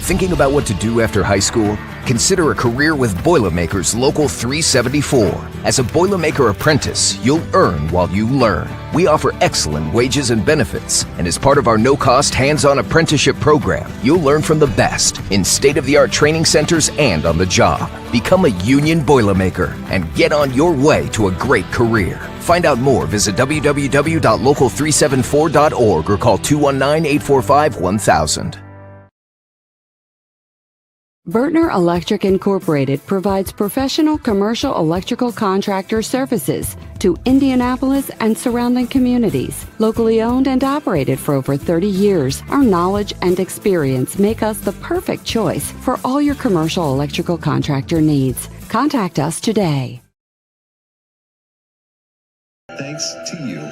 Thinking about what to do after high school? Consider a career with Boilermakers Local 374. As a Boilermaker apprentice, you'll earn while you learn. We offer excellent wages and benefits, and as part of our no-cost hands-on apprenticeship program, you'll learn from the best in state-of-the-art training centers and on the job. Become a union Boilermaker and get on your way to a great career. Find out more, visit www.local374.org or call 219-845-1000. Bertner Electric Incorporated provides professional commercial electrical contractor services to Indianapolis and surrounding communities. Locally owned and operated for over 30 years, our knowledge and experience make us the perfect choice for all your commercial electrical contractor needs. Contact us today. Thanks to you.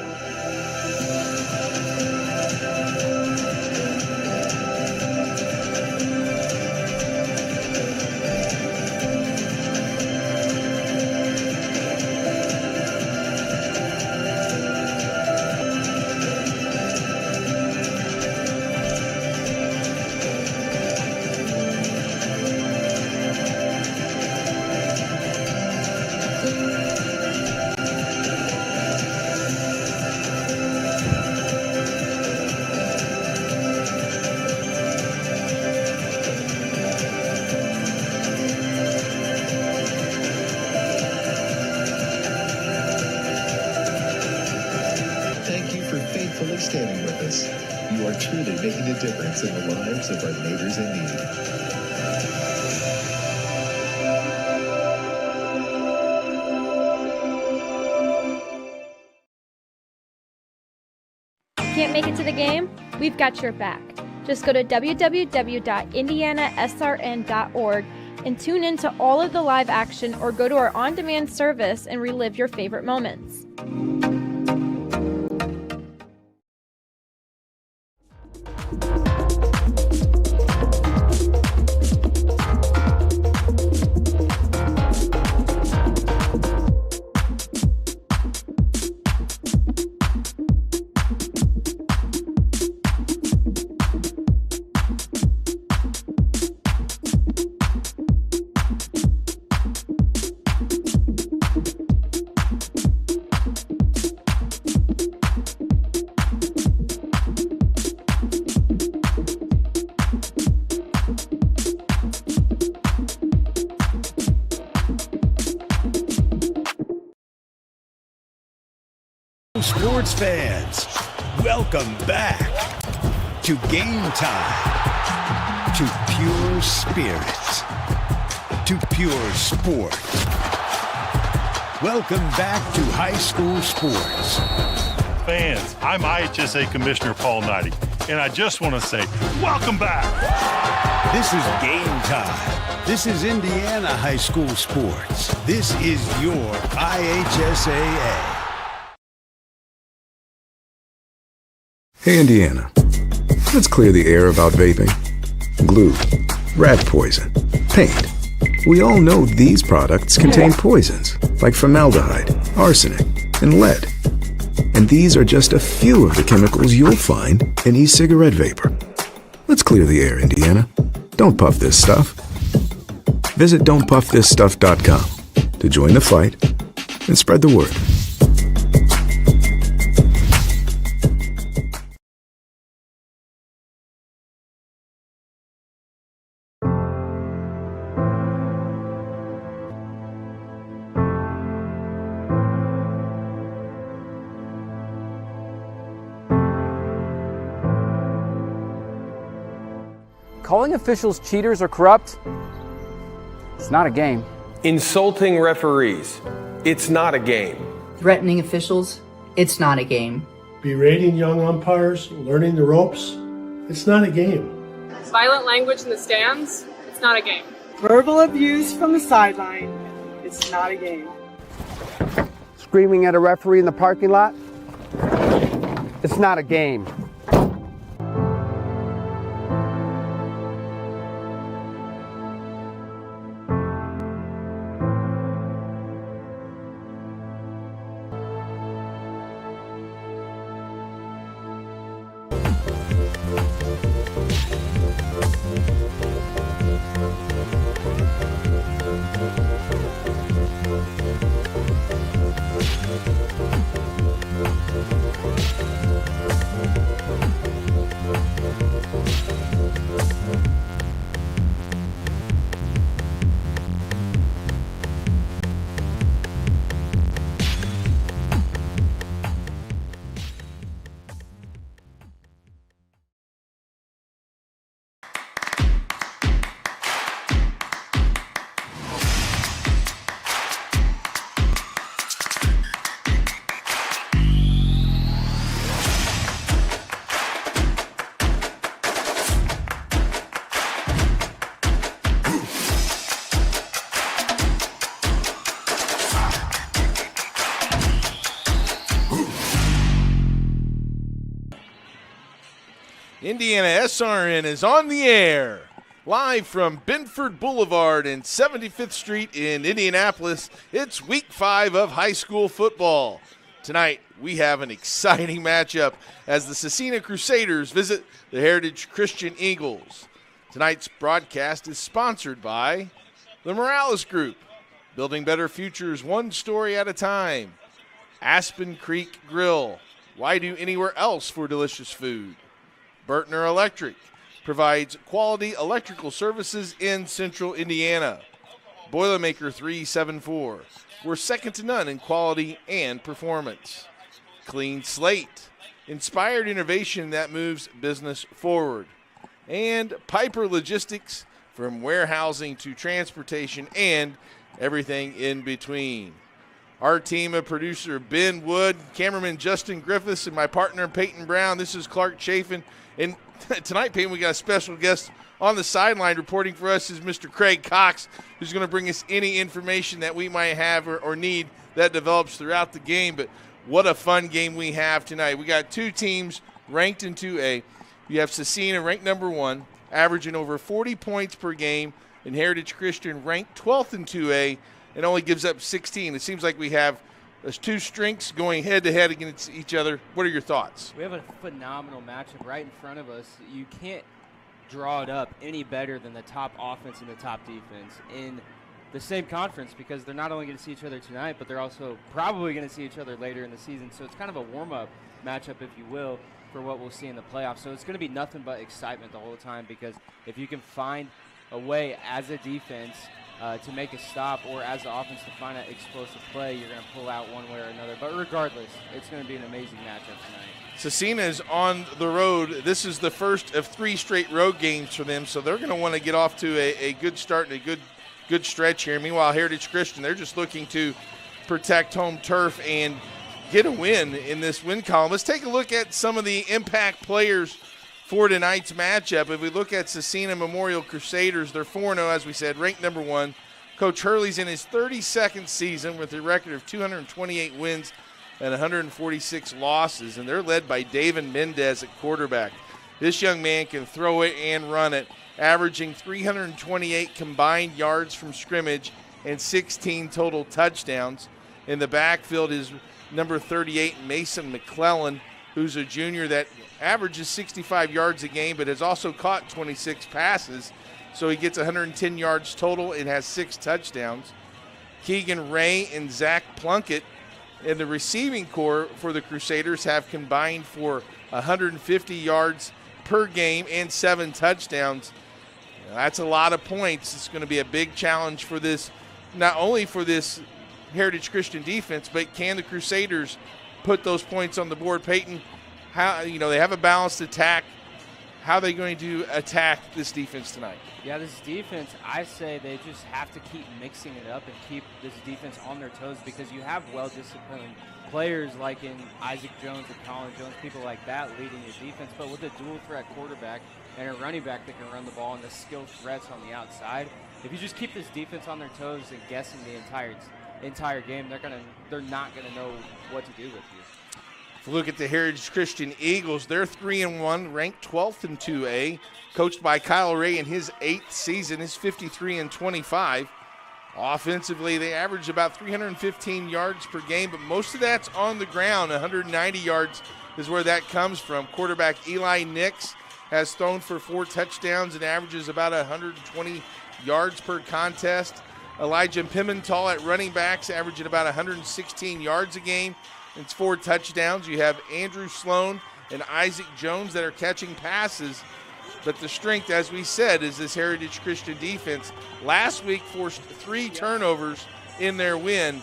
Standing with us. You are truly making a difference in the lives of our neighbors in need. Can't make it to the game? We've got your back. Just go to www.IndianaSRN.org and tune in to all of the live action or go to our on-demand service and relive your favorite moments. Sports fans, welcome back to Game Time, to pure spirit, to pure sport. Welcome back to high school sports. Fans, I'm IHSAA Commissioner Paul Knighty, and I just want to say, welcome back. This is Game Time. This is Indiana high school sports. This is your IHSAA. Hey, Indiana, let's clear the air about vaping. Glue, rat poison, paint. We all know these products contain poisons like formaldehyde, arsenic, and lead. And these are just a few of the chemicals you'll find in e-cigarette vapor. Let's clear the air, Indiana. Don't puff this stuff. Visit don'tpuffthisstuff.com to join the fight and spread the word. Calling officials cheaters or corrupt, it's not a game. Insulting referees, it's not a game. Threatening officials, it's not a game. Berating young umpires, learning the ropes, it's not a game. Violent language in the stands, it's not a game. Verbal abuse from the sideline, it's not a game. Screaming at a referee in the parking lot, it's not a game. IndianaSRN is on the air, live from Benford Boulevard and 75th Street in Indianapolis. It's week 5 of high school football. Tonight, we have an exciting matchup as the Scecina Crusaders visit the Heritage Christian Eagles. Tonight's broadcast is sponsored by the Morales Group, building better futures one story at a time. Aspen Creek Grill, why do anywhere else for delicious food? Burtner Electric provides quality electrical services in Central Indiana. Boilermaker 374, we're second to none in quality and performance. Clean Slate, inspired innovation that moves business forward. And Piper Logistics, from warehousing to transportation and everything in between. Our team of producer Ben Wood, cameraman Justin Griffiths, and my partner Peyton Brown. This is Clark Chafin. And tonight, Peyton, we got a special guest on the sideline. Reporting for us is Mr. Craig Cox, who's going to bring us any information that we might have or need that develops throughout the game. But what a fun game we have tonight. We got two teams ranked in 2A. You have Scecina ranked number 1, averaging over 40 points per game, and Heritage Christian ranked 12th in 2A and only gives up 16. It seems like we have two strengths going head-to-head against each other. What are your thoughts? We have a phenomenal matchup right in front of us. You can't draw it up any better than the top offense and the top defense in the same conference, because they're not only going to see each other tonight, but they're also probably going to see each other later in the season. So it's kind of a warm-up matchup, if you will, for what we'll see in the playoffs. So it's going to be nothing but excitement the whole time, because if you can find a way as a defense to make a stop, or as the offense to find an explosive play, you're going to pull out one way or another. But regardless, it's going to be an amazing matchup tonight. Scecina is on the road. This is the first of 3 straight road games for them, so they're going to want to get off to a good start and a good stretch here. Meanwhile, Heritage Christian, they're just looking to protect home turf and get a win in this win column. Let's take a look at some of the impact players for tonight's matchup. If we look at Scecina Memorial Crusaders, they're 4-0, as we said, ranked number 1. Coach Hurley's in his 32nd season with a record of 228 wins and 146 losses, and they're led by David Mendez at quarterback. This young man can throw it and run it, averaging 328 combined yards from scrimmage and 16 total touchdowns. In the backfield is number 38, Mason McClellan, who's a junior that averages 65 yards a game, but has also caught 26 passes. So he gets 110 yards total and has 6 touchdowns. Keegan Ray and Zach Plunkett in the receiving corps for the Crusaders have combined for 150 yards per game and 7 touchdowns. That's a lot of points. It's going to be a big challenge for this, not only for this Heritage Christian defense, but can the Crusaders put those points on the board? Peyton, how, they have a balanced attack. How are they going to attack this defense tonight? Yeah, this defense, I say they just have to keep mixing it up and keep this defense on their toes, because you have well-disciplined players like in Isaac Jones and Colin Jones, people like that leading your defense. But with a dual-threat quarterback and a running back that can run the ball and the skilled threats on the outside, if you just keep this defense on their toes and guessing the entire game, they're not gonna know what to do with you. If you look at the Heritage Christian Eagles, they're 3-1, ranked 12th in 2A, coached by Kyle Ray in his 8th season, is 53-25. Offensively, they average about 315 yards per game, but most of that's on the ground. 190 yards is where that comes from. Quarterback Eli Nix has thrown for 4 touchdowns and averages about 120 yards per contest. Elijah Pimental at running backs, averaging about 116 yards a game. It's 4 touchdowns. You have Andrew Sloan and Isaac Jones that are catching passes. But the strength, as we said, is this Heritage Christian defense. Last week forced 3 turnovers in their win.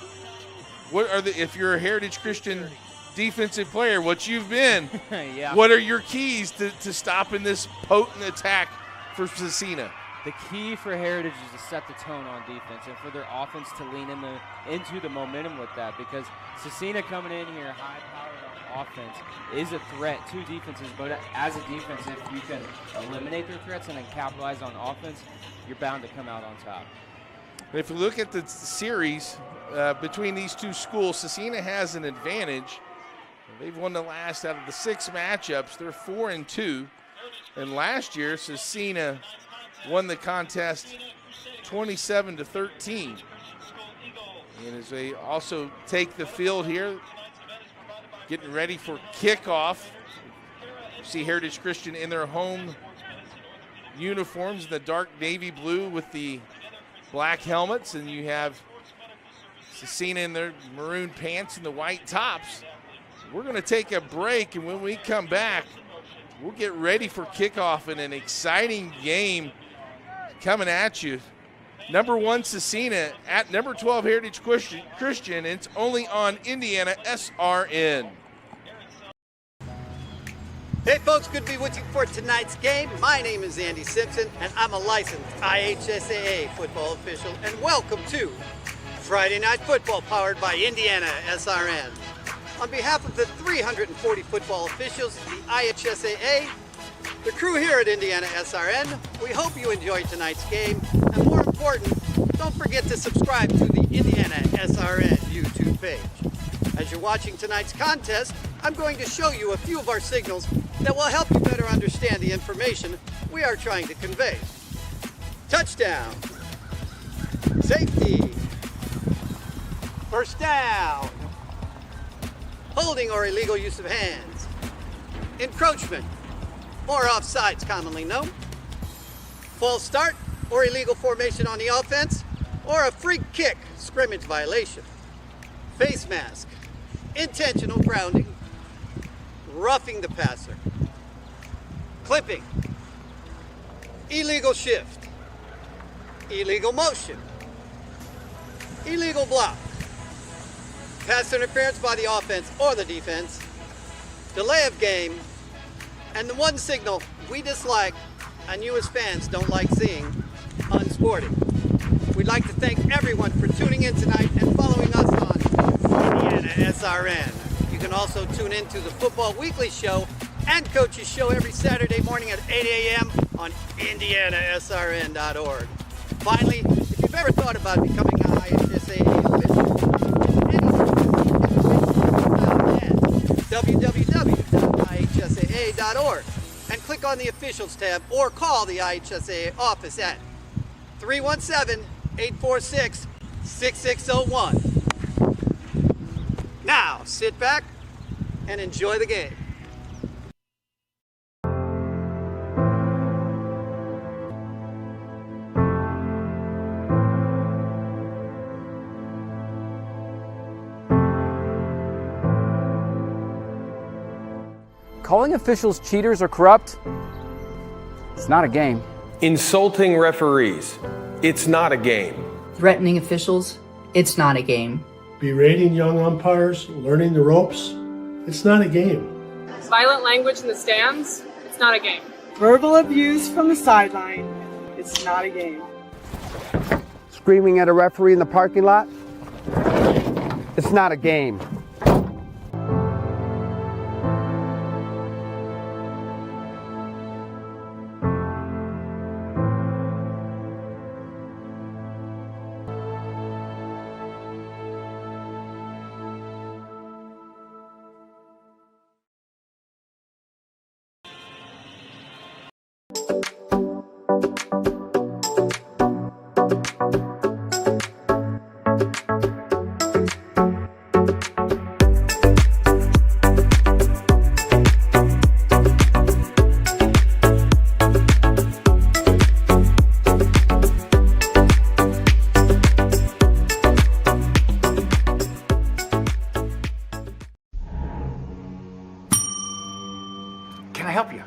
If you're a Heritage Christian defensive player, what you've been, what are your keys to stopping this potent attack for Scecina? The key for Heritage is to set the tone on defense and for their offense to lean into the momentum with that, because Scecina coming in here high-powered on offense is a threat to defenses, but as a defense, if you can eliminate their threats and then capitalize on offense, you're bound to come out on top. If you look at the series between these two schools, Scecina has an advantage. They've won the last out of the 6 matchups. They're 4-2. And last year, Scecina won the contest 27-13. And as they also take the field here, getting ready for kickoff. You see Heritage Christian in their home uniforms, the dark navy blue with the black helmets, and you have Scecina in their maroon pants and the white tops. We're going to take a break, and when we come back, we'll get ready for kickoff in an exciting game coming at you. Number 1 Scecina at number 12 Heritage Christian. It's only on IndianaSRN. Hey folks, good to be with you for tonight's game. My name is Andy Simpson, and I'm a licensed IHSAA football official, and welcome to Friday Night Football powered by IndianaSRN. On behalf of the 340 football officials, the IHSAA, the crew here at IndianaSRN, we hope you enjoyed tonight's game, and more important, don't forget to subscribe to the IndianaSRN YouTube page. As you're watching tonight's contest, I'm going to show you a few of our signals that will help you better understand the information we are trying to convey. Touchdown, safety, first down, holding or illegal use of hands, encroachment, or offsides commonly known, false start or illegal formation on the offense, or a free kick, scrimmage violation, face mask, intentional grounding, roughing the passer, clipping, illegal shift, illegal motion, illegal block, pass interference by the offense or the defense, delay of game, and the one signal we dislike and you as fans don't like seeing, unsporting. We'd like to thank everyone for tuning in tonight and following us on IndianaSRN. You can also tune in to the Football Weekly Show and Coach's Show every Saturday morning at 8 a.m. on IndianaSRN.org. Finally, if you've ever thought about becoming an IHSAA official, www.ihsaa.org and click on the Officials tab or call the IHSAA office at 317-846-6601. Now, sit back and enjoy the game. Calling officials cheaters or corrupt, it's not a game. Insulting referees, it's not a game. Threatening officials, it's not a game. Berating young umpires, learning the ropes, it's not a game. Violent language in the stands, it's not a game. Verbal abuse from the sideline, it's not a game. Screaming at a referee in the parking lot, it's not a game. can I help you?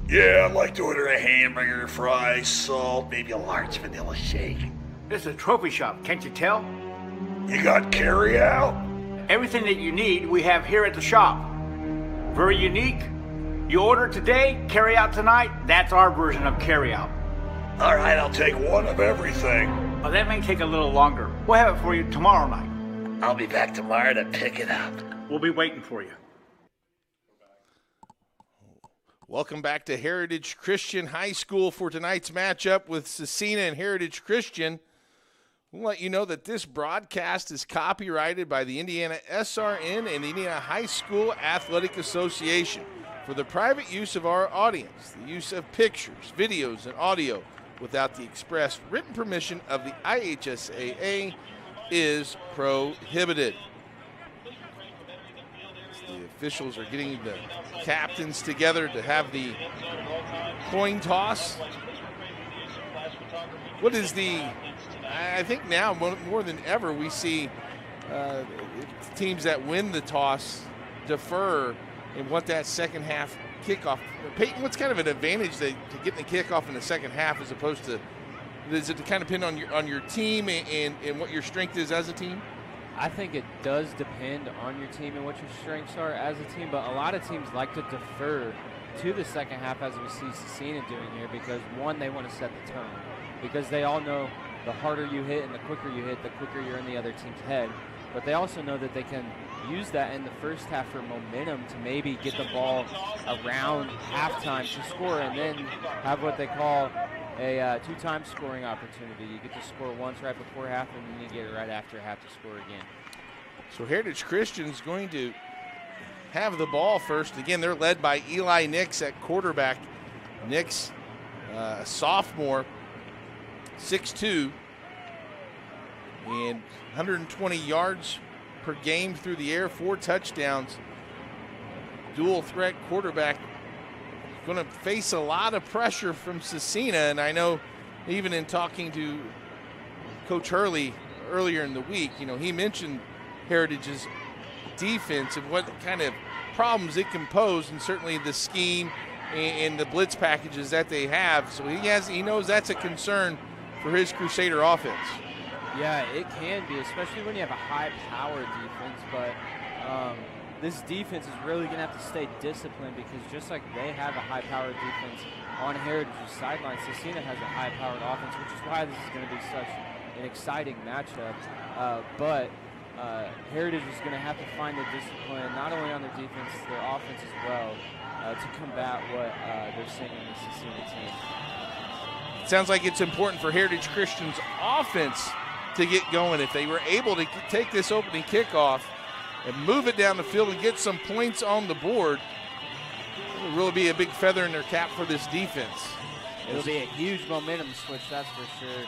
Yeah, I'd like to order a hamburger, fries, salt, maybe a large vanilla shake. This is a trophy shop, can't you tell? You got carry out? Everything that you need, we have here at the shop. Very unique. You order today, carry out tonight. That's our version of carry out. All right, I'll take one of everything. Well, that may take a little longer. We'll have it for you tomorrow night. I'll be back tomorrow to pick it up. We'll be waiting for you. Welcome back to Heritage Christian High School for tonight's matchup with Scecina and Heritage Christian. We'll let you know that this broadcast is copyrighted by the IndianaSRN and Indiana High School Athletic Association for the private use of our audience. The use of pictures, videos, and audio without the express written permission of the IHSAA is prohibited. The officials are getting the captains together to have the coin toss. What is I think now more than ever we see teams that win the toss defer and want that second half kickoff. Peyton, what's kind of an advantage to getting the kickoff in the second half as opposed to, does it kind of depend on your team and what your strength is as a team? I think it does depend on your team and what your strengths are as a team, but a lot of teams like to defer to the second half, as we see Scecina doing here, because one, they want to set the tone, because they all know the harder you hit and the quicker you hit, the quicker you're in the other team's head. But they also know that they can use that in the first half for momentum to maybe get the ball around halftime to score, and then have what they call a two-time scoring opportunity. You get to score once right before half, and then you get it right after half to score again. So Heritage Christian's going to have the ball first. Again, they're led by Eli Nix at quarterback. Nix, a sophomore, 6'2", and 120 yards per game through the air, 4 touchdowns. Dual threat quarterback. Going to face a lot of pressure from Scecina, and I know even in talking to Coach Hurley earlier in the week, he mentioned Heritage's defense and what kind of problems it can pose, and certainly the scheme and the blitz packages that they have. So he knows that's a concern for his Crusader offense. Yeah, it can be, especially when you have a high-powered defense, but this defense is really going to have to stay disciplined, because just like they have a high-powered defense on Heritage's sideline, Scecina has a high-powered offense, which is why this is going to be such an exciting matchup. But Heritage is going to have to find the discipline, not only on their defense, their offense as well, to combat what they're seeing in the Scecina team. It sounds like it's important for Heritage Christian's offense to get going. If they were able to take this opening kickoff and move it down the field and get some points on the board, it will really be a big feather in their cap for this defense. It'll be a huge momentum switch, that's for sure.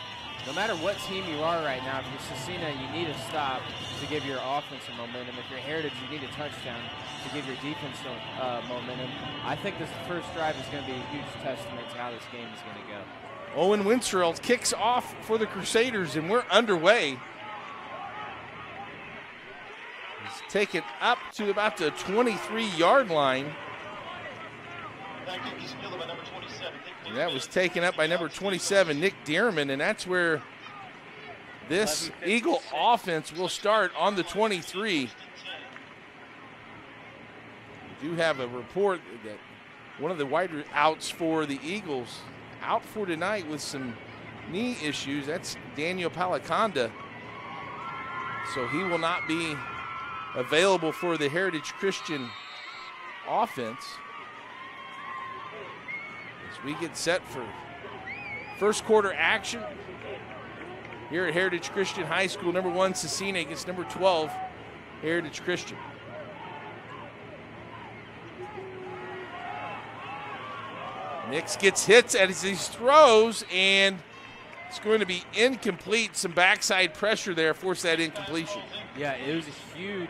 No matter what team you are right now, if you're Scecina, you need a stop to give your offense some momentum. If you're Heritage, you need a touchdown to give your defense some momentum. I think this first drive is going to be a huge testament to how this game is going to go. Owen Winstrel kicks off for the Crusaders, and we're underway. He's taken up to about the 23-yard line. And that was taken up by number 27, Nick Dearman, and that's where this Eagle offense will start on the 23. We do have a report that one of the wide outs for the Eagles out for tonight with some knee issues. That's Daniel Palaconda. So he will not be available for the Heritage Christian offense. As we get set for first quarter action here at Heritage Christian High School. Number 1, Scecina against number 12, Heritage Christian. Nix gets hits as he throws, and it's going to be incomplete. Some backside pressure there forced that incompletion. Yeah, it was a huge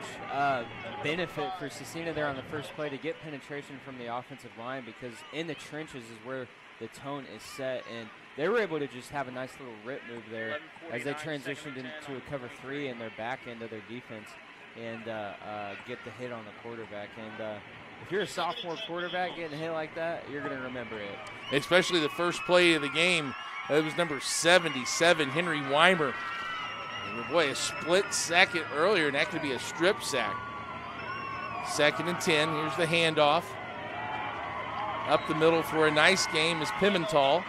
benefit for Scecina there on the first play to get penetration from the offensive line, because in the trenches is where the tone is set, and they were able to just have a nice little rip move there as they transitioned into a cover 3 in their back end of their defense and get the hit on the quarterback. And if you're a sophomore quarterback getting hit like that, you're going to remember it. Especially the first play of the game. It was number 77, Henry Weimer. And boy, a split second earlier, and that could be a strip sack. 2nd and 10. Here's the handoff. Up the middle for a nice game is Pimental.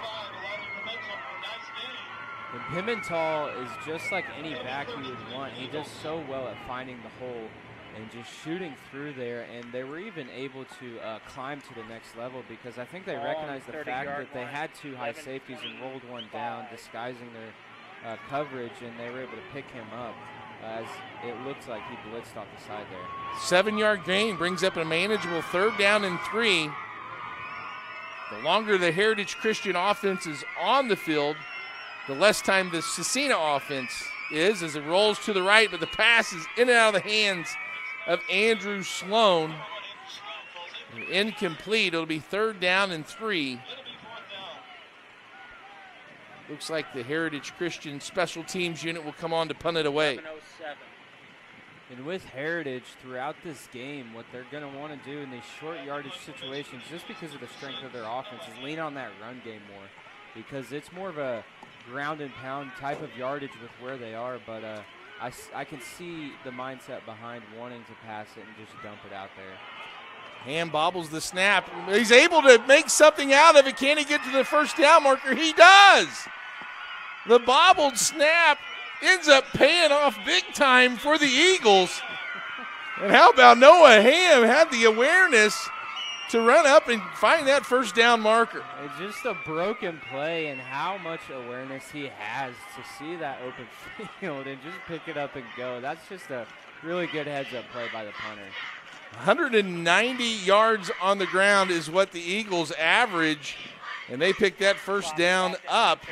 And Pimental is just like any back you would want. He does so well at finding the hole and just shooting through there. And they were even able to climb to the next level because I think they recognized the fact that they had 2 high safeties and rolled one down, disguising their coverage, and they were able to pick him up as it looks like he blitzed off the side there. 7-yard gain brings up a manageable 3rd down and 3. The longer the Heritage Christian offense is on the field, the less time the Scecina offense is as it rolls to the right, but the pass is in and out of the hands of Andrew Sloan. Incomplete. It'll be 3rd down and 3. Looks like the Heritage Christian special teams unit will come on to punt it away. And with Heritage throughout this game, what they're going to want to do in these short yardage situations, just because of the strength of their offense, is lean on that run game more, because it's more of a ground and pound type of yardage with where they are. But I can see the mindset behind wanting to pass it and just dump it out there. Ham bobbles the snap. He's able to make something out of it. Can he get to the 1st down marker? He does. The bobbled snap ends up paying off big time for the Eagles. And how about Noah Ham had the awareness to run up and find that 1st down marker. It's just a broken play, and how much awareness he has to see that open field and just pick it up and go. That's just a really good heads-up play by the punter. 190 yards on the ground is what the Eagles average, and they pick that 1st down up.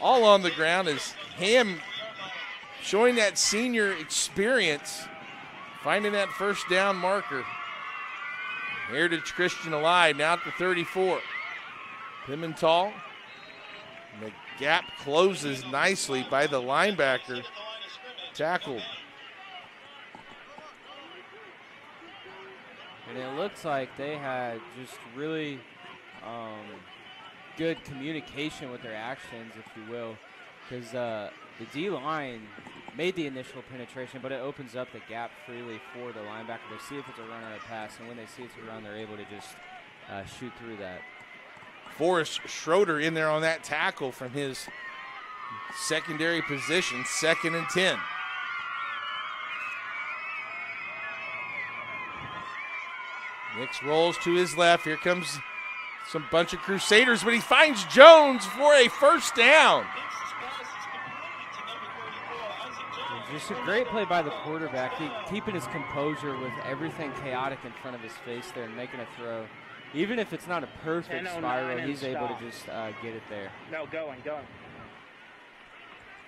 All on the ground is Ham showing that senior experience, finding that 1st down marker. Heritage Christian alive, now at the 34. Pimental. The gap closes nicely by the linebacker. Tackled. And it looks like they had just really good communication with their actions, if you will, because the D-line made the initial penetration, but it opens up the gap freely for the linebacker. They see if it's a run or a pass, and when they see it's a run, they're able to just shoot through that. Forrest Schroeder in there on that tackle from his secondary position, 2nd and 10. Nix rolls to his left. Here comes some bunch of Crusaders, but he finds Jones for a 1st down. Just a great play by the quarterback, keeping his composure with everything chaotic in front of his face there and making a throw. Even if it's not a perfect spiral, he's able to just get it there. No, going.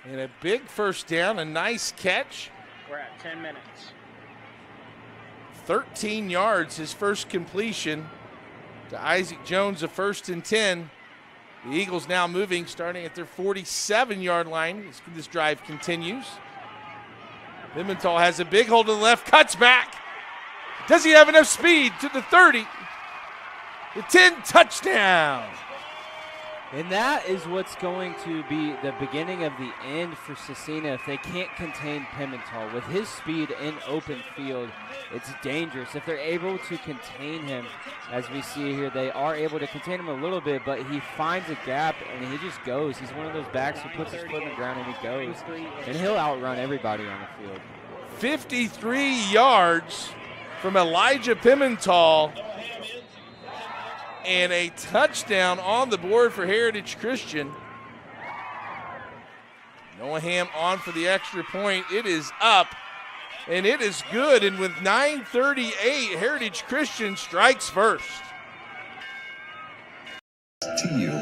And a big 1st down, a nice catch. We're at 10 minutes. 13 yards, his first completion to Isaac Jones, a 1st and 10. The Eagles now moving, starting at their 47-yard line as this drive continues. Pimental has a big hold to the left, cuts back. Does he have enough speed to the 30? The 10, touchdown. And that is what's going to be the beginning of the end for Scecina if they can't contain Pimental. With his speed in open field, it's dangerous. If they're able to contain him, as we see here, they are able to contain him a little bit, but he finds a gap and he just goes. He's one of those backs who puts his foot in the ground and he goes. And he'll outrun everybody on the field. 53 yards from Elijah Pimental. And a touchdown on the board for Heritage Christian. Noah Ham on for the extra point. It is up, and it is good. And with 9:38, Heritage Christian strikes first. To you.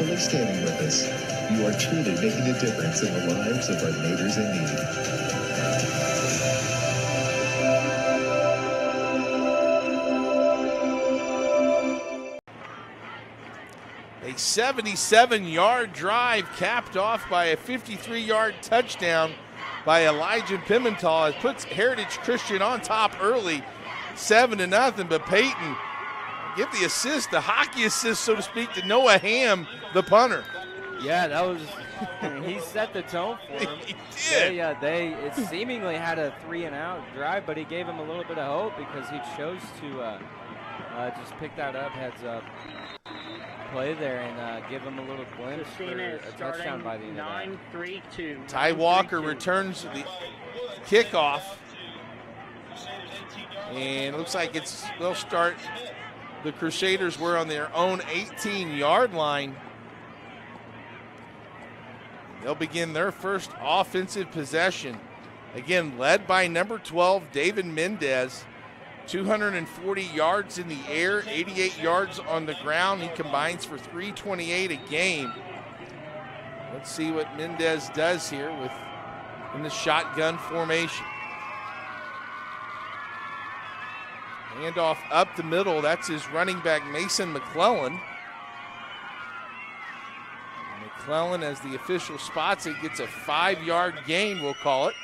faithfully standing with us, you are truly making a difference in the lives of our neighbors in need. A 77-yard drive capped off by a 53-yard touchdown by Elijah Pimentel. It puts Heritage Christian on top early, 7-0, but Peyton give the assist, the hockey assist, so to speak, to Noah Ham, the punter. Yeah, that was he set the tone for him. He did. They seemingly had a 3-and-out drive, but he gave him a little bit of hope because he chose to just pick that up, heads up play there, and give him a little glimpse for a touchdown by the end of that. 9-3-2. Ty Walker returns the kickoff, and it looks like they'll start. The Crusaders were on their own 18-yard line. They'll begin their first offensive possession. Again, led by number 12, David Mendez. 240 yards in the air, 88 yards on the ground. He combines for 328 a game. Let's see what Mendez does here in the shotgun formation. Handoff up the middle. That's his running back, Mason McClellan. McClellan, as the official spots it, gets a 5-yard gain, we'll call it.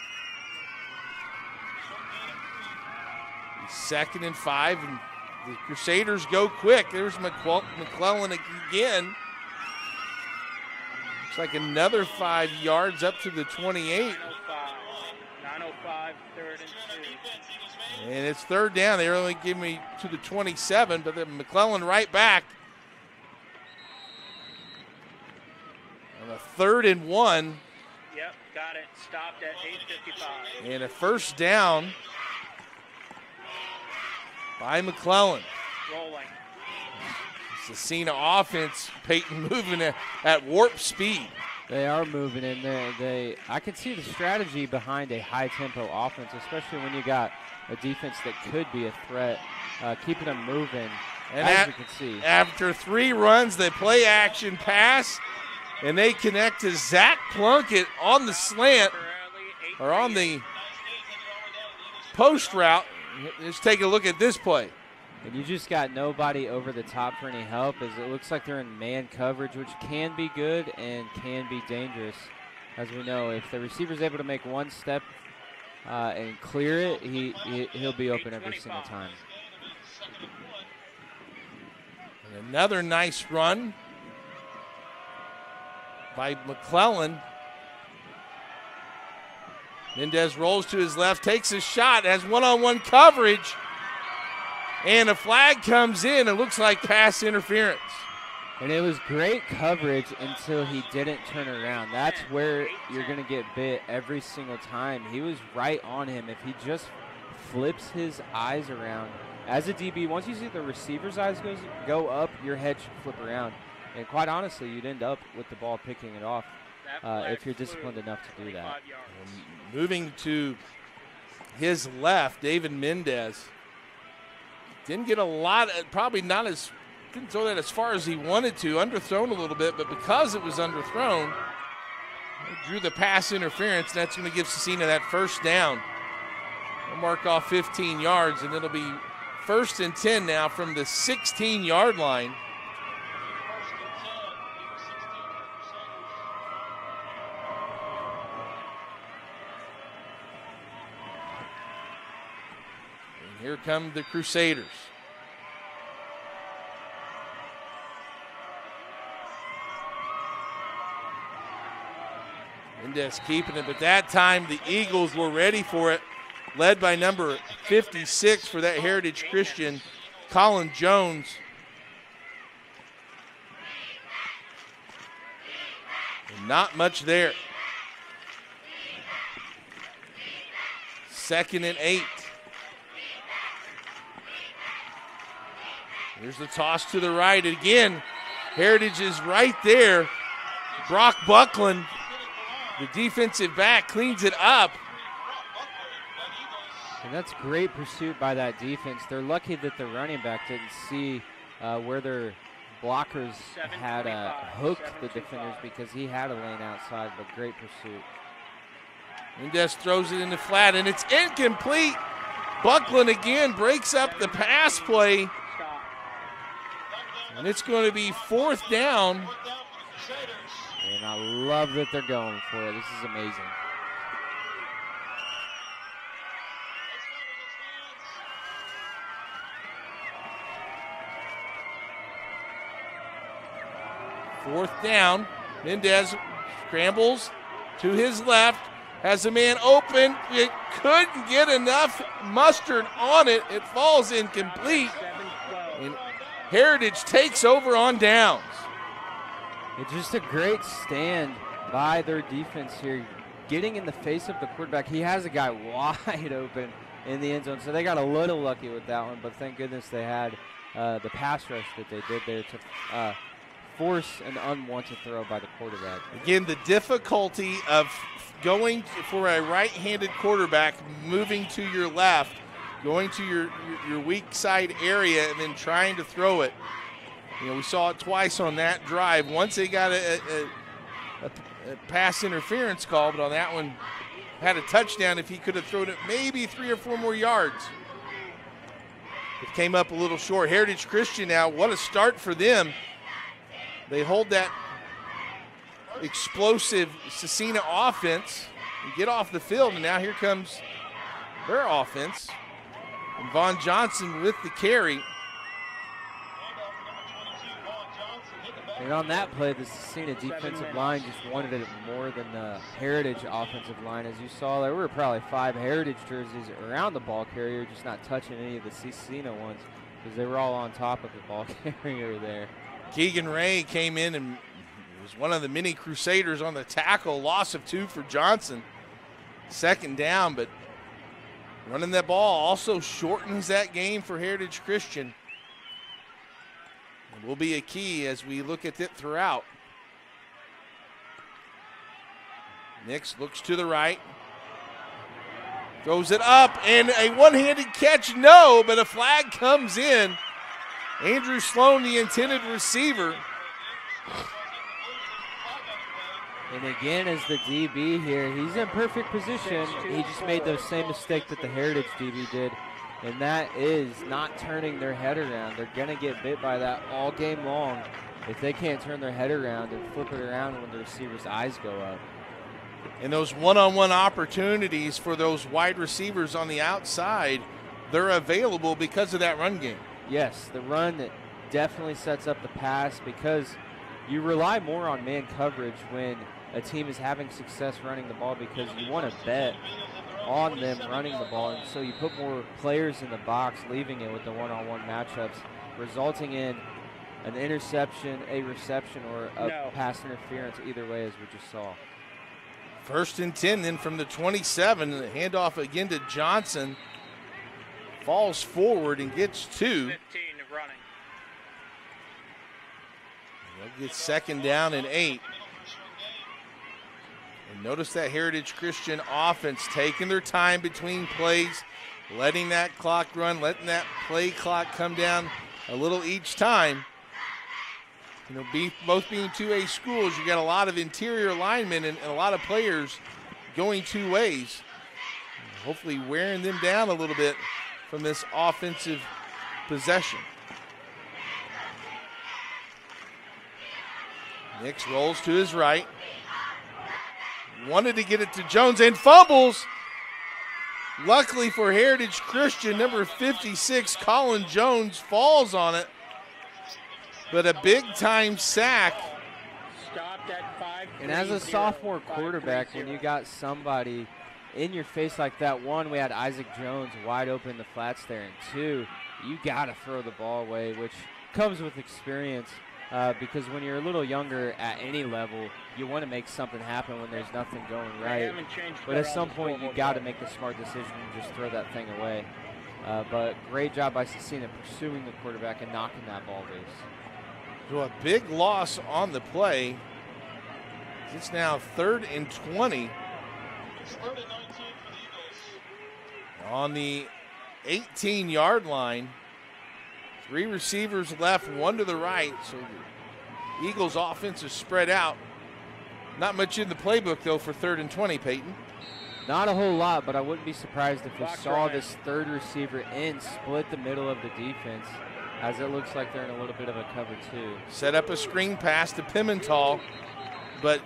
2nd and 5, and the Crusaders go quick. There's McClellan again. Looks like another 5 yards up to the 28. 9:05, 3rd and 2. And it's 3rd down. They only give me to the 27, but then McClellan right back. On a 3rd and 1. Yep, got it. Stopped at 8:55. And a 1st down by McClellan. Rolling. Scecina offense, Peyton moving at warp speed. They are moving in there. I can see the strategy behind a high-tempo offense, especially when you got a defense that could be a threat, keeping them moving, and as you can see. After 3 runs, they play action pass, and they connect to Zach Plunkett on the slant, or on the post route. Let's take a look at this play. And you just got nobody over the top for any help, as it looks like they're in man coverage, which can be good and can be dangerous. As we know, if the receiver's able to make one step and clear it, he'll be open every single time. And another nice run by McClellan. Mendez rolls to his left, takes a shot, has one-on-one coverage, and a flag comes in. It looks like pass interference. And it was great coverage until he didn't turn around. That's where you're going to get bit every single time. He was right on him. If he just flips his eyes around, as a DB, once you see the receiver's eyes go up, your head should flip around. And quite honestly, you'd end up with the ball picking it off if you're disciplined enough to do that. Moving to his left, David Mendez. Didn't get a lot, didn't throw that as far as he wanted to, underthrown a little bit, but because it was underthrown, drew the pass interference, and that's going to give Scecina that 1st down. They'll mark off 15 yards, and it'll be 1st and 10 now from the 16-yard line. Here come the Crusaders. Mendez keeping it, but that time the Eagles were ready for it, led by number 56 for that Heritage Christian, Colin Jones. And not much there. 2nd and 8. Here's the toss to the right. Again, Heritage is right there. Brock Buckland, the defensive back, cleans it up. And that's great pursuit by that defense. They're lucky that the running back didn't see where their blockers had hooked the defenders because he had a lane outside, but great pursuit. Mendez throws it in the flat, and it's incomplete. Buckland again breaks up the pass play. And it's going to be 4th down. And I love that they're going for it. This is amazing. Fourth down. Mendez scrambles to his left. Has a man open. It couldn't get enough mustard on it. It falls incomplete. And Heritage takes over on downs. It's just a great stand by their defense here, getting in the face of the quarterback. He has a guy wide open in the end zone, so they got a little lucky with that one, but thank goodness they had the pass rush that they did there to force an unwanted throw by the quarterback. Again, the difficulty of going for a right-handed quarterback, moving to your left, going to your weak side area, and then trying to throw it. You know, we saw it twice on that drive. Once they got a pass interference call, but on that one had a touchdown if he could have thrown it maybe 3 or 4 more yards. It came up a little short. Heritage Christian now, what a start for them. They hold that explosive Scecina offense and get off the field, and now here comes their offense. And Vaughn Johnson with the carry. And on that play, the Scecina defensive line just wanted it more than the Heritage offensive line. As you saw, there were probably 5 Heritage jerseys around the ball carrier, just not touching any of the Scecina ones because they were all on top of the ball carrier there. Keegan Ray came in and was one of the many Crusaders on the tackle. Loss of 2 for Johnson. 2nd down, but running that ball also shortens that game for Heritage Christian. Will be a key as we look at it throughout. Nix looks to the right. Throws it up, and a one-handed catch, no, but a flag comes in. Andrew Sloan, the intended receiver. And again, as the DB here, he's in perfect position. He just made the same mistake that the Heritage DB did, and that is not turning their head around. They're going to get bit by that all game long if they can't turn their head around and flip it around when the receiver's eyes go up. And those one-on-one opportunities for those wide receivers on the outside, they're available because of that run game. Yes, the run that definitely sets up the pass because you rely more on man coverage when a team is having success running the ball because you want to bet on them running the ball, and so you put more players in the box, leaving it with the one-on-one matchups, resulting in an interception, a reception, or a pass interference, either way, as we just saw. 1st and 10 then from the 27. The handoff again to Johnson. Falls forward and gets 2. 15 running. They'll get 2nd down and 8. And notice that Heritage Christian offense taking their time between plays, letting that clock run, letting that play clock come down a little each time. You know, both being 2A schools, you got a lot of interior linemen and a lot of players going 2 ways. Hopefully wearing them down a little bit from this offensive possession. Nix rolls to his right. Wanted to get it to Jones and fumbles. Luckily for Heritage Christian, number 56, Colin Jones, falls on it. But a big-time sack. And as a sophomore quarterback, when you got somebody in your face like that, 1, we had Isaac Jones wide open in the flats there, and 2, you got to throw the ball away, which comes with experience. Because when you're a little younger at any level, you want to make something happen when there's nothing going right. But at some point, you got to make the smart decision and just throw that thing away. But great job by Scecina pursuing the quarterback and knocking that ball loose. So a big loss on the play. It's now 3rd and 20. On the 18-yard line. 3 receivers left, 1 to the right. So the Eagles' offense is spread out. Not much in the playbook, though, for 3rd and 20, Peyton. Not a whole lot, but I wouldn't be surprised if we saw this 3rd receiver in split the middle of the defense, as it looks like they're in a little bit of a cover 2. Set up a screen pass to Pimental, but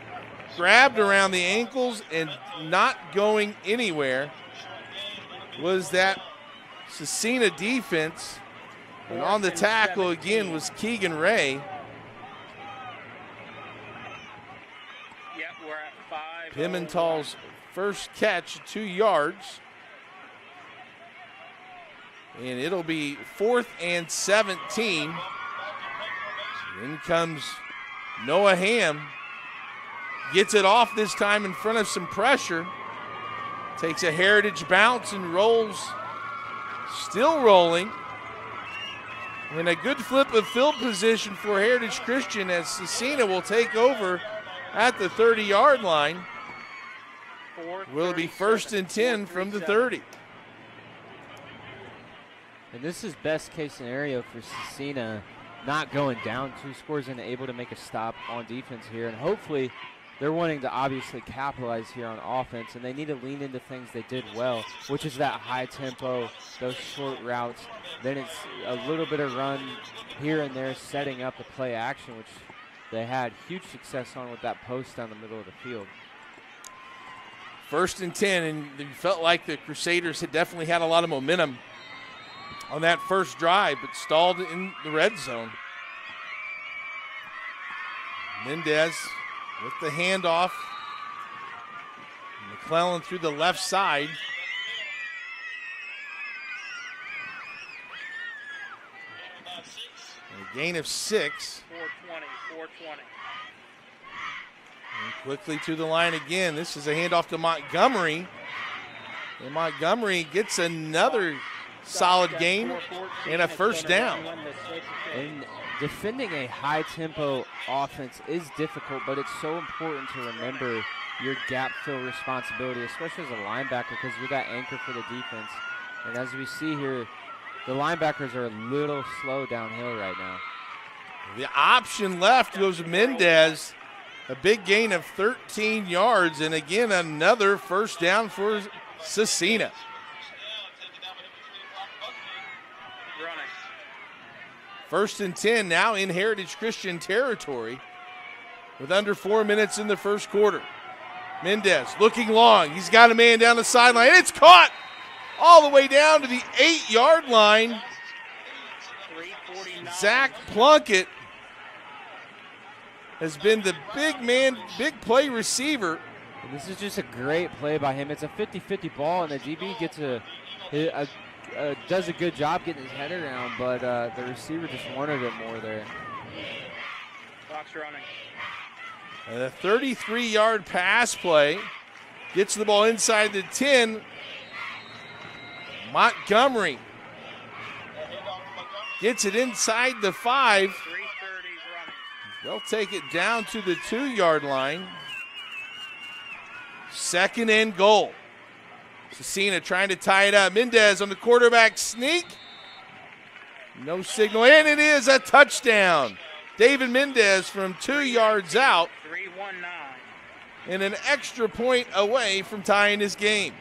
grabbed around the ankles and not going anywhere was that Scecina defense. And on the tackle again was Keegan Ray. Yep, we're at 5. Pimental's first catch, 2 yards. And it'll be 4th and 17. In comes Noah Ham. Gets it off this time in front of some pressure. Takes a Heritage bounce and rolls. Still rolling. And a good flip of field position for Heritage Christian as Scecina will take over at the 30-yard line. Will it be 1st and 10 from the 30? And this is best case scenario for Scecina, not going down 2 scores and able to make a stop on defense here. And hopefully they're wanting to obviously capitalize here on offense, and they need to lean into things they did well, which is that high tempo, those short routes. Then it's a little bit of run here and there, setting up the play action, which they had huge success on with that post down the middle of the field. 1st and 10, and you felt like the Crusaders had definitely had a lot of momentum on that first drive, but stalled in the red zone. Mendez with the handoff. McClellan through the left side. And a gain of 6. 420. And quickly to the line again. This is a handoff to Montgomery. And Montgomery gets another solid gain and a first down. And defending a high-tempo offense is difficult, but it's so important to remember your gap fill responsibility, especially as a linebacker, because you're that anchor for the defense. And as we see here, the linebackers are a little slow downhill right now. The option left goes Mendez. A big gain of 13 yards, and again, another first down for Scecina. Running. 1st and 10 now in Heritage Christian territory with under 4 minutes in the first quarter. Mendez looking long. He's got a man down the sideline. It's caught all the way down to the 8-yard line. Zach Plunkett has been the big man, big play receiver. And this is just a great play by him. It's a 50-50 ball, and the DB gets does a good job getting his head around, but the receiver just wanted it more there. Clock's running. And a 33-yard pass play gets the ball inside the 10. Montgomery gets it inside the 5. They'll take it down to the 2-yard line. 2nd and goal. Scecina trying to tie it up. Mendez on the quarterback sneak. No signal, and it is a touchdown. David Mendez from 2 yards out. 3-1-9. And an extra point away from tying this game.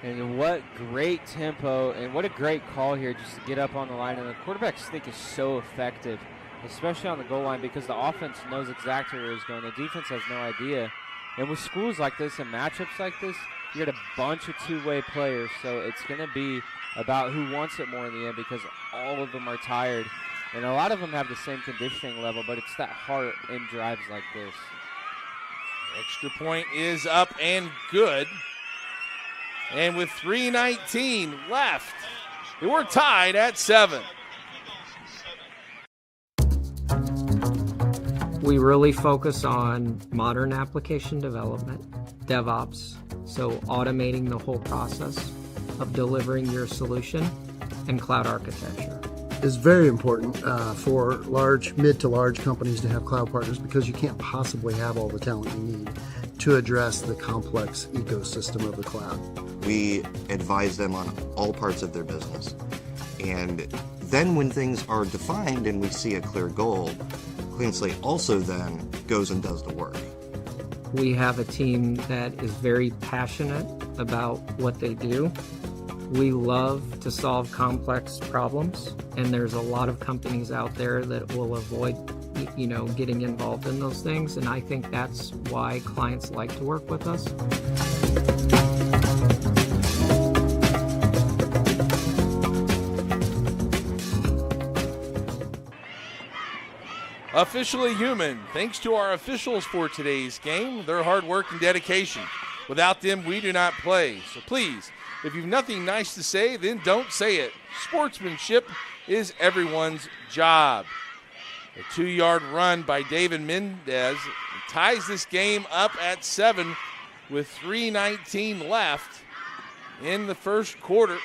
And what great tempo and what a great call here just to get up on the line. And the quarterback sneak is so effective, especially on the goal line, because the offense knows exactly where he's going. The defense has no idea. And with schools like this and matchups like this, you got a bunch of two-way players, so it's going to be about who wants it more in the end, because all of them are tired. And a lot of them have the same conditioning level, but it's that heart in drives like this. Extra point is up and good. And with 3:19 left, we're tied at 7. We really focus on modern application development, DevOps, so automating the whole process of delivering your solution, and cloud architecture. It's very important for mid to large companies to have cloud partners, because you can't possibly have all the talent you need to address the complex ecosystem of the cloud. We advise them on all parts of their business, and Then when things are defined and we see a clear goal, Clean Slate also then goes and does the work. We have a team that is very passionate about what they do. We love to solve complex problems, and there's a lot of companies out there that will avoid, getting involved in those things, and I think that's why clients like to work with us. Officially human, thanks to our officials for today's game, their hard work and dedication. Without them, we do not play. So please, if you've nothing nice to say, then don't say it. Sportsmanship is everyone's job. A 2-yard run by David Mendez ties this game up at 7 with 3:19 left in the first quarter.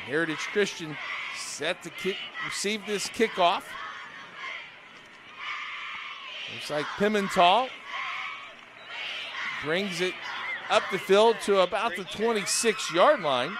Heritage Christian set to receive this kickoff. Looks like Pimental brings it up the field to about the 26-yard line.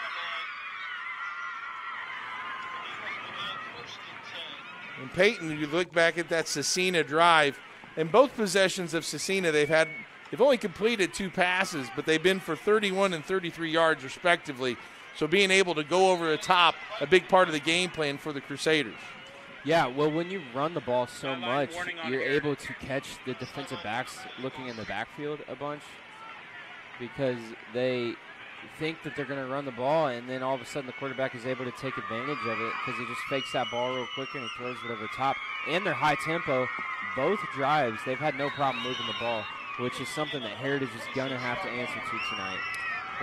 And Peyton, you look back at that Scecina drive, and both possessions of Scecina, they've only completed 2 passes, but they've been for 31 and 33 yards respectively. So being able to go over the top, a big part of the game plan for the Crusaders. Yeah, well, when you run the ball so much, you're able to catch the defensive backs looking in the backfield a bunch because they think that they're going to run the ball, and then all of a sudden the quarterback is able to take advantage of it because he just fakes that ball real quick and he throws it over the top. And they're high tempo. Both drives, they've had no problem moving the ball, which is something that Heritage is going to have to answer to tonight.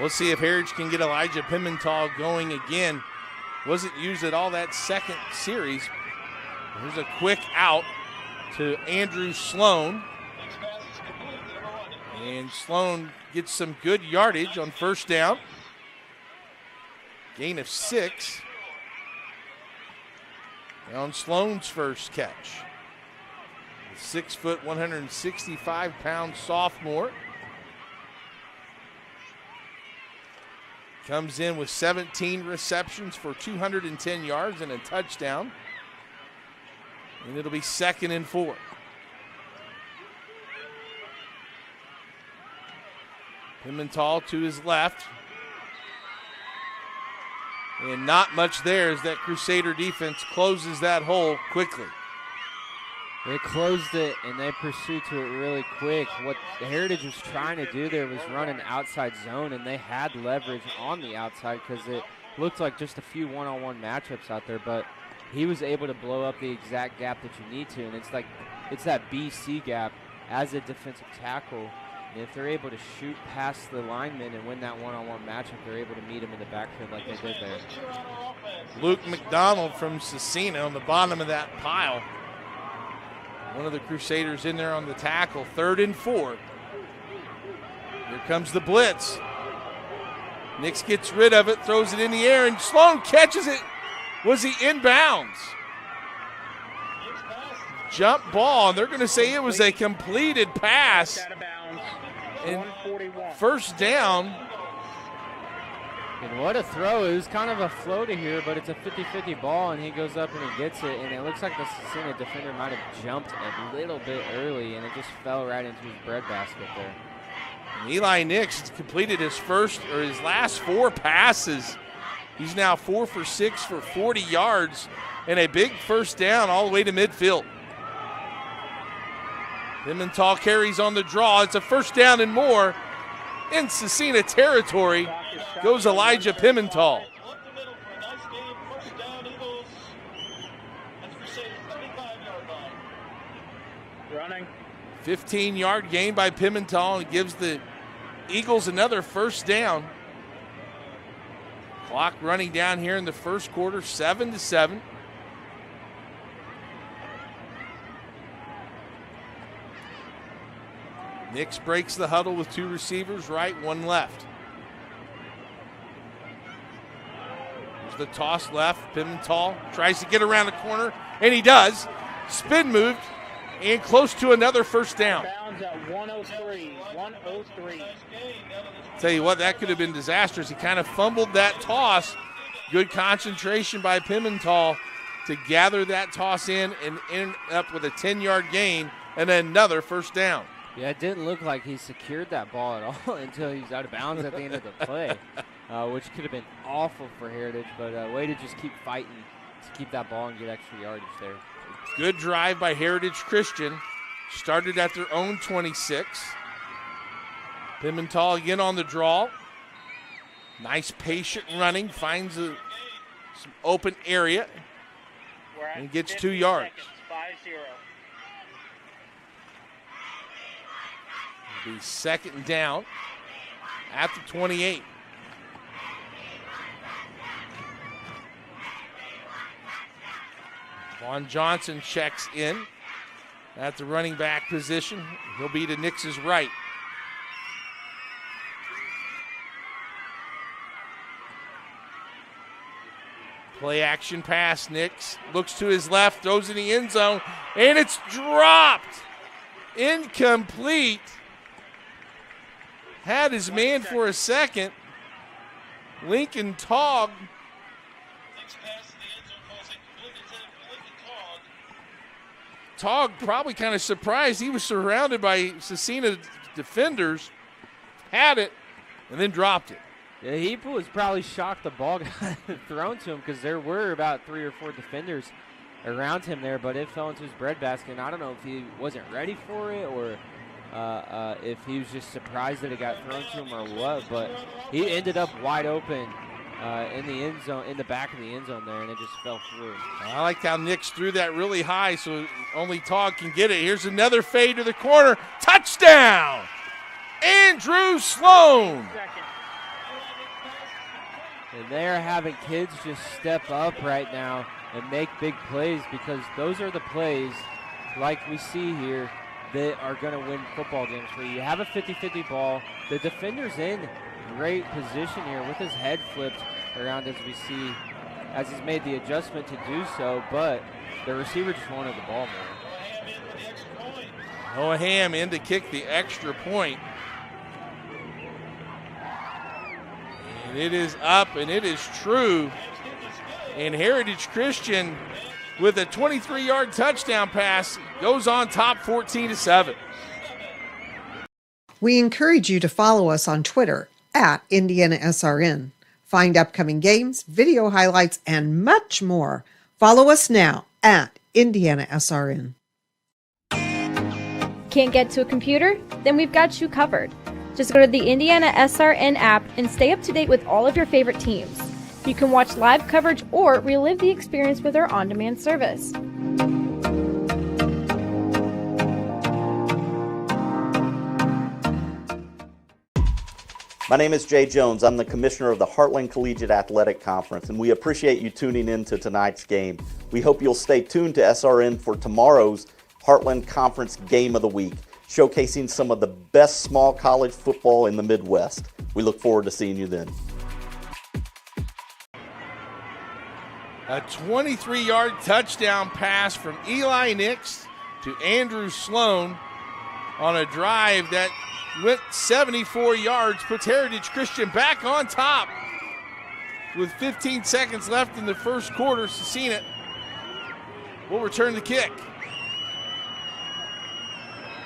We'll see if Heritage can get Elijah Pimental going again. Wasn't used at all that second series. Here's a quick out to Andrew Sloan. And Sloan gets some good yardage on first down. Gain of 6. On Sloan's first catch. The 6-foot, 165-pound sophomore. Comes in with 17 receptions for 210 yards and a touchdown. And it'll be 2nd and 4. Pimental to his left. And not much there as that Crusader defense closes that hole quickly. They closed it and they pursued to it really quick. What the Heritage was trying to do there was run an outside zone, and they had leverage on the outside because it looked like just a few one-on-one matchups out there, but he was able to blow up the exact gap that you need to, and it's that BC gap as a defensive tackle. And if they're able to shoot past the lineman and win that one-on-one matchup, they're able to meet him in the backfield like they did there. Luke McDonald from Scecina on the bottom of that pile. One of the Crusaders in there on the tackle, 3rd and 4. Here comes the blitz. Nix gets rid of it, throws it in the air, and Sloan catches it. Was he inbounds? Jump ball, and they're going to say it was a completed pass. And first down. And what a throw. It was kind of a floater here, but it's a 50-50 ball, and he goes up and he gets it. And it looks like the Scecina defender might have jumped a little bit early, and it just fell right into his breadbasket there. And Eli Nix completed his last 4 passes. He's now 4 for 6 for 40 yards and a big first down all the way to midfield. Pimental carries on the draw. It's a first down and more in Scecina territory. Goes Elijah Pimental. Running. 15-yard gain by Pimental and gives the Eagles another first down. Clock running down here in the first quarter, 7-7. Nix breaks the huddle with 2 receivers, right, 1 left. There's the toss left. Pimental tries to get around the corner, and he does. Spin moved, and close to another first down. Bounds at 103. Tell you what, that could have been disastrous. He kind of fumbled that toss, Good concentration by Pimental to gather that toss in and end up with a 10-yard gain and then another first down. Yeah, it didn't look like he secured that ball at all until he was out of bounds at the end of the play, which could have been awful for Heritage, but way to just keep fighting to keep that ball and get extra yardage there. Good drive by Heritage Christian. Started at their own 26. Pimental again on the draw. Nice patient running, finds some open area and gets 2 yards. 5-0. It'll be second down at the 28. Vaughn Johnson checks in at the running back position. He'll be to Nix's right. Play action pass. Nix looks to his left, throws in the end zone, and it's dropped. Incomplete. Had his man for a second. Lincoln Togg. Togg probably kind of surprised. He was surrounded by Scecina defenders, had it, and then dropped it. Yeah, he was probably shocked the ball got thrown to him because there were about 3 or 4 defenders around him there, but it fell into his breadbasket. And I don't know if he wasn't ready for it or if he was just surprised that it got thrown to him or what, but he ended up wide open in the end zone, in the back of the end zone there, and it just fell through. I like how Nix threw that really high so only Togg can get it. Here's another fade to the corner. Touchdown! Andrew Sloan. And they're having kids just step up right now and make big plays because those are the plays like we see here that are going to win football games for you. You have a 50-50 ball. The defender's in great position here with his head flipped around as we see, as he's made the adjustment to do so, but the receiver just wanted the ball more. Noah Ham in to kick the extra point. And it is up and it is true. And Heritage Christian with a 23-yard touchdown pass goes on top 14-7. We encourage you to follow us on Twitter at IndianaSRN. Find upcoming games, video highlights, and much more. Follow us now at IndianaSRN. Can't get to a computer? Then we've got you covered. Just go to the IndianaSRN app and stay up to date with all of your favorite teams. You can watch live coverage or relive the experience with our on-demand service. My name is Jay Jones. I'm the commissioner of the Heartland Collegiate Athletic Conference, and we appreciate you tuning in to tonight's game. We hope you'll stay tuned to SRN for tomorrow's Heartland Conference Game of the Week, showcasing some of the best small college football in the Midwest. We look forward to seeing you then. A 23-yard touchdown pass from Eli Nix to Andrew Sloan on a drive that went 74 yards, puts Heritage Christian back on top with 15 seconds left in the first quarter. Scecina will return the kick.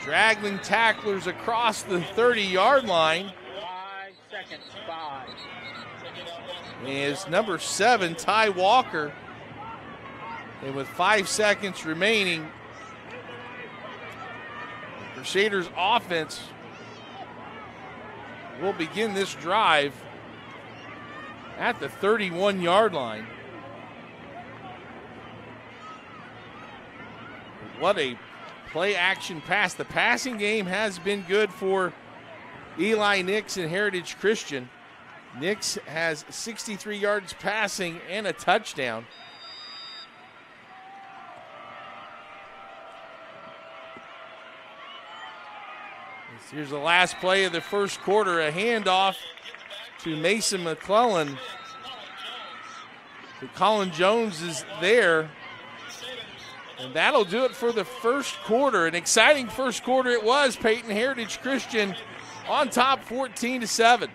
Dragging tacklers across the 30-yard line. 5 seconds, 5. Is number 7, Ty Walker. And with 5 seconds remaining, the Crusaders offense will begin this drive at the 31-yard line. What a play action pass. The passing game has been good for Eli Nix and Heritage Christian. Nix has 63 yards passing and a touchdown. Here's the last play of the first quarter, a handoff to Mason McClellan. Colin Jones is there. And that'll do it for the first quarter. An exciting first quarter it was. Peyton Heritage Christian on top 14-7.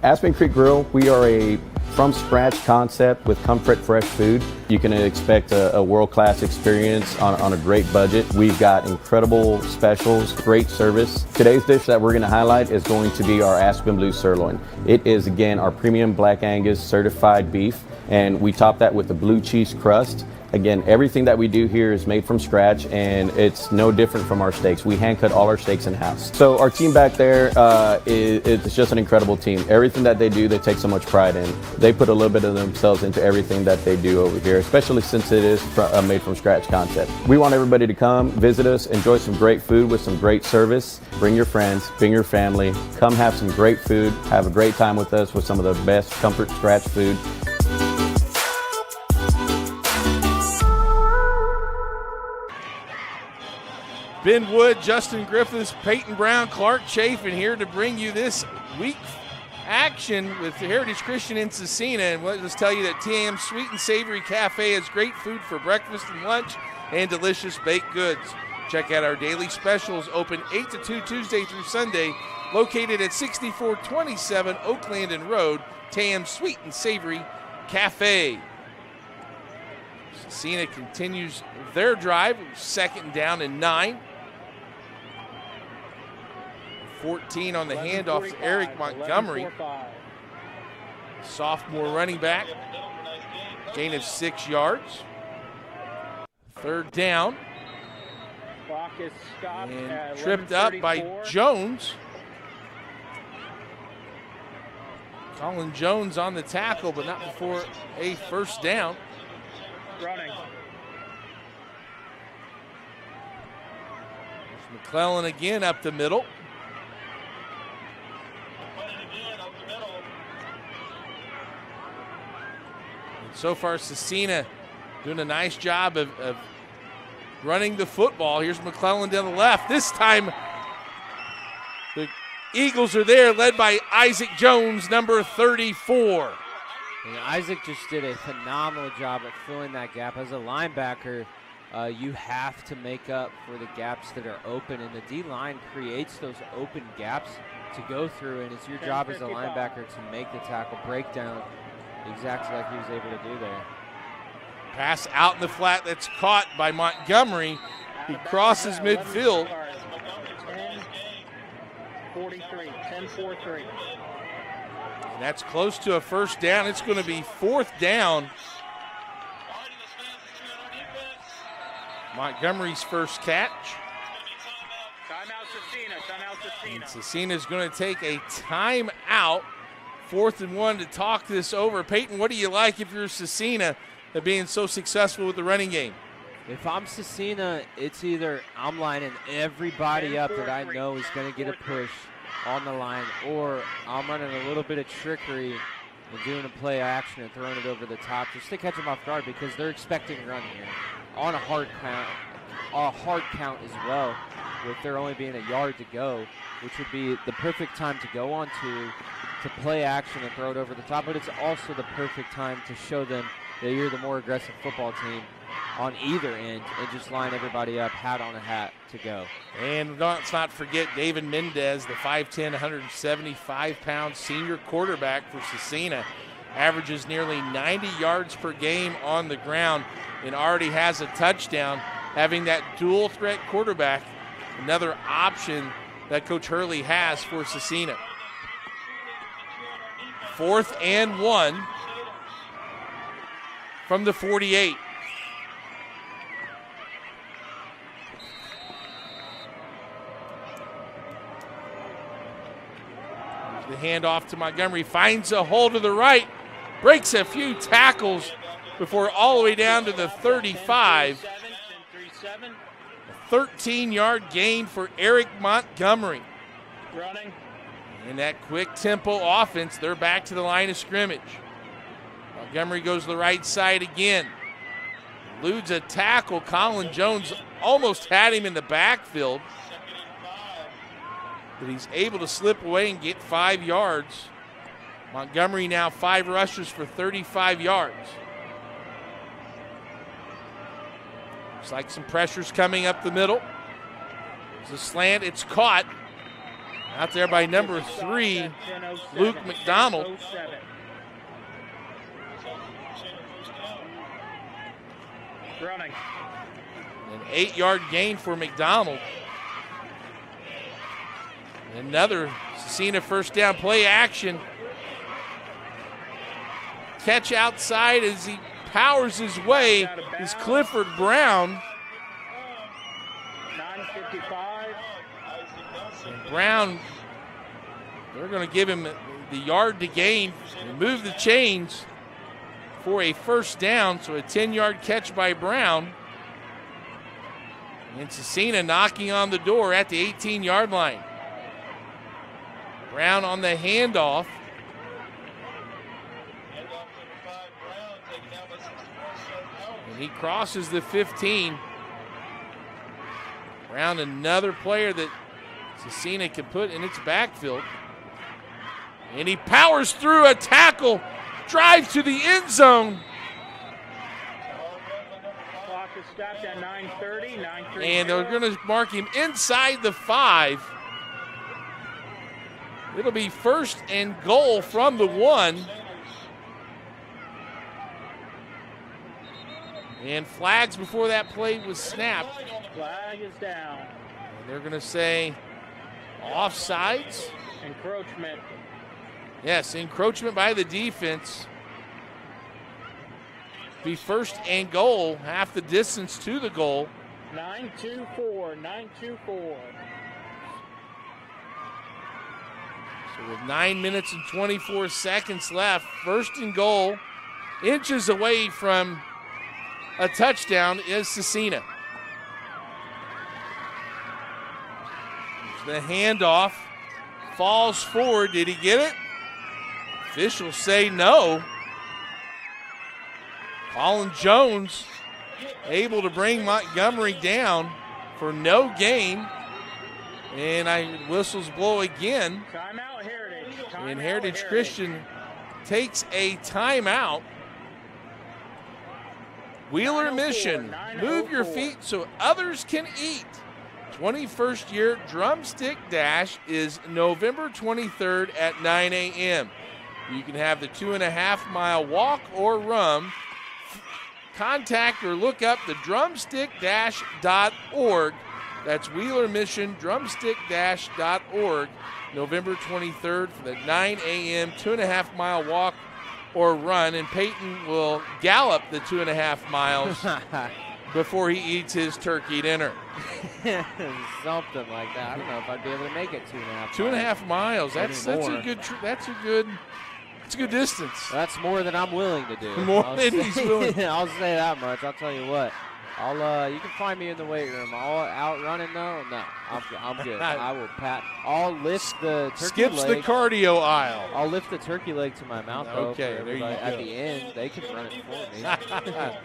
Aspen Creek Grill, we are a from-scratch concept with comfort fresh food. You can expect a world-class experience on a great budget. We've got incredible specials, great service. Today's dish that we're going to highlight is going to be our Aspen Blue Sirloin. It is, again, our premium Black Angus certified beef, and we top that with a blue cheese crust. Again, everything that we do here is made from scratch, and it's no different from our steaks. We hand cut all our steaks in-house. So our team back there it's just an incredible team. Everything that they do, they take so much pride in. They put a little bit of themselves into everything that they do over here, especially since it is a made from scratch concept. We want everybody to come, visit us, enjoy some great food with some great service. Bring your friends, bring your family, come have some great food, have a great time with us with some of the best comfort scratch food. Ben Wood, Justin Griffiths, Peyton Brown, Clark Chafin here to bring you this week action with the Heritage Christian in Scecina. And let us tell you that TAM Sweet and Savory Cafe has great food for breakfast and lunch and delicious baked goods. Check out our daily specials, open 8 to 2 Tuesday through Sunday, located at 6427 Oaklandon Road, TAM Sweet and Savory Cafe. Scecina continues their drive, 2nd down and 9. 14 on the handoff to Eric Montgomery. Sophomore running back. Gain of 6 yards. 3rd down. And tripped up by Jones. Colin Jones on the tackle, but not before a 1st down. Running. McClellan again up the middle. And so far, Scecina doing a nice job of running the football. Here's McClellan to the left. This time, the Eagles are there, led by Isaac Jones, number 34. And Isaac just did a phenomenal job at filling that gap. As a linebacker, you have to make up for the gaps that are open, and the D-line creates those open gaps to go through, and it's your job as a linebacker to make the tackle, break down exactly like he was able to do there. Pass out in the flat that's caught by Montgomery. He crosses midfield. 10-43. And that's close to a 1st down. It's going to be 4th down. Montgomery's first catch. And Scecina's going to take a timeout. 4th and 1 to talk this over. Peyton, what do you like if you're Scecina at being so successful with the running game? If I'm Scecina, it's either I'm lining everybody up that I know is going to get a push on the line, or I'm running a little bit of trickery and doing a play action and throwing it over the top just to catch them off guard, because they're expecting a run here on a hard count as well, with there only being a yard to go, which would be the perfect time to go on to play action and throw it over the top. But it's also the perfect time to show them that you're the more aggressive football team on either end, and just line everybody up, hat on a hat to go. And let's not forget David Mendez, the 5'10", 175-pound senior quarterback for Scecina. Averages nearly 90 yards per game on the ground and already has a touchdown. Having that dual threat quarterback, another option that Coach Hurley has for Scecina. 4th and 1 from the 48. The handoff to Montgomery, finds a hole to the right, breaks a few tackles before all the way down to the 35. A 13-yard gain for Eric Montgomery. Running. And that quick tempo offense, they're back to the line of scrimmage. Montgomery goes to the right side again. Eludes a tackle. Colin Jones almost had him in the backfield, but he's able to slip away and get 5 yards. Montgomery now 5 rushes for 35 yards. Looks like some pressure's coming up the middle. It's a slant, it's caught. Out there by number 3, Luke McDonald. Running. An 8-yard gain for McDonald. Another Scecina first down, play action. Catch outside as he powers his way is Clifford Brown. 9:55. And Brown, they're going to give him the yard to gain, move the chains for a first down, so a 10-yard catch by Brown. And Scecina knocking on the door at the 18-yard line. Brown on the handoff. And he crosses the 15. Brown, another player that Scecina can put in its backfield. And he powers through a tackle, drive to the end zone. Clock is stopped at 9:30. 9:30. And they're going to mark him inside the 5. It'll be first and goal from the 1. And flags before that play was snapped. Flag is down. And they're going to say offsides. Encroachment. Yes, encroachment by the defense. Be first and goal, half the distance to the goal. 9-2-4. 9-2-4. So with 9 minutes and 24 seconds left, first and goal, inches away from a touchdown is Scecina. The handoff falls forward. Did he get it? Officials say no. Colin Jones able to bring Montgomery down for no gain. And whistles blow again. Timeout, Heritage. And Heritage Christian takes a timeout. Wheeler Mission, move your feet so others can eat. 21st year Drumstick Dash is November 23rd at 9 a.m. You can have the 2.5-mile walk or run. Contact or look up the drumstickdash.org. That's Wheeler Mission, drumstickdash.org, November 23rd for the 9 a.m. 2.5-mile walk or run. And Peyton will gallop the 2.5 miles before he eats his turkey dinner. Something like that. I don't know if I'd be able to make it 2.5 2.5 miles. That's a good distance. That's more than I'm willing to do. More than he's willing. I'll say that much. I'll tell you what. You can find me in the weight room. I'll out running though. No, I'm good. I will pat. I'll lift the turkey leg. Skips the cardio aisle. I'll lift the turkey leg to my mouth. Okay, there you go. At the end, they can run it for me.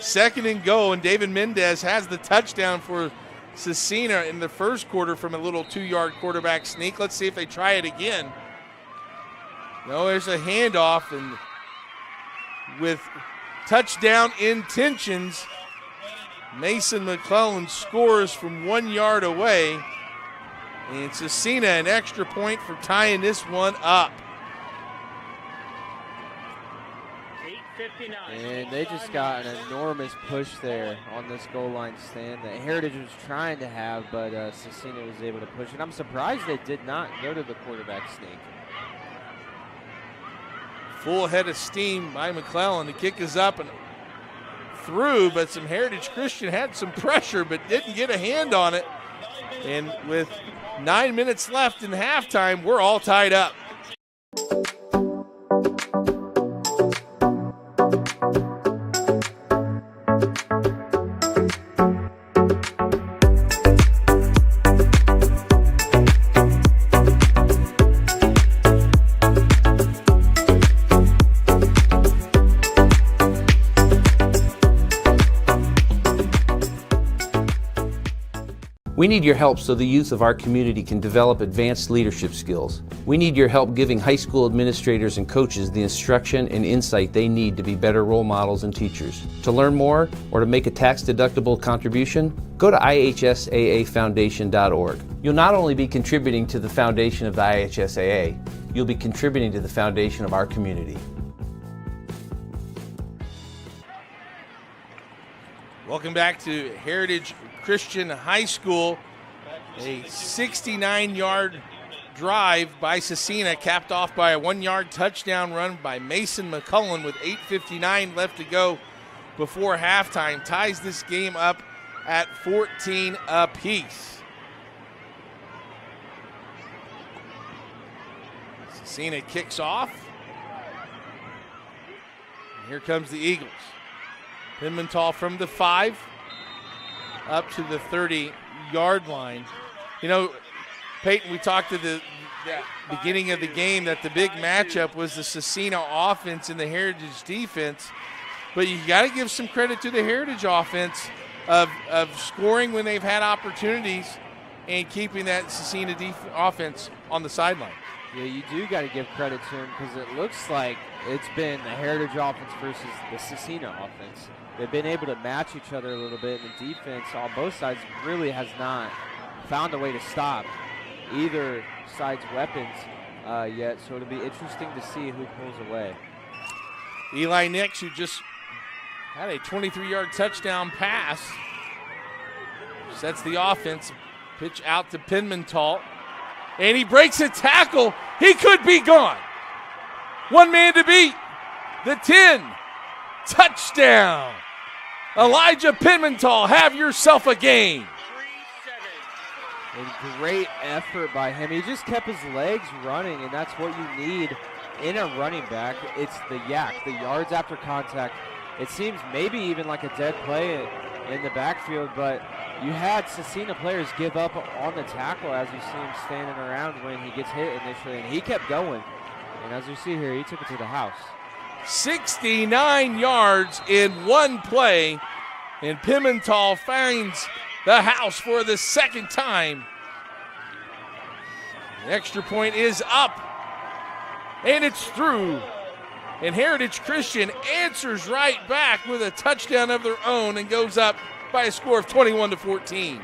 Second and goal, and David Mendez has the touchdown for Scecina in the first quarter from a little 2-yard quarterback sneak. Let's see if they try it again. No, there's a handoff, and with touchdown intentions, Mason McClellan scores from 1 yard away. And Scecina an extra point for tying this one up. 8:59. And they just got an enormous push there on this goal line stand that Heritage was trying to have, but Scecina was able to push it. I'm surprised they did not go to the quarterback sneak. Full head of steam by McClellan. The kick is up and through, but some Heritage Christian had some pressure but didn't get a hand on it. And with 9 minutes left in halftime, we're all tied up. We need your help so the youth of our community can develop advanced leadership skills. We need your help giving high school administrators and coaches the instruction and insight they need to be better role models and teachers. To learn more or to make a tax-deductible contribution, go to IHSAAfoundation.org. You'll not only be contributing to the foundation of the IHSAA, you'll be contributing to the foundation of our community. Welcome back to Heritage Christian High School. A 69-yard drive by Scecina, capped off by a 1-yard touchdown run by Mason McCullen with 8:59 left to go before halftime. Ties this game up at 14 apiece. Scecina kicks off. And here comes the Eagles. Pimental from the 5 up to the 30-yard line. You know, Peyton, we talked at the beginning of the game that the big matchup was the Scecina offense and the Heritage defense. But you got to give some credit to the Heritage offense of scoring when they've had opportunities and keeping that Scecina offense on the sideline. Yeah, you do got to give credit to him because it looks like it's been the Heritage offense versus the Scecina offense. They've been able to match each other a little bit, and the defense on both sides really has not found a way to stop either side's weapons yet, so it'll be interesting to see who pulls away. Eli Nix, who just had a 23-yard touchdown pass, sets the offense. Pitch out to Pimental, and he breaks a tackle. He could be gone. One man to beat. The 10. Touchdown. Elijah Pimental, have yourself a game. A great effort by him. He just kept his legs running, and that's what you need in a running back. It's the yak, the yards after contact. It seems maybe even like a dead play in the backfield, but you had Scecina players give up on the tackle as you see him standing around when he gets hit initially, and he kept going. And as you see here, he took it to the house. 69 yards in one play, and Pimental finds the house for the second time. The extra point is up, and it's through. And Heritage Christian answers right back with a touchdown of their own and goes up by a score of 21-14.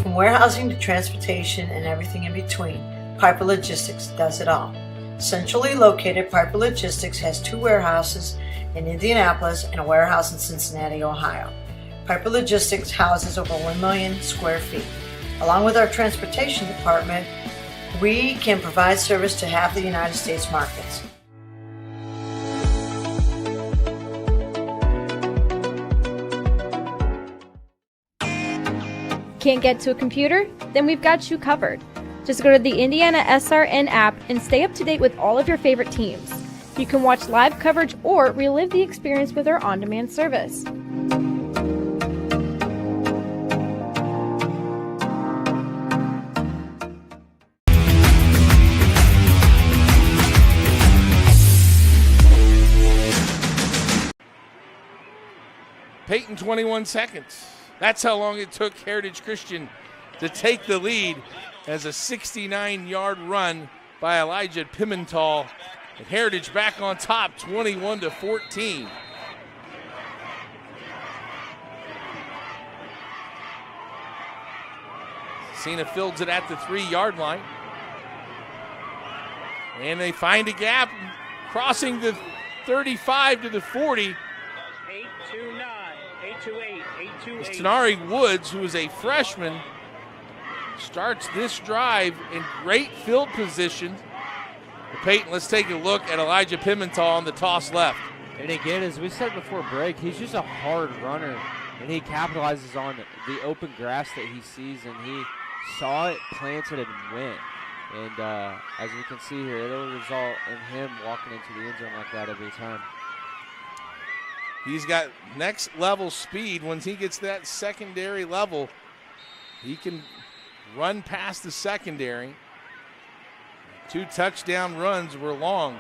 From warehousing to transportation and everything in between, Piper Logistics does it all. Centrally located, Piper Logistics has 2 warehouses in Indianapolis and a warehouse in Cincinnati, Ohio. Piper Logistics houses over 1 million square feet. Along with our transportation department, we can provide service to half the United States markets. Can't get to a computer? Then we've got you covered. Just go to the IndianaSRN app and stay up to date with all of your favorite teams. You can watch live coverage or relive the experience with our on-demand service. Peyton, 21 seconds. That's how long it took Heritage Christian to take the lead as a 69-yard run by Elijah Pimental. And Heritage back on top, 21-14. Scecina fields it at the 3-yard line. And they find a gap, crossing the 35 to the 40. 829, 828, 828. Stenari Woods, who is a freshman, starts this drive in great field position. Peyton, let's take a look at Elijah Pimental on the toss left. And again, as we said before break, he's just a hard runner, and he capitalizes on the open grass that he sees, and he saw it, planted, and went. And as we can see here, it'll result in him walking into the end zone like that every time. He's got next level speed. Once he gets that secondary level, he can run past the secondary. 2 touchdown runs were long.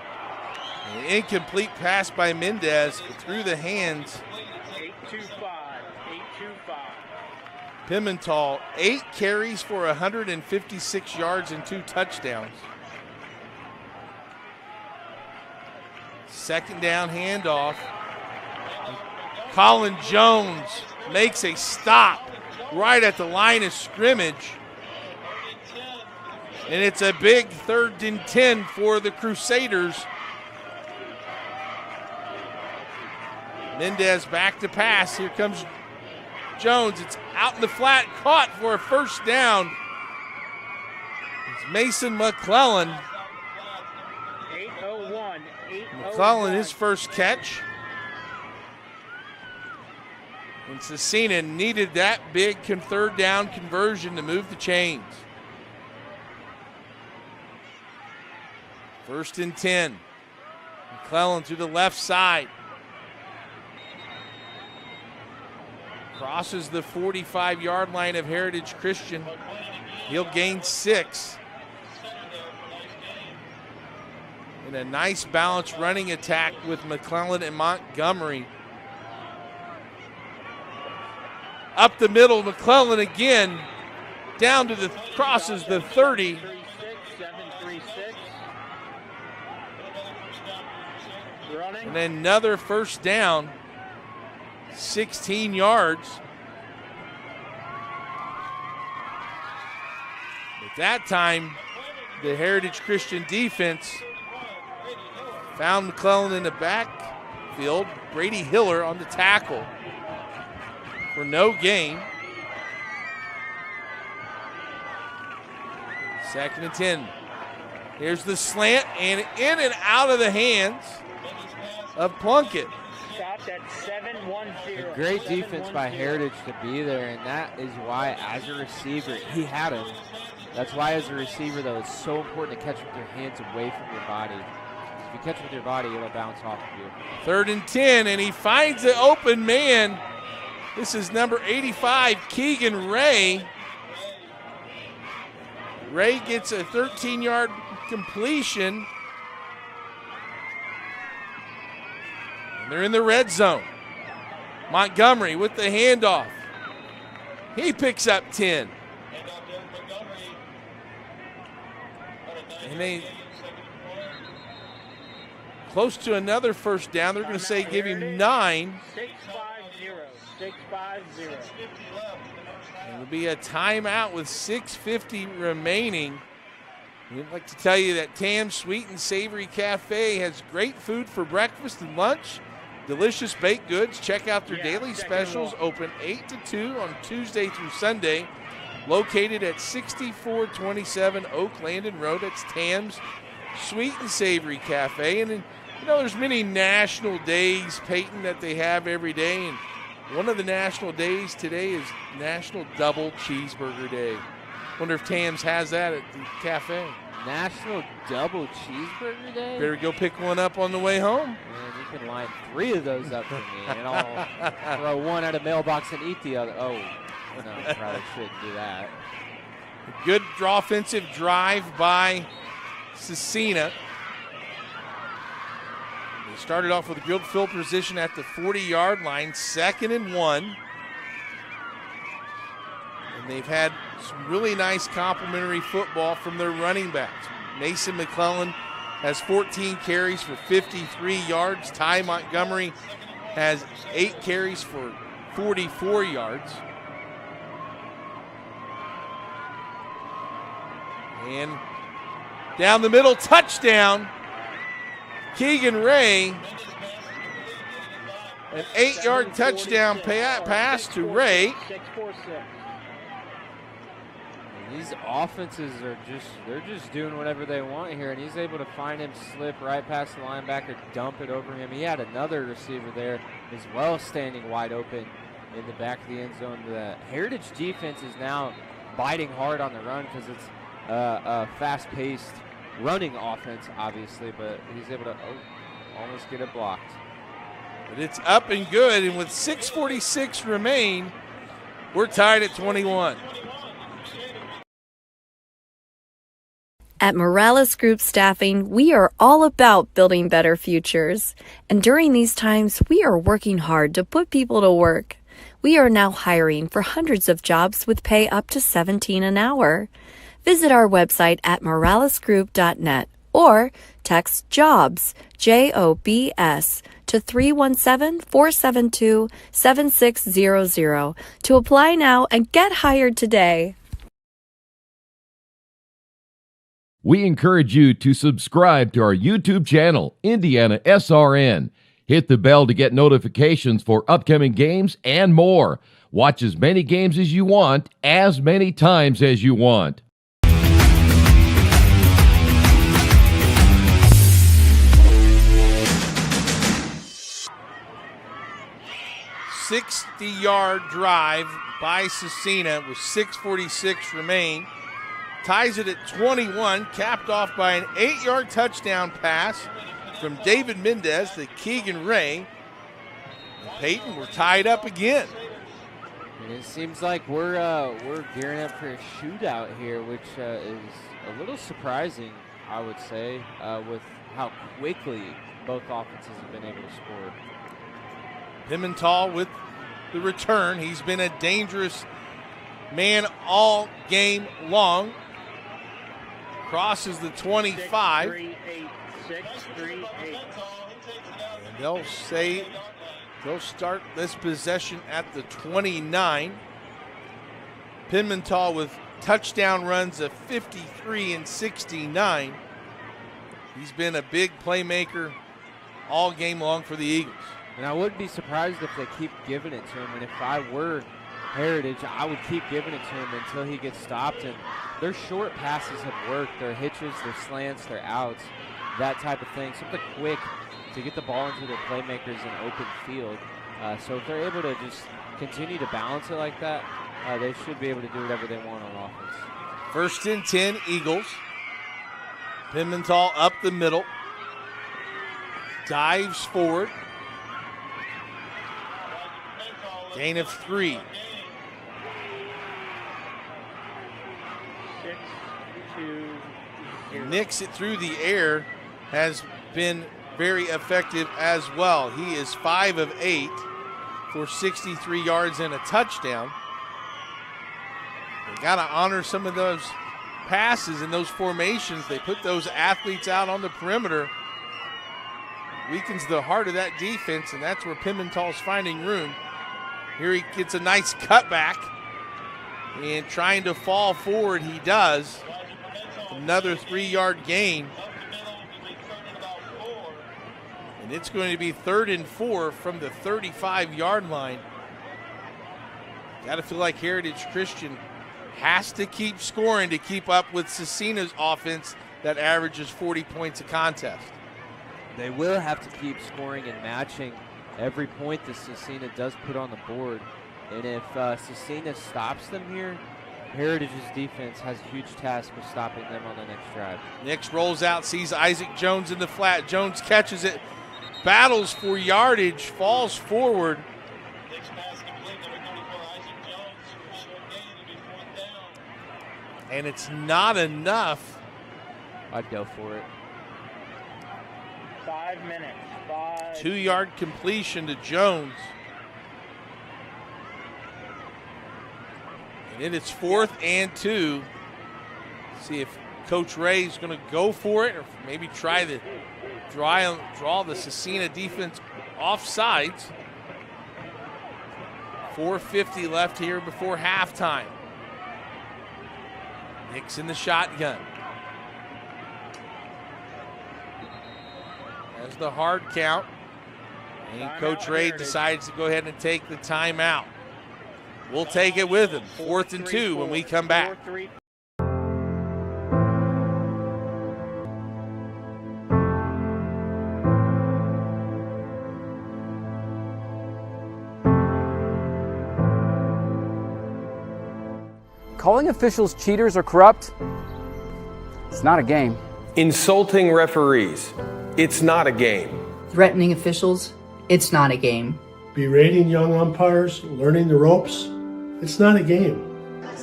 An incomplete pass by Mendez through the hands. 825, 825. Pimental, 8 carries for 156 yards and 2 touchdowns. Second down handoff. Colin Jones makes a stop right at the line of scrimmage. And it's a big 3rd and 10 for the Crusaders. Mendez back to pass. Here comes Jones. It's out in the flat, caught for a first down. It's Mason McClellan. 801. McClellan, his first catch. And Scecina needed that big 3rd down conversion to move the chains. 1st and 10. McClellan to the left side. Crosses the 45-yard line of Heritage Christian. He'll gain 6. And a nice balanced running attack with McClellan and Montgomery. Up the middle, McClellan again. Down to the crosses the 30. And another first down. 16 yards. At that time, the Heritage Christian defense found McClellan in the backfield. Brady Hiller on the tackle for no gain. 2nd and 10. Here's the slant, and in and out of the hands of Plunkett. A great defense by Heritage to be there, and that is why, as a receiver, he had him. That's why, as a receiver, though, it's so important to catch with your hands away from your body. If you catch with your body, it'll bounce off of you. 3rd and 10, and he finds the open man. This is number 85, Keegan Ray. Ray gets a 13-yard completion. And they're in the red zone. Montgomery with the handoff. He picks up 10. And they close to another first down. They're going to say give him 9. 650. It'll be a timeout with 6:50 remaining. We'd like to tell you that Tam's Sweet and Savory Cafe has great food for breakfast and lunch, delicious baked goods. Check out their daily specials, open 8 to 2 on Tuesday through Sunday. Located at 6427 Oak Landon Road. That's Tam's Sweet and Savory Cafe. And then, you know, there's many national days, Peyton, that they have every day. And one of the national days today is National Double Cheeseburger Day. Wonder if Tam's has that at the cafe. National Double Cheeseburger Day? Better go pick one up on the way home. Man, you can line 3 of those up for me, and I'll throw one out of mailbox and eat the other. Oh, no, I probably shouldn't do that. Good offensive drive by Scecina. They started off with a good field position at the 40-yard line, 2nd and 1. And they've had some really nice complimentary football from their running backs. Mason McClellan has 14 carries for 53 yards. Ty Montgomery has 8 carries for 44 yards. And down the middle, touchdown. Keegan Ray. An 8-yard touchdown pass to Ray. These offenses are they're just doing whatever they want here, and he's able to find him, slip right past the linebacker, dump it over him. He had another receiver there as well standing wide open in the back of the end zone. The Heritage defense is now biting hard on the run because it's a fast-paced running offense, obviously, but he's able to almost get it blocked. But it's up and good, and with 6:46 remain, we're tied at 21. At Morales Group Staffing, we are all about building better futures. And during these times, we are working hard to put people to work. We are now hiring for hundreds of jobs with pay up to $17 an hour. Visit our website at moralesgroup.net or text JOBS, JOBS, to 317-472-7600 to apply now and get hired today. We encourage you to subscribe to our YouTube channel, IndianaSRN. Hit the bell to get notifications for upcoming games and more. Watch as many games as you want, as many times as you want. 60-yard drive by Scecina with 6:46 remain. Ties it at 21, capped off by an 8-yard touchdown pass from David Mendez to Keegan Ray. And Peyton, we're tied up again. And it seems like we're gearing up for a shootout here, which is a little surprising, I would say, with how quickly both offenses have been able to score. Pimental with the return. He's been a dangerous man all game long. Crosses the 25. 6-3-8, 6-3-8. And they'll start this possession at the 29. Pimental with touchdown runs of 53 and 69. He's been a big playmaker all game long for the Eagles. And I wouldn't be surprised if they keep giving it to him. And if I were Heritage, I would keep giving it to him until he gets stopped. And their short passes have worked. Their hitches, their slants, their outs, that type of thing. Something quick to get the ball into their playmakers in open field. So if they're able to just continue to balance it like that, they should be able to do whatever they want on offense. 1st and 10, Eagles. Pimental up the middle. Dives forward. Gain of 3. 6-2. Nicks it through the air, has been very effective as well. He is 5 of 8 for 63 yards and a touchdown. They got to honor some of those passes and those formations. They put those athletes out on the perimeter. Weakens the heart of that defense, and that's where Pimental's finding room. Here he gets a nice cutback, and trying to fall forward, he does. Another 3-yard gain. And it's going to be 3rd and 4 from the 35-yard line. Got to feel like Heritage Christian has to keep scoring to keep up with Scecina's offense that averages 40 points a contest. They will have to keep scoring and matching every point that Scecina does put on the board. And if Scecina stops them here, Heritage's defense has a huge task of stopping them on the next drive. Nix rolls out, sees Isaac Jones in the flat. Jones catches it, battles for yardage, falls forward. And it's not enough. I'd go for it. 5 minutes. 5. 2-yard completion to Jones. And then it's 4th and 2. See if Coach Ray is going to go for it or maybe try to draw the Scecina defense off sides. 4:50 left here before halftime. Nix in the shotgun. As the hard count. And Coach Ray decides to go ahead and take the timeout. We'll take it with him. 4th and 2 when we come back. Calling officials cheaters or corrupt, it's not a game. Insulting referees, it's not a game. Threatening officials, it's not a game. Berating young umpires, learning the ropes, it's not a game.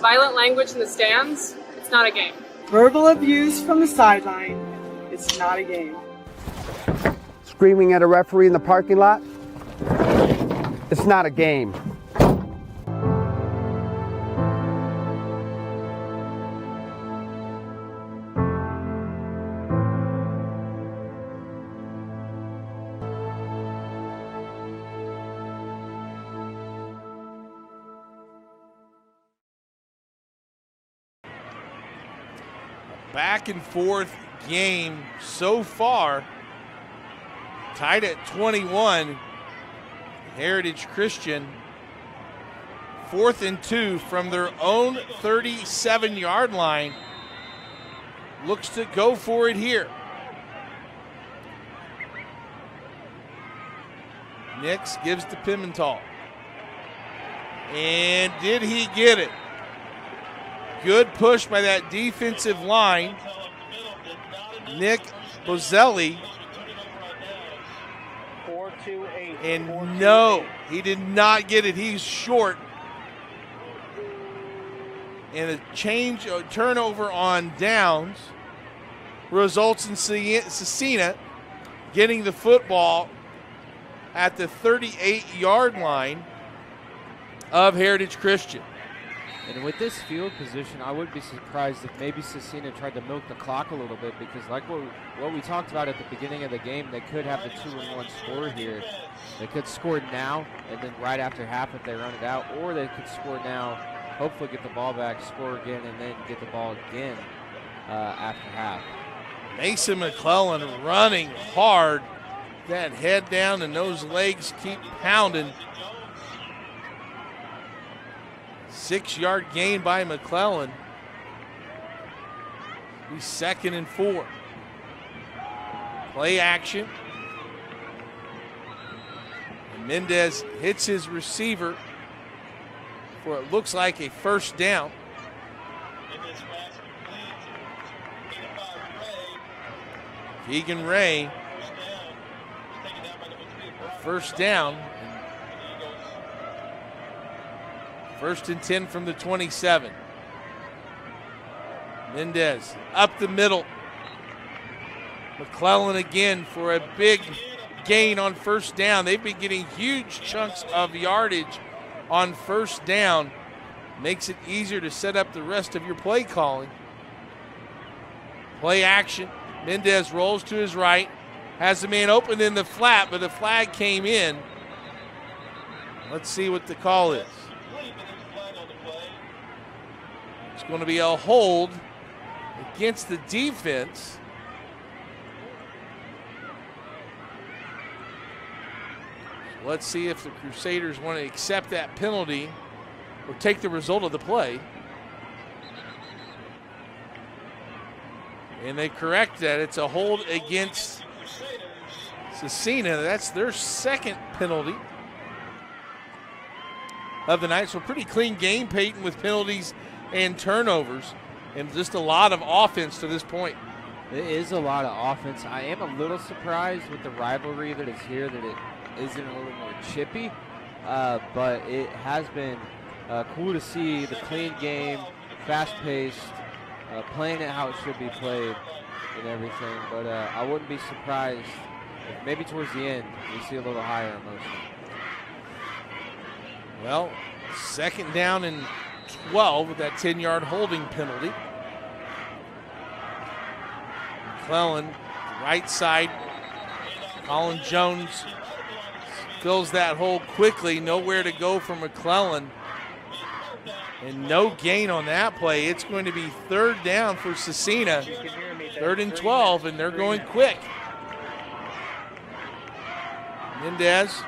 Violent language in the stands, it's not a game. Verbal abuse from the sideline, it's not a game. Screaming at a referee in the parking lot, it's not a game. back and forth game so far. Tied at 21. Heritage Christian, 4th and 2 from their own 37-yard line. Looks to go for it here. Nix gives to Pimental. And did he get it? Good push by that defensive line. Nick Bozelli. And no, he did not get it. He's short. And a turnover on downs results in Scecina getting the football at the 38-yard line of Heritage Christian. And with this field position, I wouldn't be surprised if maybe Scecina tried to milk the clock a little bit, because like what we talked about at the beginning of the game, they could have the 2-1 score here. They could score now and then right after half if they run it out, or they could score now, hopefully get the ball back, score again, and then get the ball again after half. Mason McClellan running hard. That head down and those legs keep pounding. 6-yard gain by McClellan. He's 2nd and 4. Play action. And Mendez hits his receiver for what looks like a first down. Keegan Ray. First down. 1st and 10 from the 27. Mendez up the middle. McClellan again for a big gain on first down. They've been getting huge chunks of yardage on first down. Makes it easier to set up the rest of your play calling. Play action. Mendez rolls to his right. Has the man open in the flat, but the flag came in. Let's see what the call is. It's going to be a hold against the defense. So let's see if the Crusaders want to accept that penalty or take the result of the play. And they correct that. It's a hold against Scecina. That's their 2nd penalty of the night. So pretty clean game, Peyton, with penalties and turnovers, and just a lot of offense to this point. It is a lot of offense. I am a little surprised with the rivalry that is here, that it isn't a little more chippy, but it has been cool to see the clean game, fast-paced, playing it how it should be played and everything. But I wouldn't be surprised if maybe towards the end we see a little higher emotion. Well, 2nd down and 12 with that 10-yard holding penalty. McClellan, right side. Colin Jones fills that hole quickly. Nowhere to go for McClellan. And no gain on that play. It's going to be 3rd down for Scecina. 3rd and 12, and they're going quick. Mendez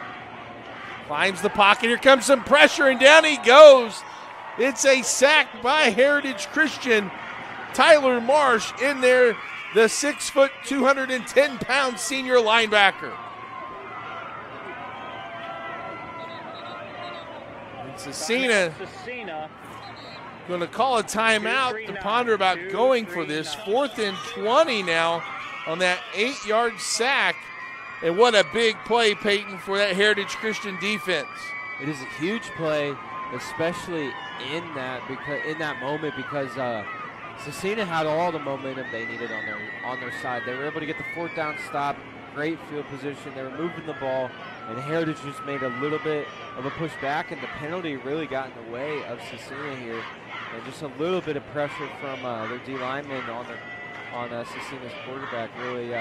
climbs the pocket. Here comes some pressure, and down he goes. It's a sack by Heritage Christian. Tyler Marsh in there, the 6', 210-pound senior linebacker. And Scecina going to call a timeout to ponder about going for this. 4th and 20 now on that 8-yard sack. And what a big play, Peyton, for that Heritage Christian defense. It is a huge play, especially in that moment, because Scecina had all the momentum they needed on their side. They were able to get the 4th down stop, great field position. They were moving the ball, and Heritage just made a little bit of a push back, and the penalty really got in the way of Scecina here. And just a little bit of pressure from their D lineman on Scecina's quarterback really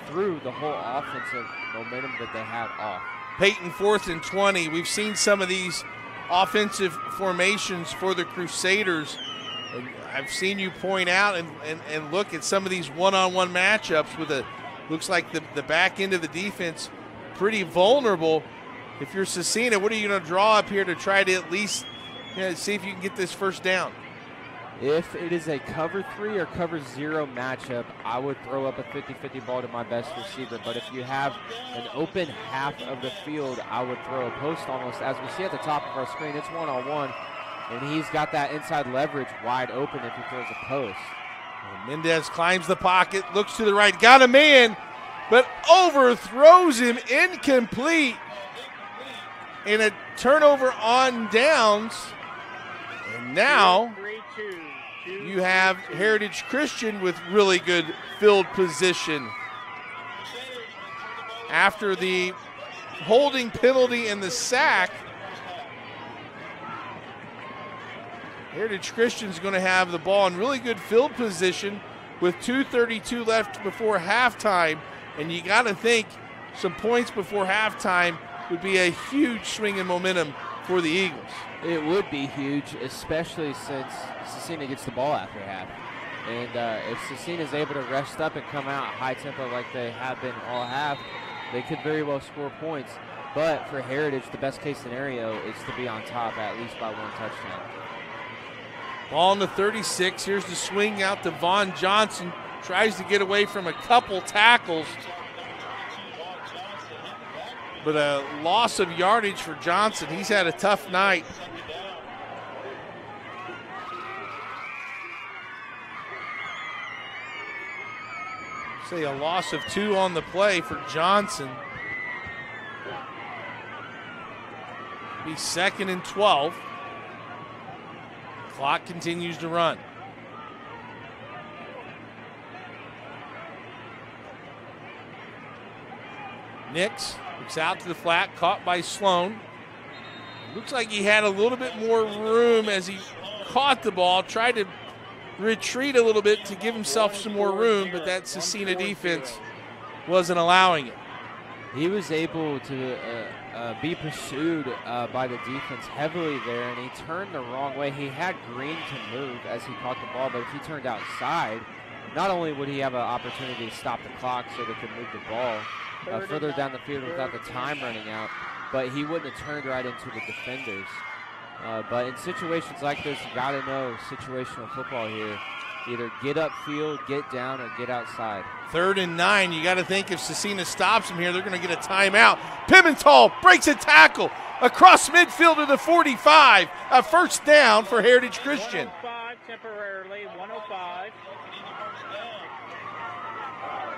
threw the whole offensive momentum that they had off. Peyton, 4th and 20. We've seen some of these offensive formations for the Crusaders. And I've seen you point out and look at some of these one-on-one matchups with looks like the back end of the defense pretty vulnerable. If you're Scecina, what are you going to draw up here to try to at least see if you can get this first down? If it is a cover 3 or cover 0 matchup, I would throw up a 50-50 ball to my best receiver. But if you have an open half of the field, I would throw a post almost. As we see at the top of our screen, it's one-on-one, and he's got that inside leverage wide open if he throws a post. Mendez climbs the pocket, looks to the right, got a man, but overthrows him, incomplete. And a turnover on downs. And now you have Heritage Christian with really good field position. After the holding penalty and the sack, Heritage Christian's going to have the ball in really good field position with 2:32 left before halftime. And you got to think some points before halftime would be a huge swing in momentum for the Eagles. It would be huge, especially since Scecina gets the ball after half. And if Scecina is able to rest up and come out high tempo like they have been all half, they could very well score points. But for Heritage, the best case scenario is to be on top at least by 1 touchdown. Ball in the 36. Here's the swing out to Vaughn Johnson. Tries to get away from a couple tackles. But a loss of yardage for Johnson. He's had a tough night. Say a loss of 2 on the play for Johnson. Be 2nd and 12. Clock continues to run. Nix looks out to the flat, caught by Sloan. Looks like he had a little bit more room as he caught the ball, tried to retreat a little bit to give himself some more room, but that Scecina defense wasn't allowing it. He was able to be pursued by the defense heavily there, and he turned the wrong way. He had green to move as he caught the ball, but if he turned outside, not only would he have an opportunity to stop the clock so they could move the ball further down the field without the time running out, but he wouldn't have turned right into the defenders. But in situations like this, you got to know situational football here. Either get upfield, get down, or get outside. 3rd and 9. You got to think if Scecina stops him here, they're going to get a timeout. Pimentel breaks a tackle across midfield to the 45. A first down for Heritage Christian. 105 temporarily, 105.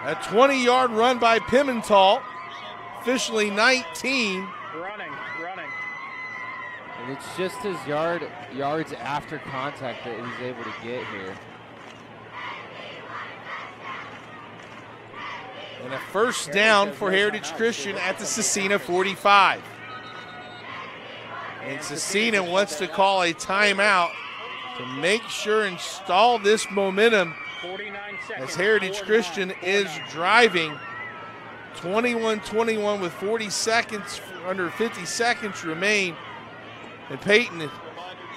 A 20-yard run by Pimentel. Officially 19. Running. And it's just his yards after contact that he's able to get here. And a first down for Heritage Christian at the Scecina 45. And Scecina wants to call a timeout to make sure and stall this momentum as Heritage Christian is driving 21-21 with 40 seconds, under 50 seconds remain. And Peyton,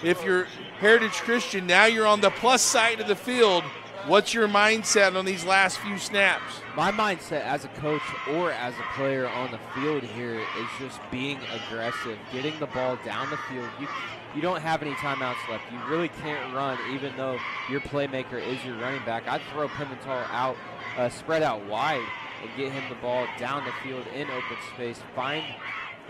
if you're Heritage Christian, now you're on the plus side of the field. What's your mindset on these last few snaps? My mindset as a coach or as a player on the field here is just being aggressive, getting the ball down the field. You don't have any timeouts left. You really can't run, even though your playmaker is your running back. I'd throw Pimentel out, spread out wide, and get him the ball down the field in open space. Find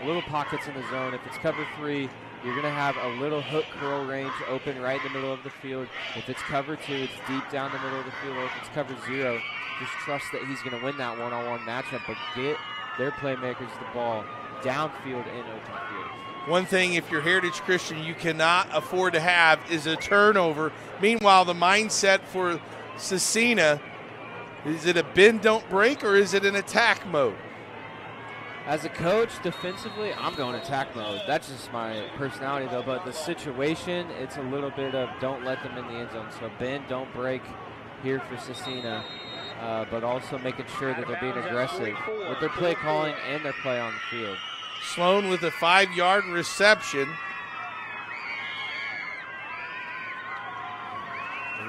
little pockets in the zone. If it's cover 3, you're going to have a little hook curl range open right in the middle of the field. If it's cover 2, it's deep down the middle of the field. Or if it's cover 0, just trust that he's going to win that one-on-one matchup, but get their playmakers the ball downfield in open field. One thing, if you're Heritage Christian, you cannot afford to have is a turnover. Meanwhile, the mindset for Scecina, is it a bend, don't break, or is it an attack mode? As a coach, defensively, I'm going attack mode. That's just my personality, though. But the situation, it's a little bit of don't let them in the end zone. So bend, don't break here for Scecina, but also making sure that they're being aggressive with their play calling and their play on the field. Sloan with a 5-yard reception.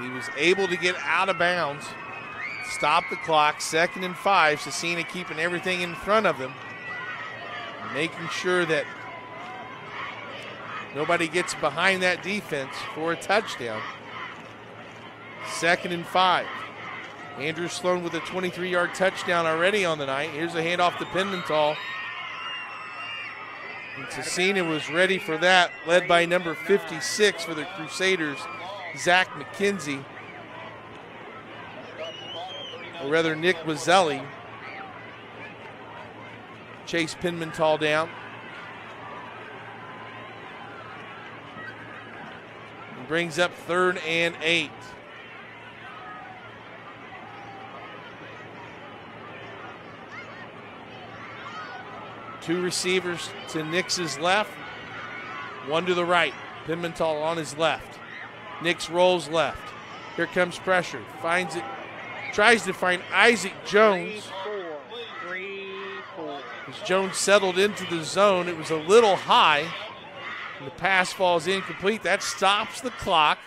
He was able to get out of bounds, stop the clock, 2nd and 5. Scecina keeping everything in front of them, making sure that nobody gets behind that defense for a touchdown. 2nd and 5. Andrew Sloan with a 23-yard touchdown already on the night. Here's a handoff to Pimental. And Scecina was ready for that, led by number 56 for the Crusaders, Zach McKenzie. Or rather, Nick Mazzelli. Chase Pimental down. And brings up 3rd and 8. Two receivers to Nix's left, one to the right. Pimental on his left. Nix rolls left. Here comes pressure. Finds it, tries to find Isaac Jones. As Jones settled into the zone, it was a little high. And the pass falls incomplete. That stops the clock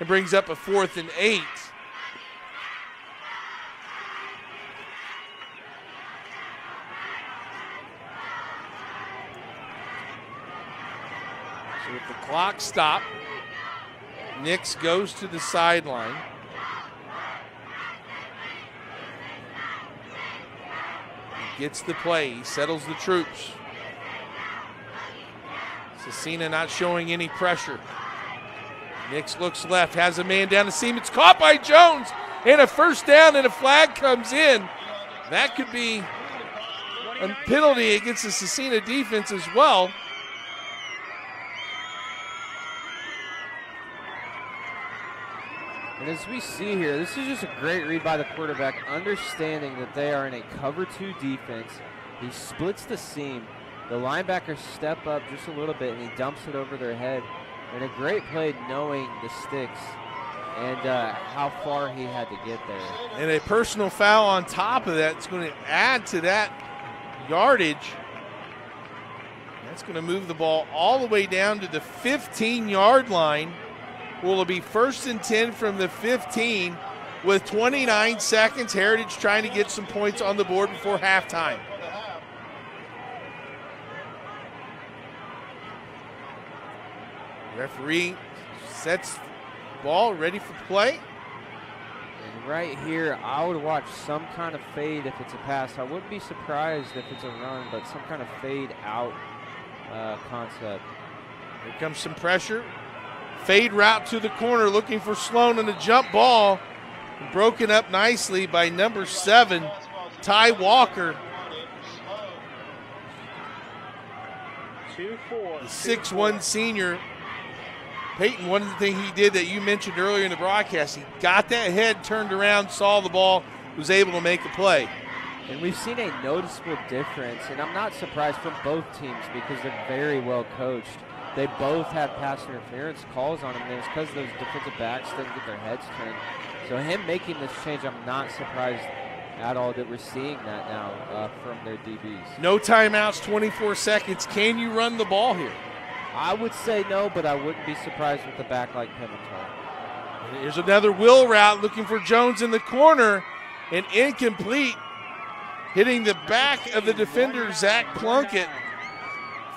and brings up a 4th and 8. With the clock stopped, Nix goes to the sideline. He gets the play. He settles the troops. Scecina not showing any pressure. Nix looks left, has a man down the seam. It's caught by Jones, and a 1st down, and a flag comes in. That could be a penalty against the Scecina defense as well. And as we see here, this is just a great read by the quarterback, understanding that they are in a cover 2 defense. He splits the seam. The linebackers step up just a little bit, and he dumps it over their head. And a great play knowing the sticks and how far he had to get there. And a personal foul on top of that is going to add to that yardage. That's going to move the ball all the way down to the 15-yard line. Will it be 1st and 10 from the 15 with 29 seconds? Heritage trying to get some points on the board before halftime. Referee sets the ball ready for play. And right here, I would watch some kind of fade if it's a pass. I wouldn't be surprised if it's a run, but some kind of fade out concept. Here comes some pressure. Fade route to the corner, looking for Sloan and a jump ball. Broken up nicely by number 7, Ty Walker. The 6'1 senior. Peyton, one of the things he did that you mentioned earlier in the broadcast, he got that head turned around, saw the ball, was able to make a play. And we've seen a noticeable difference, and I'm not surprised from both teams because they're very well coached. They both have pass interference calls on them, and it's because those defensive backs didn't get their heads turned. So him making this change, I'm not surprised at all that we're seeing that now from their DBs. No timeouts, 24 seconds. Can you run the ball here? I would say no, but I wouldn't be surprised with the back like Pimental. Here's another wheel route looking for Jones in the corner, and incomplete. Hitting the back of the defender, Zach Plunkett.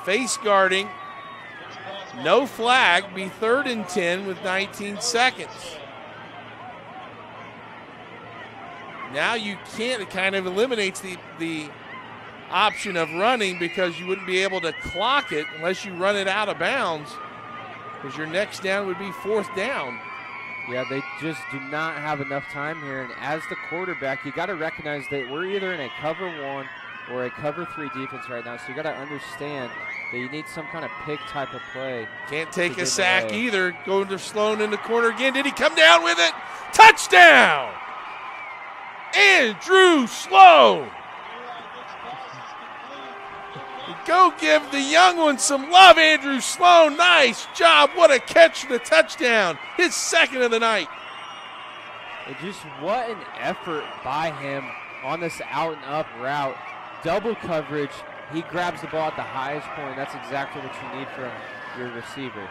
Face guarding. No flag, be 3rd and 10 with 19 seconds. Now you can't, it kind of eliminates the option of running because you wouldn't be able to clock it unless you run it out of bounds, because your next down would be 4th down. Yeah, they just do not have enough time here, and as the quarterback, you got to recognize that we're either in a cover 1 or a cover 3 defense right now, so you got to understand that you need some kind of pick type of play. Can't take a sack either. Going to Sloan in the corner again. Did he come down with it? Touchdown! Andrew Sloan! Go give the young one some love, Andrew Sloan. Nice job. What a catch for the touchdown. His 2nd of the night. And just what an effort by him on this out-and-up route. Double coverage. He grabs the ball at the highest point. That's exactly what you need from your receiver.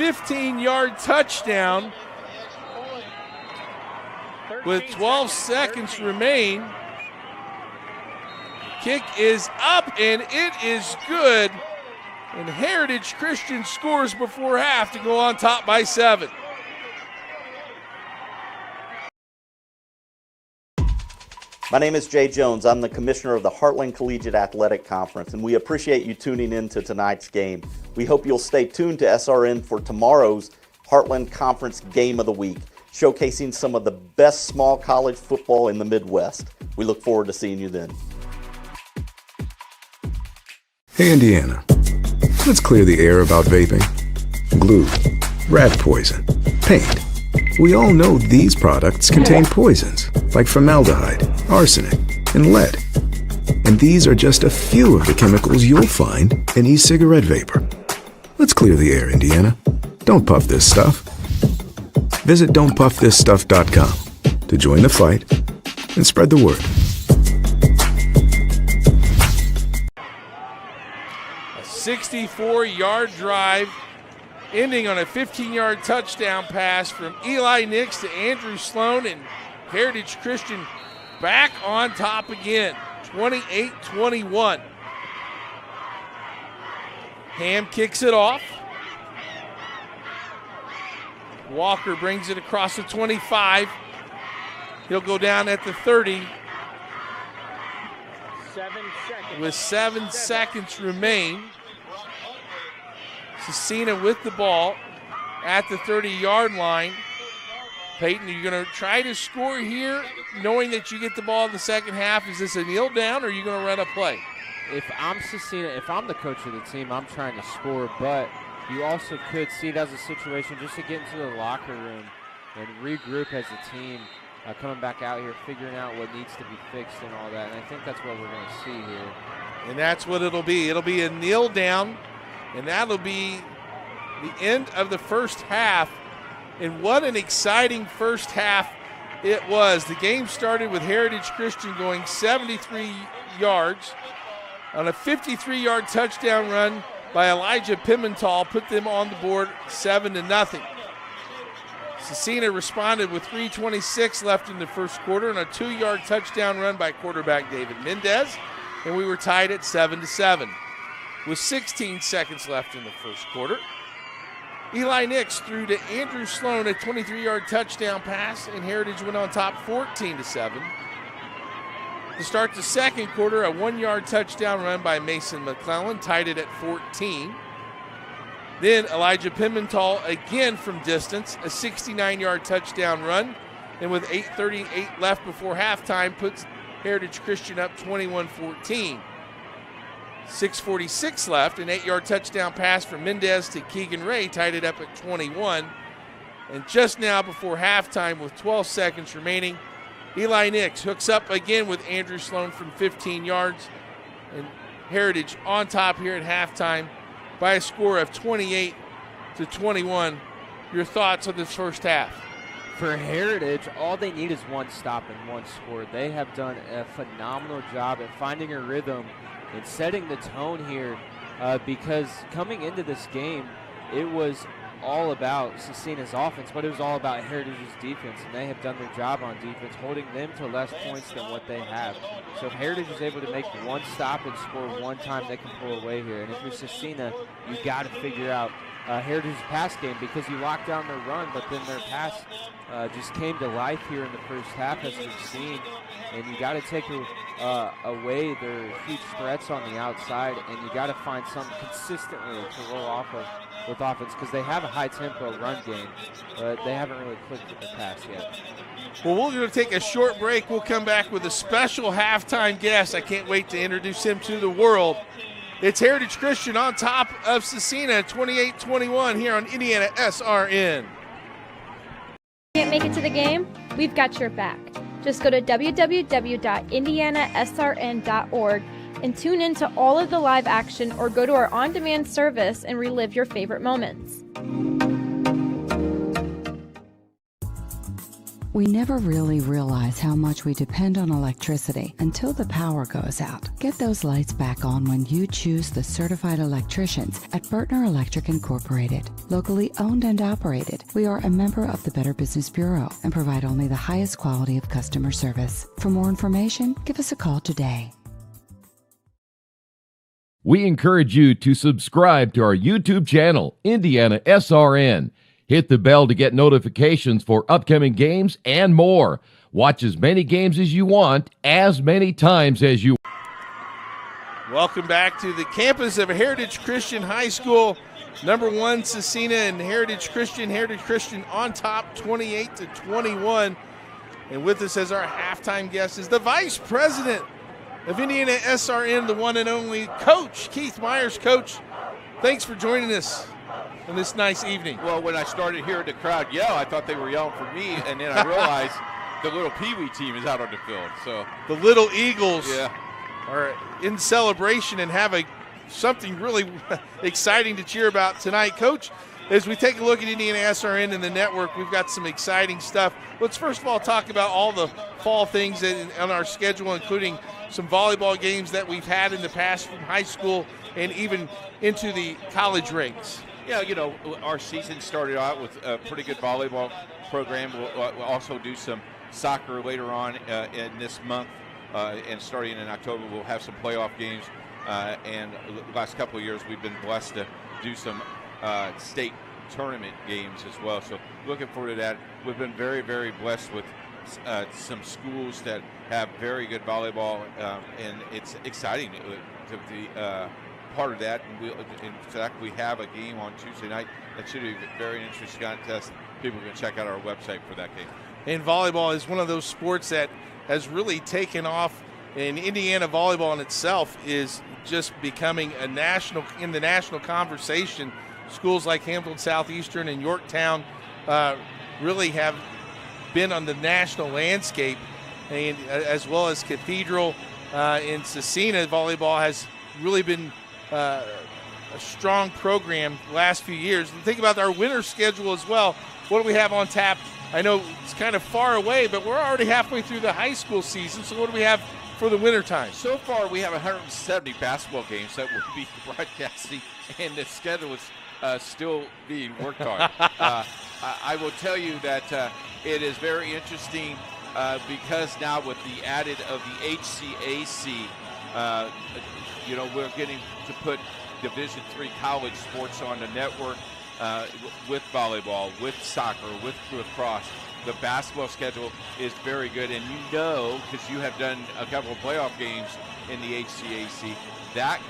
15-yard touchdown with 12 seconds remain. Kick is up, and it is good. And Heritage Christian scores before half to go on top by 7. My name is Jay Jones. I'm the commissioner of the Heartland Collegiate Athletic Conference, and we appreciate you tuning in to tonight's game. We hope you'll stay tuned to SRN for tomorrow's Heartland Conference Game of the Week, showcasing some of the best small college football in the Midwest. We look forward to seeing you then. Hey, Indiana. Let's clear the air about vaping. Glue, rat poison, paint. We all know these products contain poisons like formaldehyde, arsenic, and lead. And these are just a few of the chemicals you'll find in e-cigarette vapor. Let's clear the air, Indiana. Don't puff this stuff. Visit don'tpuffthisstuff.com to join the fight and spread the word. A 64-yard drive ending on a 15-yard touchdown pass from Eli Nix to Andrew Sloan, and Heritage Christian back on top again, 28-21. Ham kicks it off. Walker brings it across the 25. He'll go down at the 30. 7 seconds. With 7 seconds remain. Scecina with the ball at the 30-yard line. Peyton, are you going to try to score here knowing that you get the ball in the second half? Is this a kneel down or are you going to run a play? If I'm Scecina, if I'm the coach of the team, I'm trying to score, but you also could see it as a situation just to get into the locker room and regroup as a team, coming back out here, figuring out what needs to be fixed and all that. And I think that's what we're going to see here. And that's what it'll be. It'll be a kneel down, and that'll be the end of the first half. And what an exciting first half it was. The game started with Heritage Christian going 73 yards on a 53-yard touchdown run by Elijah Pimental, put them on the board 7-0. Scecina responded with 3:26 left in the first quarter and a 2-yard touchdown run by quarterback David Mendez, and we were tied at 7-7 with 16 seconds left in the first quarter. Eli Nix threw to Andrew Sloan a 23-yard touchdown pass, and Heritage went on top 14-7. To start the second quarter, a 1-yard touchdown run by Mason McClellan tied it at 14. Then Elijah Pimental again from distance, a 69-yard touchdown run, and with 8:38 left before halftime puts Heritage Christian up 21-14. 6:46 left, an 8-yard touchdown pass from Mendez to Keegan Ray tied it up at 21. And just now before halftime with 12 seconds remaining, Eli Nix hooks up again with Andrew Sloan from 15 yards. And Heritage on top here at halftime by a score of 28-21. Your thoughts on this first half? For Heritage, all they need is one stop and one score. They have done a phenomenal job at finding a rhythm and setting the tone here because coming into this game, it was all about Scecina's offense, but it was all about Heritage's defense, and they have done their job on defense, holding them to less points than what they have. So if Heritage is able to make one stop and score one time, they can pull away here. And if you're Scecina, you got to figure out Heritage's pass game because you locked down their run, but then their pass just came to life here in the first half, as we've seen. And you got to take away their huge threats on the outside, and you got to find something consistently to roll off of with offense because they have a high-tempo run game, but they haven't really clicked with the pass yet. Well, we're going to take a short break. We'll come back with a special halftime guest. I can't wait to introduce him to the world. It's Heritage Christian on top of Scecina, 28-21 here on IndianaSRN. Can't make it to the game? We've got your back. Just go to www.IndianaSRN.org and tune in to all of the live action, or go to our on-demand service and relive your favorite moments. We never really realize how much we depend on electricity until the power goes out. Get those lights back on when you choose the certified electricians at Bertner Electric Incorporated. Locally owned and operated, we are a member of the Better Business Bureau and provide only the highest quality of customer service. For more information, give us a call today. We encourage you to subscribe to our YouTube channel, IndianaSRN. Hit the bell to get notifications for upcoming games and more. Watch as many games as you want, as many times as you want. Welcome back to the campus of Heritage Christian High School. Number 1, Scecina, and Heritage Christian on top 28-21. And with us as our halftime guest is the Vice President of IndianaSRN, the one and only Coach Keith Myers. Coach, thanks for joining us on this nice evening. Well, when I started hearing the crowd yell, I thought they were yelling for me, and then I realized the little Pee Wee team is out on the field. So the Little Eagles are in celebration and have something really exciting to cheer about tonight. Coach, as we take a look at IndianaSRN and the network, we've got some exciting stuff. Let's first of all talk about all the fall things on our schedule, including some volleyball games that we've had in the past from high school and even into the college ranks. Yeah, you know, our season started out with a pretty good volleyball program. We'll also do some soccer later on in this month, and starting in October, we'll have some playoff games. And the last couple of years, we've been blessed to do some state tournament games as well. So looking forward to that. We've been very, very blessed with some schools that have very good volleyball, and it's exciting to be part of that. And in fact, we have a game on Tuesday night that should be a very interesting contest. People can check out our website for that game. And volleyball is one of those sports that has really taken off, and Indiana volleyball in itself is just becoming in the national conversation. Schools like Hamilton Southeastern and Yorktown really have been on the national landscape, and as well as Cathedral in Scecina. Volleyball has really been a strong program the last few years. And think about our winter schedule as well. What do we have on tap? I know it's kind of far away, but we're already halfway through the high school season. So what do we have for the winter time? So far, we have 170 basketball games that will be broadcasting, and the schedule is still being worked on. I will tell you that it is very interesting because now with the added of the IHSAA, we're getting to put Division III college sports on the network with volleyball, with soccer, with lacrosse. The basketball schedule is very good, and because you have done a couple of playoff games in the IHSAA, that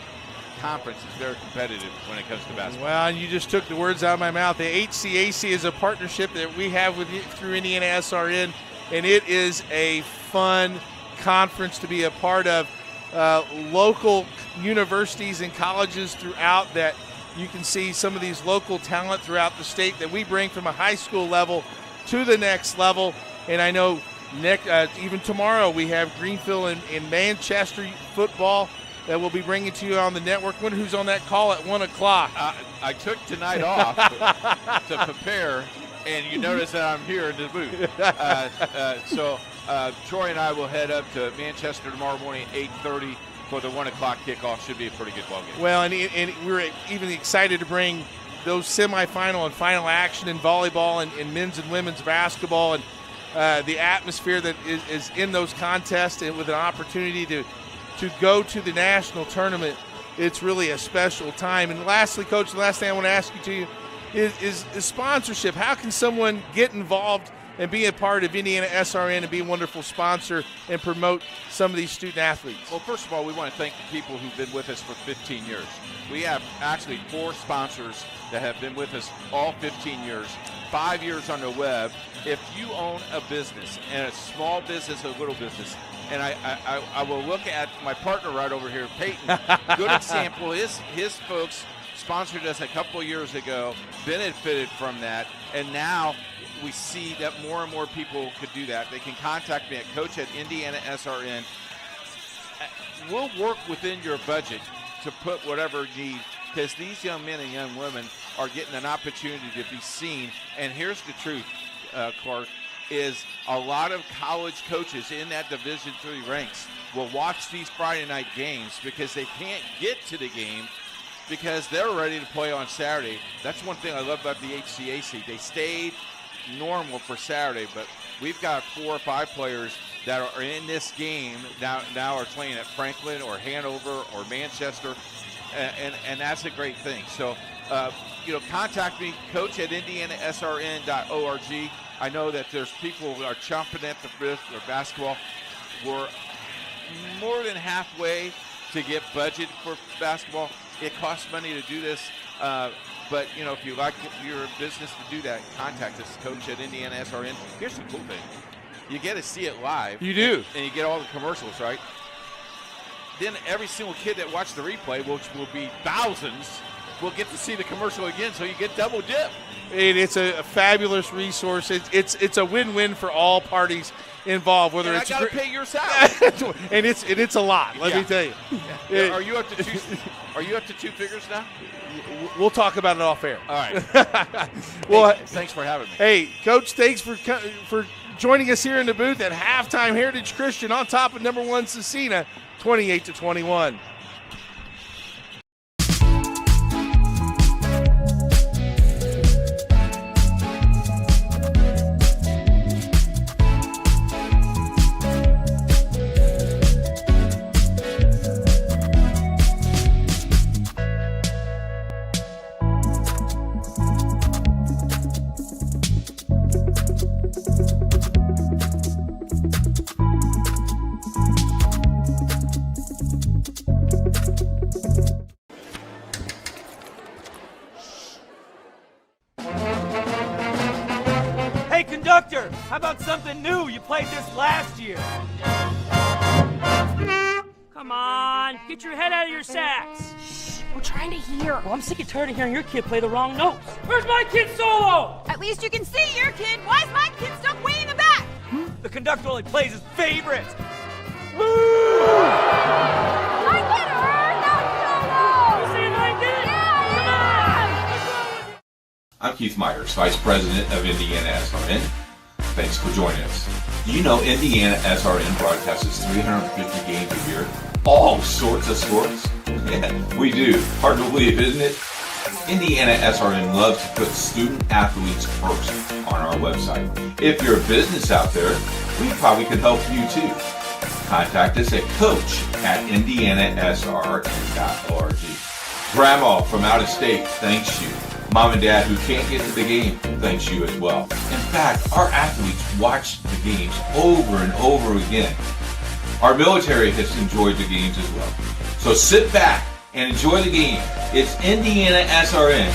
conference is very competitive when it comes to basketball. Well, and you just took the words out of my mouth. The IHSAA is a partnership that we have through IndianaSRN, and it is a fun conference to be a part of. Local universities and colleges throughout that you can see some of these local talent throughout the state that we bring from a high school level to the next level. And I know even tomorrow we have Greenfield and Manchester football that we'll be bringing to you on the network. Wonder who's on that call at 1 o'clock. I took tonight off to prepare, and you notice that I'm here in the booth. So Troy and I will head up to Manchester tomorrow morning at 8:30 for the 1 o'clock kickoff. Should be a pretty good ball game. Well, and we're even excited to bring those semifinal and final action in volleyball and men's and women's basketball, and the atmosphere that is in those contests, and with an opportunity to go to the national tournament. It's really a special time. And lastly, Coach, the last thing I want to ask you is sponsorship. How can someone get involved and be a part of IndianaSRN and be a wonderful sponsor and promote some of these student athletes? Well, first of all, we want to thank the people who've been with us for 15 years. We have actually 4 sponsors that have been with us all 15 years, 5 years on the web. If you own a business, and a small business, a little business, and I will look at my partner right over here, Peyton. Good example. His folks sponsored us a couple of years ago, benefited from that, and now we see that more and more people could do that. They can contact me at coach@IndianaSRN. We'll work within your budget to put whatever you need, because these young men and young women are getting an opportunity to be seen. And here's the truth, Clark. is a lot of college coaches in that Division III ranks will watch these Friday night games because they can't get to the game because they're ready to play on Saturday. That's one thing I love about the IHSAA. They stayed normal for Saturday, but we've got 4 or 5 players that are in this game now are playing at Franklin or Hanover or Manchester, and that's a great thing. So, contact me, coach at IndianaSRN.org. I know that there's people who are chomping at the bit for basketball. We're more than halfway to get budget for basketball. It costs money to do this, but if you like your business to do that, contact us, coach at IndianaSRN. Here's the cool thing: you get to see it live. You do, and you get all the commercials, right? Then every single kid that watched the replay, which will be thousands, will get to see the commercial again, so you get double dip. It's a fabulous resource. It's a win-win for all parties involved. Whether and it's I gotta pay your salary, and it's a lot. Let me tell you. Yeah. Are you up to 2? Are you up to 2 figures now? We'll talk about it off air. All right. Well, thanks for having me. Hey, Coach, thanks for joining us here in the booth at halftime. Heritage Christian on top of number 1 Scecina, 28-21. Hey, conductor, how about something new? You played this last year. Come on, get your head out of your sacks. We're trying to hear. Well, I'm sick and tired of hearing your kid play the wrong notes. Where's my kid solo? At least you can see your kid. Why is my kid stuck way in the back? The conductor only plays his favorites. My kid heard that solo! You saying my kid? Yeah! Come on! I'm Keith Myers, Vice President of IndianaSRN. Thanks for joining us. Do you know IndianaSRN broadcasts 350 games a year? All sorts of sports? Yeah, we do. Hard to believe, isn't it? IndianaSRN loves to put student athletes first on our website. If you're a business out there, we probably could help you too. Contact us at coach@IndianaSRN.org. Grandma from out of state thanks you. Mom and Dad who can't get to the game thanks you as well. In fact, our athletes watch the games over and over again. Our military has enjoyed the games as well. So sit back and enjoy the game. It's IndianaSRN.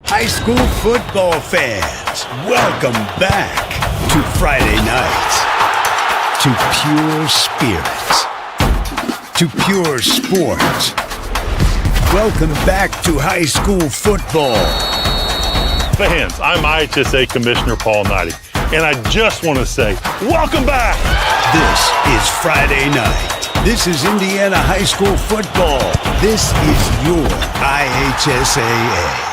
High school football fans, welcome back to Friday nights, to pure spirits, to pure sports. Welcome back to high school football. Fans, I'm IHSAA Commissioner Paul Knighty, and I just want to say, welcome back! This is Friday night. This is Indiana high school football. This is your IHSAA.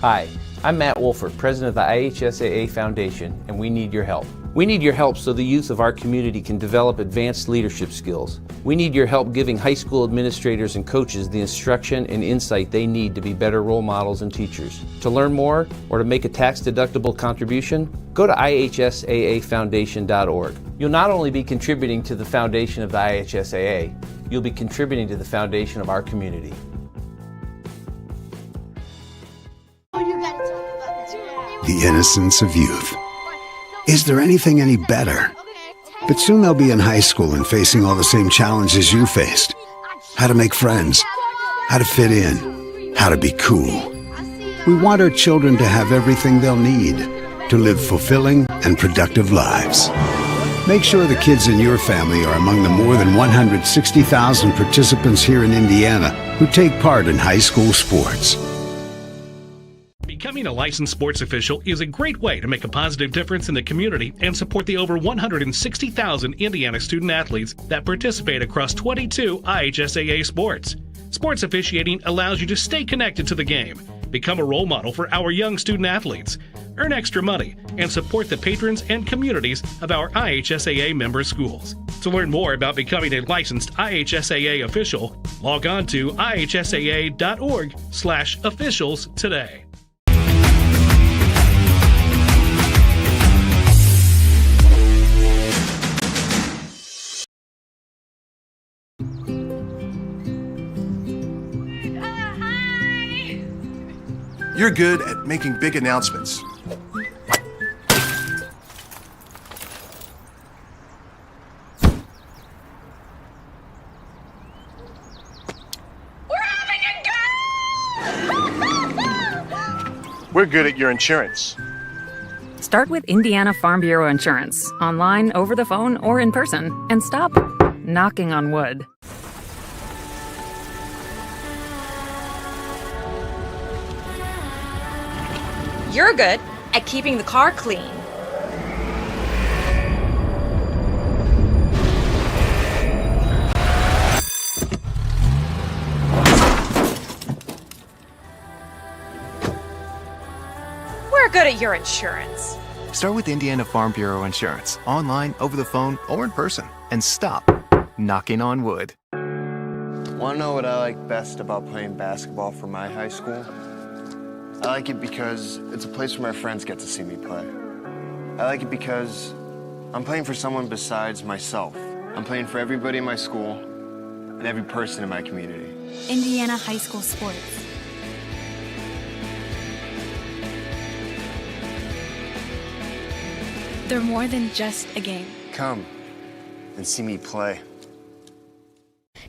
Hi, I'm Matt Wolford, President of the IHSAA Foundation, and we need your help. We need your help so the youth of our community can develop advanced leadership skills. We need your help giving high school administrators and coaches the instruction and insight they need to be better role models and teachers. To learn more or to make a tax-deductible contribution, go to IHSAAFoundation.org. You'll not only be contributing to the foundation of the IHSAA, you'll be contributing to the foundation of our community. The innocence of youth. Is there anything any better? But soon they'll be in high school and facing all the same challenges you faced. How to make friends, how to fit in, how to be cool. We want our children to have everything they'll need to live fulfilling and productive lives. Make sure the kids in your family are among the more than 160,000 participants here in Indiana who take part in high school sports. Becoming a licensed sports official is a great way to make a positive difference in the community and support the over 160,000 Indiana student athletes that participate across 22 IHSAA sports. Sports officiating allows you to stay connected to the game, Become a role model for our young student athletes. Earn extra money and support the patrons and communities of our IHSAA member schools. To learn more about becoming a licensed IHSAA official, log on to ihsaa.org/officials today. You're good at making big announcements. We're good at your insurance. Start with Indiana Farm Bureau Insurance, online, over the phone, or in person, and stop knocking on wood. You're good at keeping the car clean. We're good at your insurance. Start with Indiana Farm Bureau Insurance, online, over the phone, or in person, and stop knocking on wood. Want to know what I like best about playing basketball for my high school? I like it because it's a place where my friends get to see me play. I like it because I'm playing for someone besides myself. I'm playing for everybody in my school and every person in my community. Indiana high school sports. They're more than just a game. Come and see me play.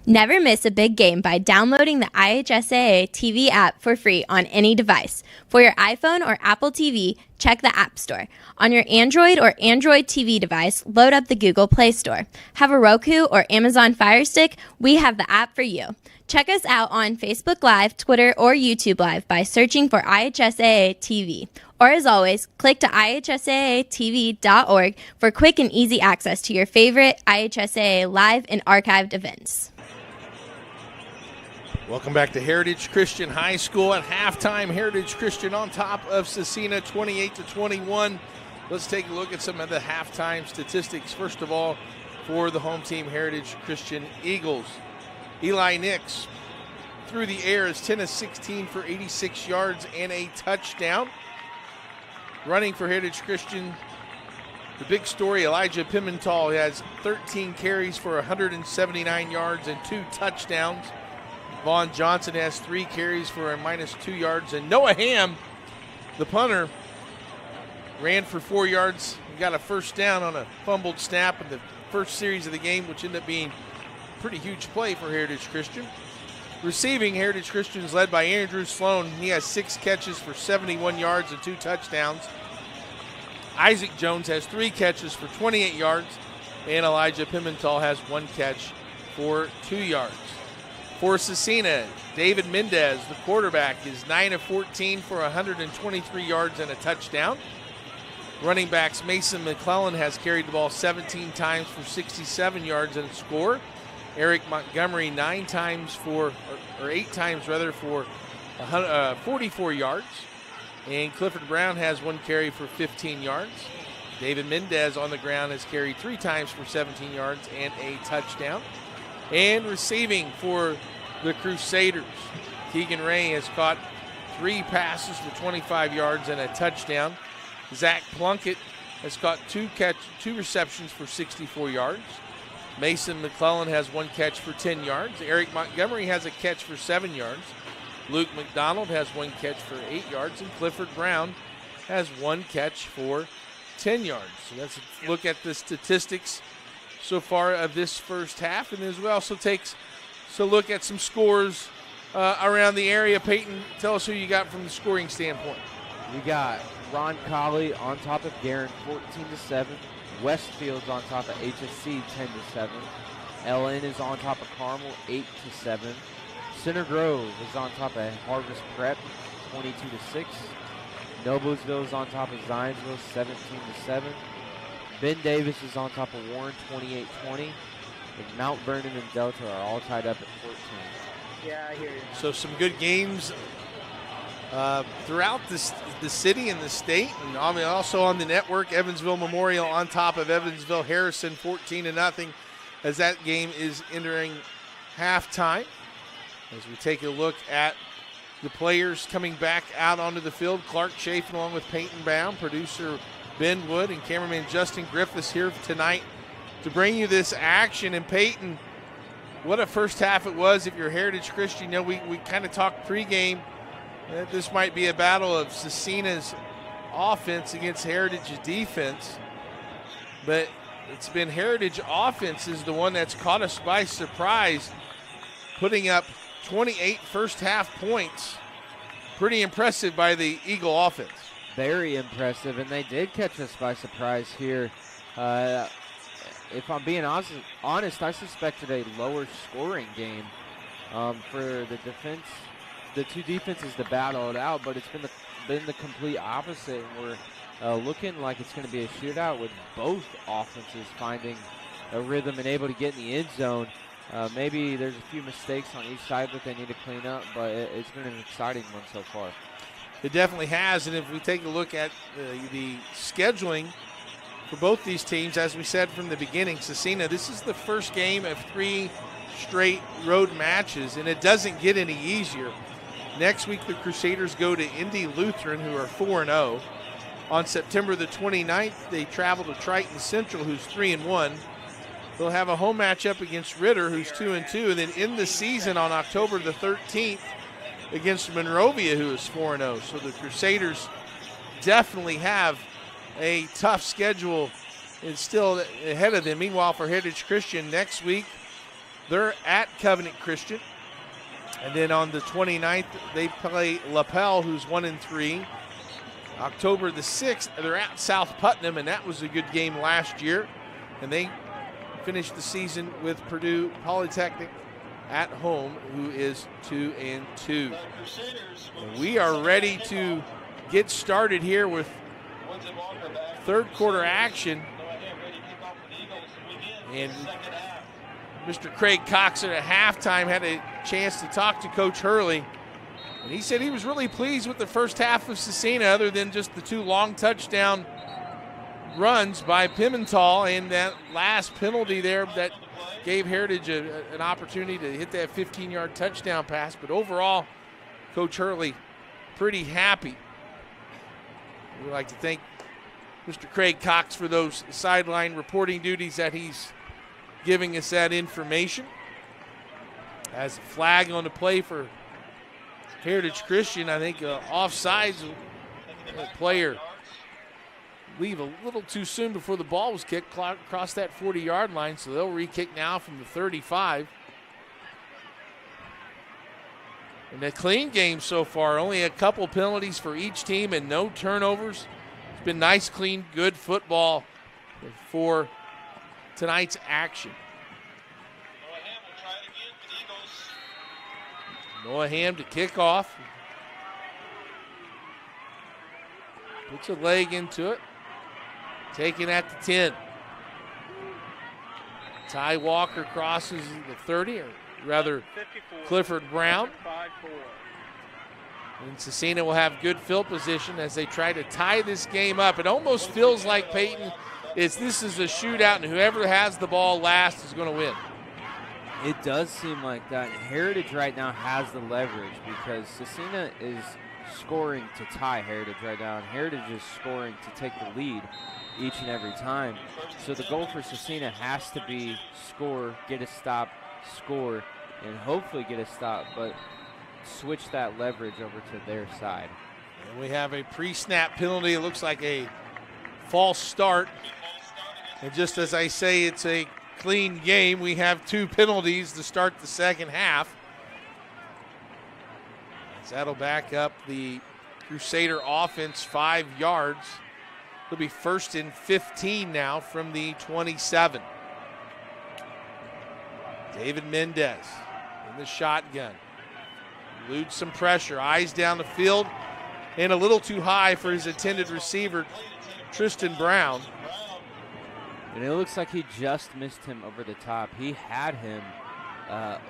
Never miss a big game by downloading the IHSAA TV app for free on any device. For your iPhone or Apple TV, check the App Store. On your Android or Android TV device, load up the Google Play Store. Have a Roku or Amazon Fire Stick? We have the app for you. Check us out on Facebook Live, Twitter, or YouTube Live by searching for IHSAA TV. Or as always, click to IHSAATV.org for quick and easy access to your favorite IHSAA live and archived events. Welcome back to Heritage Christian High School. At halftime, Heritage Christian on top of Scecina 28-21. Let's take a look at some of the halftime statistics. First of all, for the home team, Heritage Christian Eagles. Eli Nix through the air is 10 of 16 for 86 yards and a touchdown. Running for Heritage Christian, the big story, Elijah Pimental has 13 carries for 179 yards and 2 touchdowns. Vaughn Johnson has 3 carries for a -2 yards. And Noah Ham, the punter, ran for 4 yards. He got a first down on a fumbled snap in the first series of the game, which ended up being a pretty huge play for Heritage Christian. Receiving, Heritage Christian is led by Andrew Sloan. He has 6 catches for 71 yards and 2 touchdowns. Isaac Jones has 3 catches for 28 yards. And Elijah Pimental has 1 catch for 2 yards. For Scecina, David Mendez, the quarterback, is 9 of 14 for 123 yards and a touchdown. Running backs, Mason McClellan has carried the ball 17 times for 67 yards and a score. Eric Montgomery 8 times for 44 yards. And Clifford Brown has 1 carry for 15 yards. David Mendez on the ground has carried 3 times for 17 yards and a touchdown. And receiving for the Crusaders, Keegan Ray has caught 3 passes for 25 yards and a touchdown. Zach Plunkett has caught 2 receptions for 64 yards. Mason McClellan has 1 catch for 10 yards. Eric Montgomery has a catch for 7 yards. Luke McDonald has 1 catch for 8 yards. And Clifford Brown has 1 catch for 10 yards. So let's look at the statistics so far of this first half. And as we also take a look at some scores around the area. Peyton, tell us who you got from the scoring standpoint. We got Ron Colley on top of Guerin 14-7. Westfield's on top of HSC 10-7. LN is on top of Carmel 8-7. Center Grove is on top of Harvest Prep 22-6. Noblesville is on top of Zionsville 17-7. Ben Davis is on top of Warren 28-20. And Mount Vernon and Delta are all tied up at 14. Yeah, I hear you. So some good games throughout the city and the state, and also on the network. Evansville Memorial on top of Evansville Harrison 14-0 as that game is entering halftime. As we take a look at the players coming back out onto the field, Clark Chafin along with Peyton Baum, producer Ben Wood, and cameraman Justin Griffiths here tonight to bring you this action. And Peyton, what a first half it was. If you're Heritage Christian, we kind of talked pregame that this might be a battle of Scecina's offense against Heritage's defense. But it's been Heritage offense is the one that's caught us by surprise, putting up 28 first half points. Pretty impressive by the Eagle offense. Very impressive, and they did catch us by surprise here. If I'm being honest, I suspected a lower scoring game for the defense. The two defenses to battle it out, but it's been the complete opposite. And we're looking like it's going to be a shootout with both offenses finding a rhythm and able to get in the end zone. Maybe there's a few mistakes on each side that they need to clean up, but it's been an exciting one so far. It definitely has, and if we take a look at the scheduling for both these teams, as we said from the beginning, Scecina, this is the first game of 3 straight road matches, and it doesn't get any easier. Next week, the Crusaders go to Indy Lutheran, who are 4-0. On September the 29th, they travel to Triton Central, who's 3-1. They'll have a home matchup against Ritter, who's 2-2, and then end the season on October the 13th against Monrovia, who is 4-0. So the Crusaders definitely have a tough schedule and still ahead of them. Meanwhile, for Heritage Christian, next week, they're at Covenant Christian. And then on the 29th, they play LaPel, who's 1-3. October the 6th, they're at South Putnam, and that was a good game last year. And they finished the season with Purdue Polytechnic at home, who is 2-2. And we are ready to get started here with third quarter action. And Mr. Craig Cox at halftime had a chance to talk to Coach Hurley, and he said he was really pleased with the first half of Scecina, other than just the 2 long touchdown runs by Pimental and that last penalty there that gave Heritage an opportunity to hit that 15-yard touchdown pass. But overall, Coach Hurley pretty happy. We'd like to thank Mr. Craig Cox for those sideline reporting duties that he's giving us that information. As a flag on the play for Heritage Christian, I think offsides, player leave a little too soon before the ball was kicked, across that 40-yard line, so they'll re-kick now from the 35. And a clean game so far, only a couple penalties for each team and no turnovers. It's been nice, clean, good football for tonight's action. Noah Ham to kick off. Puts a leg into it. Taken at the 10. Ty Walker crosses the 30, or rather Clifford Brown. And Scecina will have good field position as they try to tie this game up. It almost feels like, Peyton, this is a shootout, and whoever has the ball last is going to win. It does seem like that. Heritage right now has the leverage because Scecina is scoring to tie Heritage right now, and Heritage is scoring to take the lead each and every time. So the goal for Scecina has to be score, get a stop, score, and hopefully get a stop, but switch that leverage over to their side. And we have a pre-snap penalty. It looks like a false start. And just as I say, it's a clean game. We have 2 penalties to start the second half. That'll back up the Crusader offense 5 yards. It'll be 1st and 15 now from the 27. David Mendez in the shotgun. Eludes some pressure, eyes down the field, and a little too high for his intended receiver, Tristan Brown. And it looks like he just missed him over the top. He had him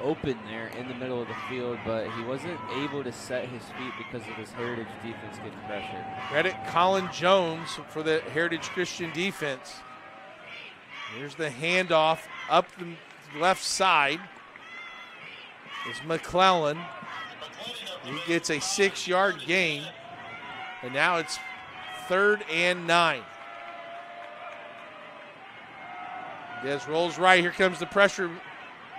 open there in the middle of the field, but he wasn't able to set his feet because of his Heritage defense getting pressured. Credit Colin Jones for the Heritage Christian defense. Here's the handoff up the left side. It's McClellan. He gets a 6-yard gain, and now it's 3rd and 9. Des rolls right. Here comes the pressure.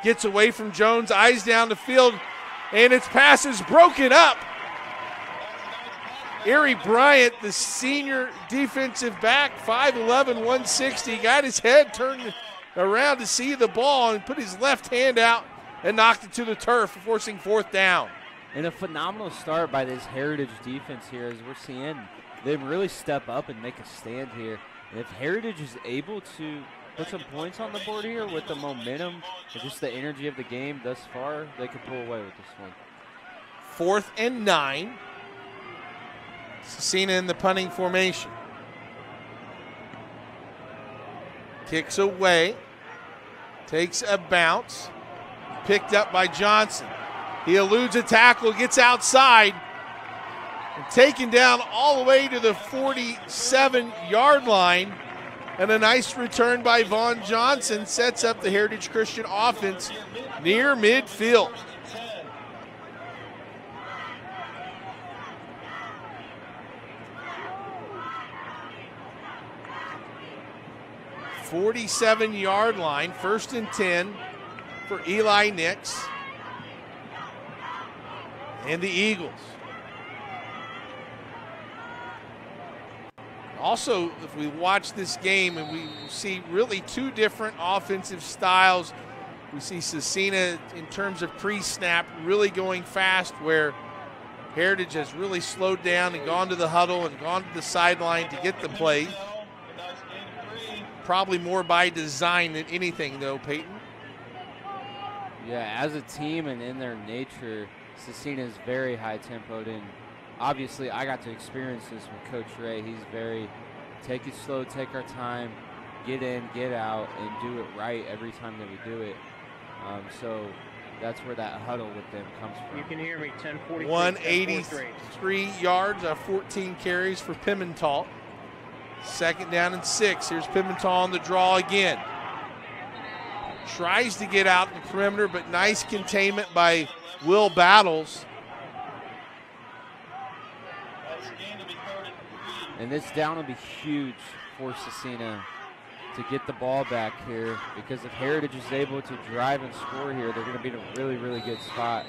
Gets away from Jones, eyes down the field, and its pass is broken up. Erie Bryant, the senior defensive back, 5'11", 160, got his head turned around to see the ball and put his left hand out and knocked it to the turf, forcing 4th down. And a phenomenal start by this Heritage defense here, as we're seeing them really step up and make a stand here. And if Heritage is able to put some points on the board here with the momentum and just the energy of the game thus far, they could pull away with this one. 4th and 9. Scecina in the punting formation. Kicks away. Takes a bounce. Picked up by Johnson. He eludes a tackle, gets outside, and taken down all the way to the 47-yard line. And a nice return by Vaughn Johnson sets up the Heritage Christian offense near midfield. "47-yard line, 1st and 10 for Eli Nix and the Eagles. Also, if we watch this game and we see really 2 different offensive styles, we see Scecina in terms of pre-snap really going fast, where Heritage has really slowed down and gone to the huddle and gone to the sideline to get the play. Probably more by design than anything, though, Peyton. Yeah, as a team and in their nature, Scecina is very high-tempoed, and obviously I got to experience this with Coach Ray. He's very take it slow, take our time, get in, get out, and do it right every time that we do it. So that's where that huddle with them comes from. You can hear me, 10:43. 183 yards, 14 carries for Pimental. 2nd down and 6. Here's Pimental on the draw again. Tries to get out in the perimeter, but nice containment by Will Battles. And this down will be huge for Scecina to get the ball back here, because if Heritage is able to drive and score here, they're going to be in a really, really good spot.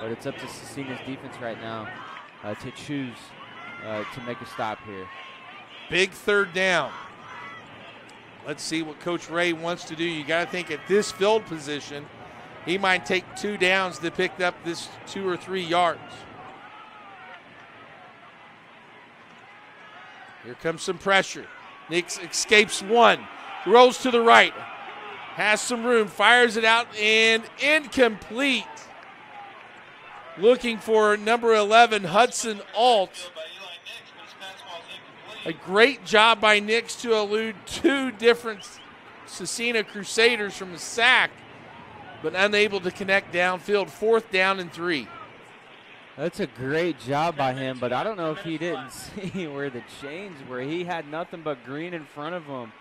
But it's up to Scecina's defense right now to choose to make a stop here. Big 3rd down. Let's see what Coach Ray wants to do. You got to think at this field position, he might take 2 downs to pick up this 2 or 3 yards. Here comes some pressure. Nix escapes 1. Rolls to the right. Has some room. Fires it out and incomplete. Looking for number 11, Hudson Alt. A great job by Nix to elude 2 different Scecina Crusaders from a sack, but unable to connect downfield. 4th down and 3. That's a great job by him, but I don't know if he didn't see where the chains were. He had nothing but green in front of him.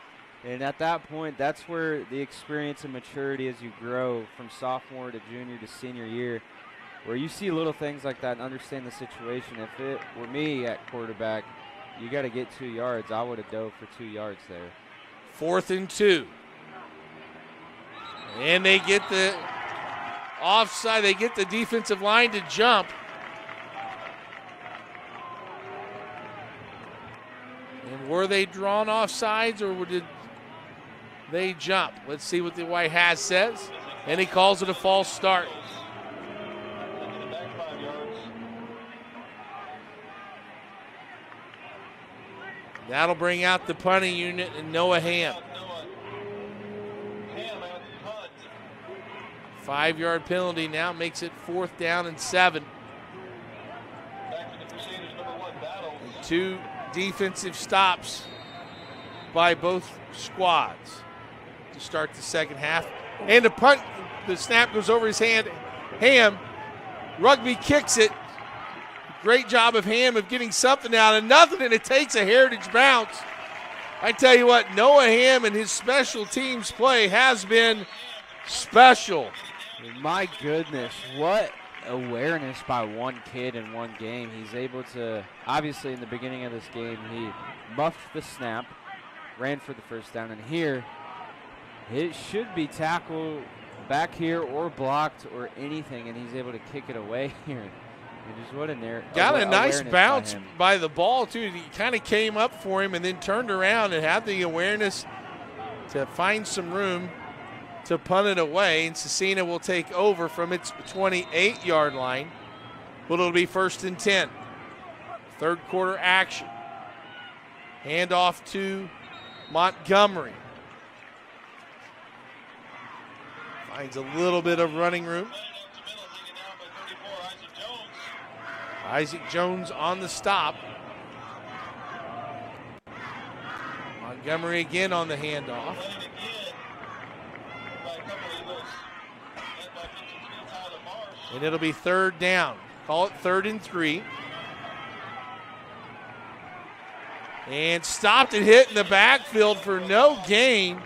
And at that point, that's where the experience and maturity as you grow from sophomore to junior to senior year, where you see little things like that and understand the situation. If it were me at quarterback, you got to get 2 yards. I would have dove for 2 yards there. 4th and 2. And they get the offside. They get the defensive line to jump. And were they drawn offsides, or did they jump? Let's see what the White Hat says. And he calls it a false start. That'll bring out the punting unit and Noah Ham. 5-yard penalty now makes it 4th down and 7. And 2 defensive stops by both squads to start the second half. And the punt The snap goes over his hand. Ham, Rugby kicks it. Great job of Ham of getting something out of nothing, and it takes a Heritage bounce. I tell you what, Noah Ham and his special teams play has been special. My goodness, what awareness by one kid in one game. He's able to, obviously in the beginning of this game, he muffed the snap, ran for the first down, and here it should be tackled back here or blocked or anything, and he's able to kick it away here. And just what in there. Got a nice bounce by the ball, too. He kind of came up for him and then turned around and had the awareness to find some room to punt it away. And Scecina will take over from its 28-yard line. But it'll be 1st and 10. Third quarter action. Handoff to Montgomery. Finds a little bit of running room. Isaac Jones on the stop. Montgomery again on the handoff. And it'll be 3rd down. Call it 3rd and 3. And stopped and hit in the backfield for no gain.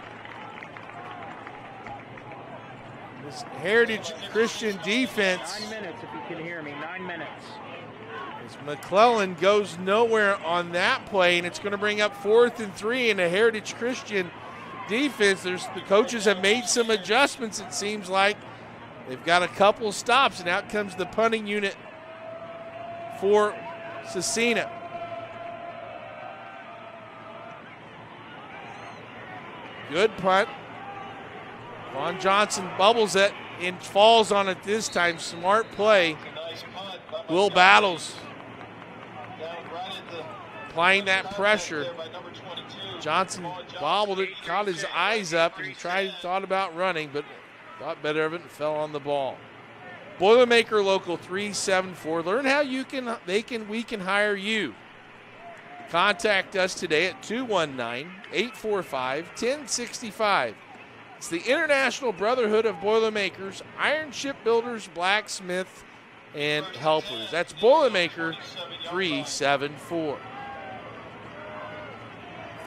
This Heritage Christian defense. 9 minutes if you can hear me, 9 minutes. As McClellan goes nowhere on that play, and it's going to bring up 4th and 3 in a Heritage Christian defense. The coaches have made some adjustments, it seems like. They've got a couple stops, and out comes the punting unit for Scecina. Good punt. Vaughn Johnson bubbles it and falls on it this time. Smart play. Will Battles applying that pressure. Johnson bobbled it, caught his eyes up, and thought about running, but thought better of it and fell on the ball. Boilermaker Local 374. Learn how we can hire you. Contact us today at 219-845-1065. It's the International Brotherhood of Boilermakers, Iron Shipbuilders, Blacksmith, and Helpers. That's Boilermaker 374.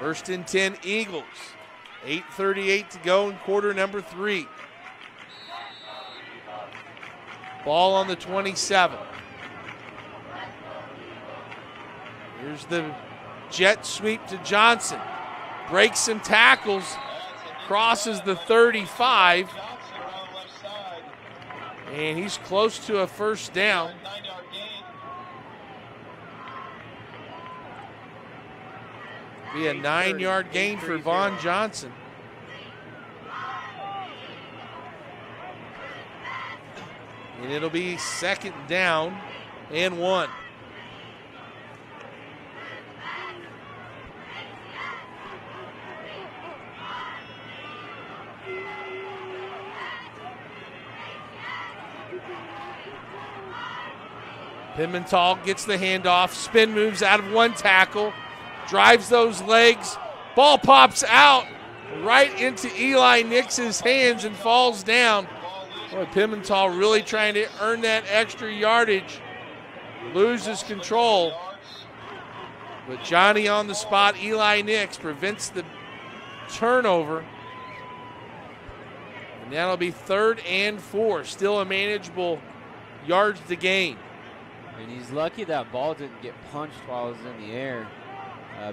1st and 10 Eagles. 8:38 to go in quarter number 3. Ball on the 27. Here's the jet sweep to Johnson. Breaks some tackles. Crosses the 35. And he's close to a 1st down. Be a 9-yard gain for Vaughn Johnson. And it'll be 2nd down and 1. Pimental gets the handoff, spin moves out of one tackle, drives those legs, ball pops out right into Eli Nix's hands and falls down. Boy, Pimental really trying to earn that extra yardage, loses control. But Johnny on the spot, Eli Nix prevents the turnover. And that'll be 3rd and 4, still a manageable yards to gain. And he's lucky that ball didn't get punched while it was in the air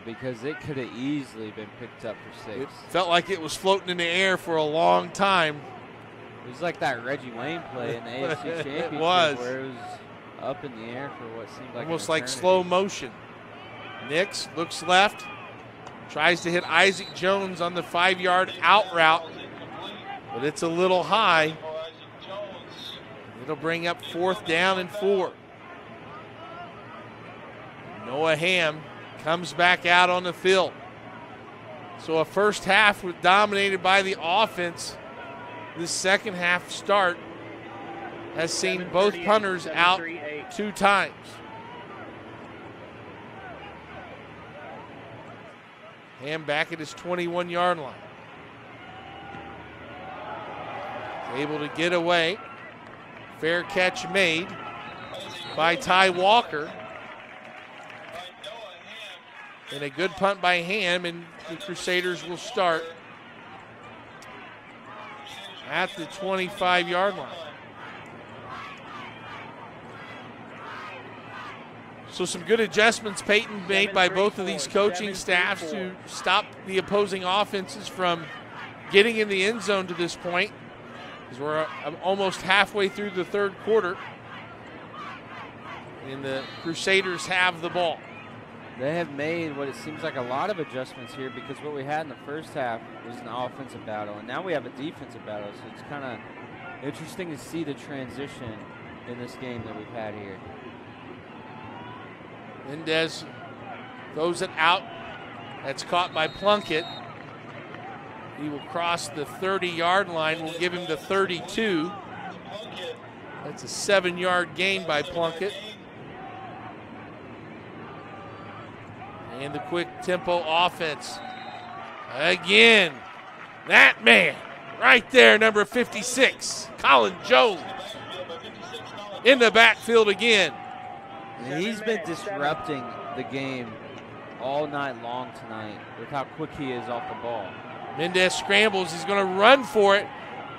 because it could have easily been picked up for 6. It felt like it was floating in the air for a long time. It was like that Reggie Wayne play in the AFC Championship where it was up in the air for what seemed like almost like slow motion. Nix looks left, tries to hit Isaac Jones on the 5-yard out route, but it's a little high. It'll bring up 4th down and 4. Noah Ham comes back out on the field. So a first half was dominated by the offense. This second half start has seen both punters out 2 times. Ham back at his 21-yard line. Able to get away. Fair catch made by Ty Walker. And a good punt by Ham, and the Crusaders will start at the 25-yard line. So some good adjustments, Peyton, made by both of these coaching staffs to stop the opposing offenses from getting in the end zone to this point, as we're almost halfway through the third quarter, and the Crusaders have the ball. They have made what it seems like a lot of adjustments here, because what we had in the first half was an offensive battle, and now we have a defensive battle, so it's kind of interesting to see the transition in this game that we've had here. Mendez throws it out. That's caught by Plunkett. He will cross the 30-yard line. We'll give him the 32. That's a 7-yard gain by Plunkett. And the quick tempo offense. Again, that man right there, number 56, Colin Jones, in the backfield again. And he's been disrupting the game all night long tonight with how quick he is off the ball. Mendez scrambles. He's going to run for it.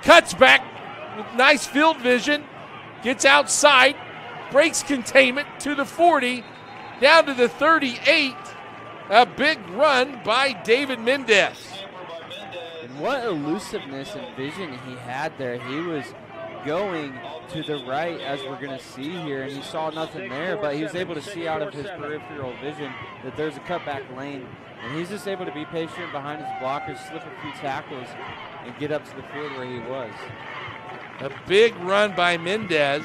Cuts back with nice field vision. Gets outside. Breaks containment to the 40. Down to the 38. A big run by David Mendez. And what elusiveness and vision he had there. He was going to the right, as we're going to see here, and he saw nothing there, but he was able to see out of his peripheral vision that there's a cutback lane, and he's just able to be patient behind his blockers, slip a few tackles, and get up to the field where he was. A big run by Mendez.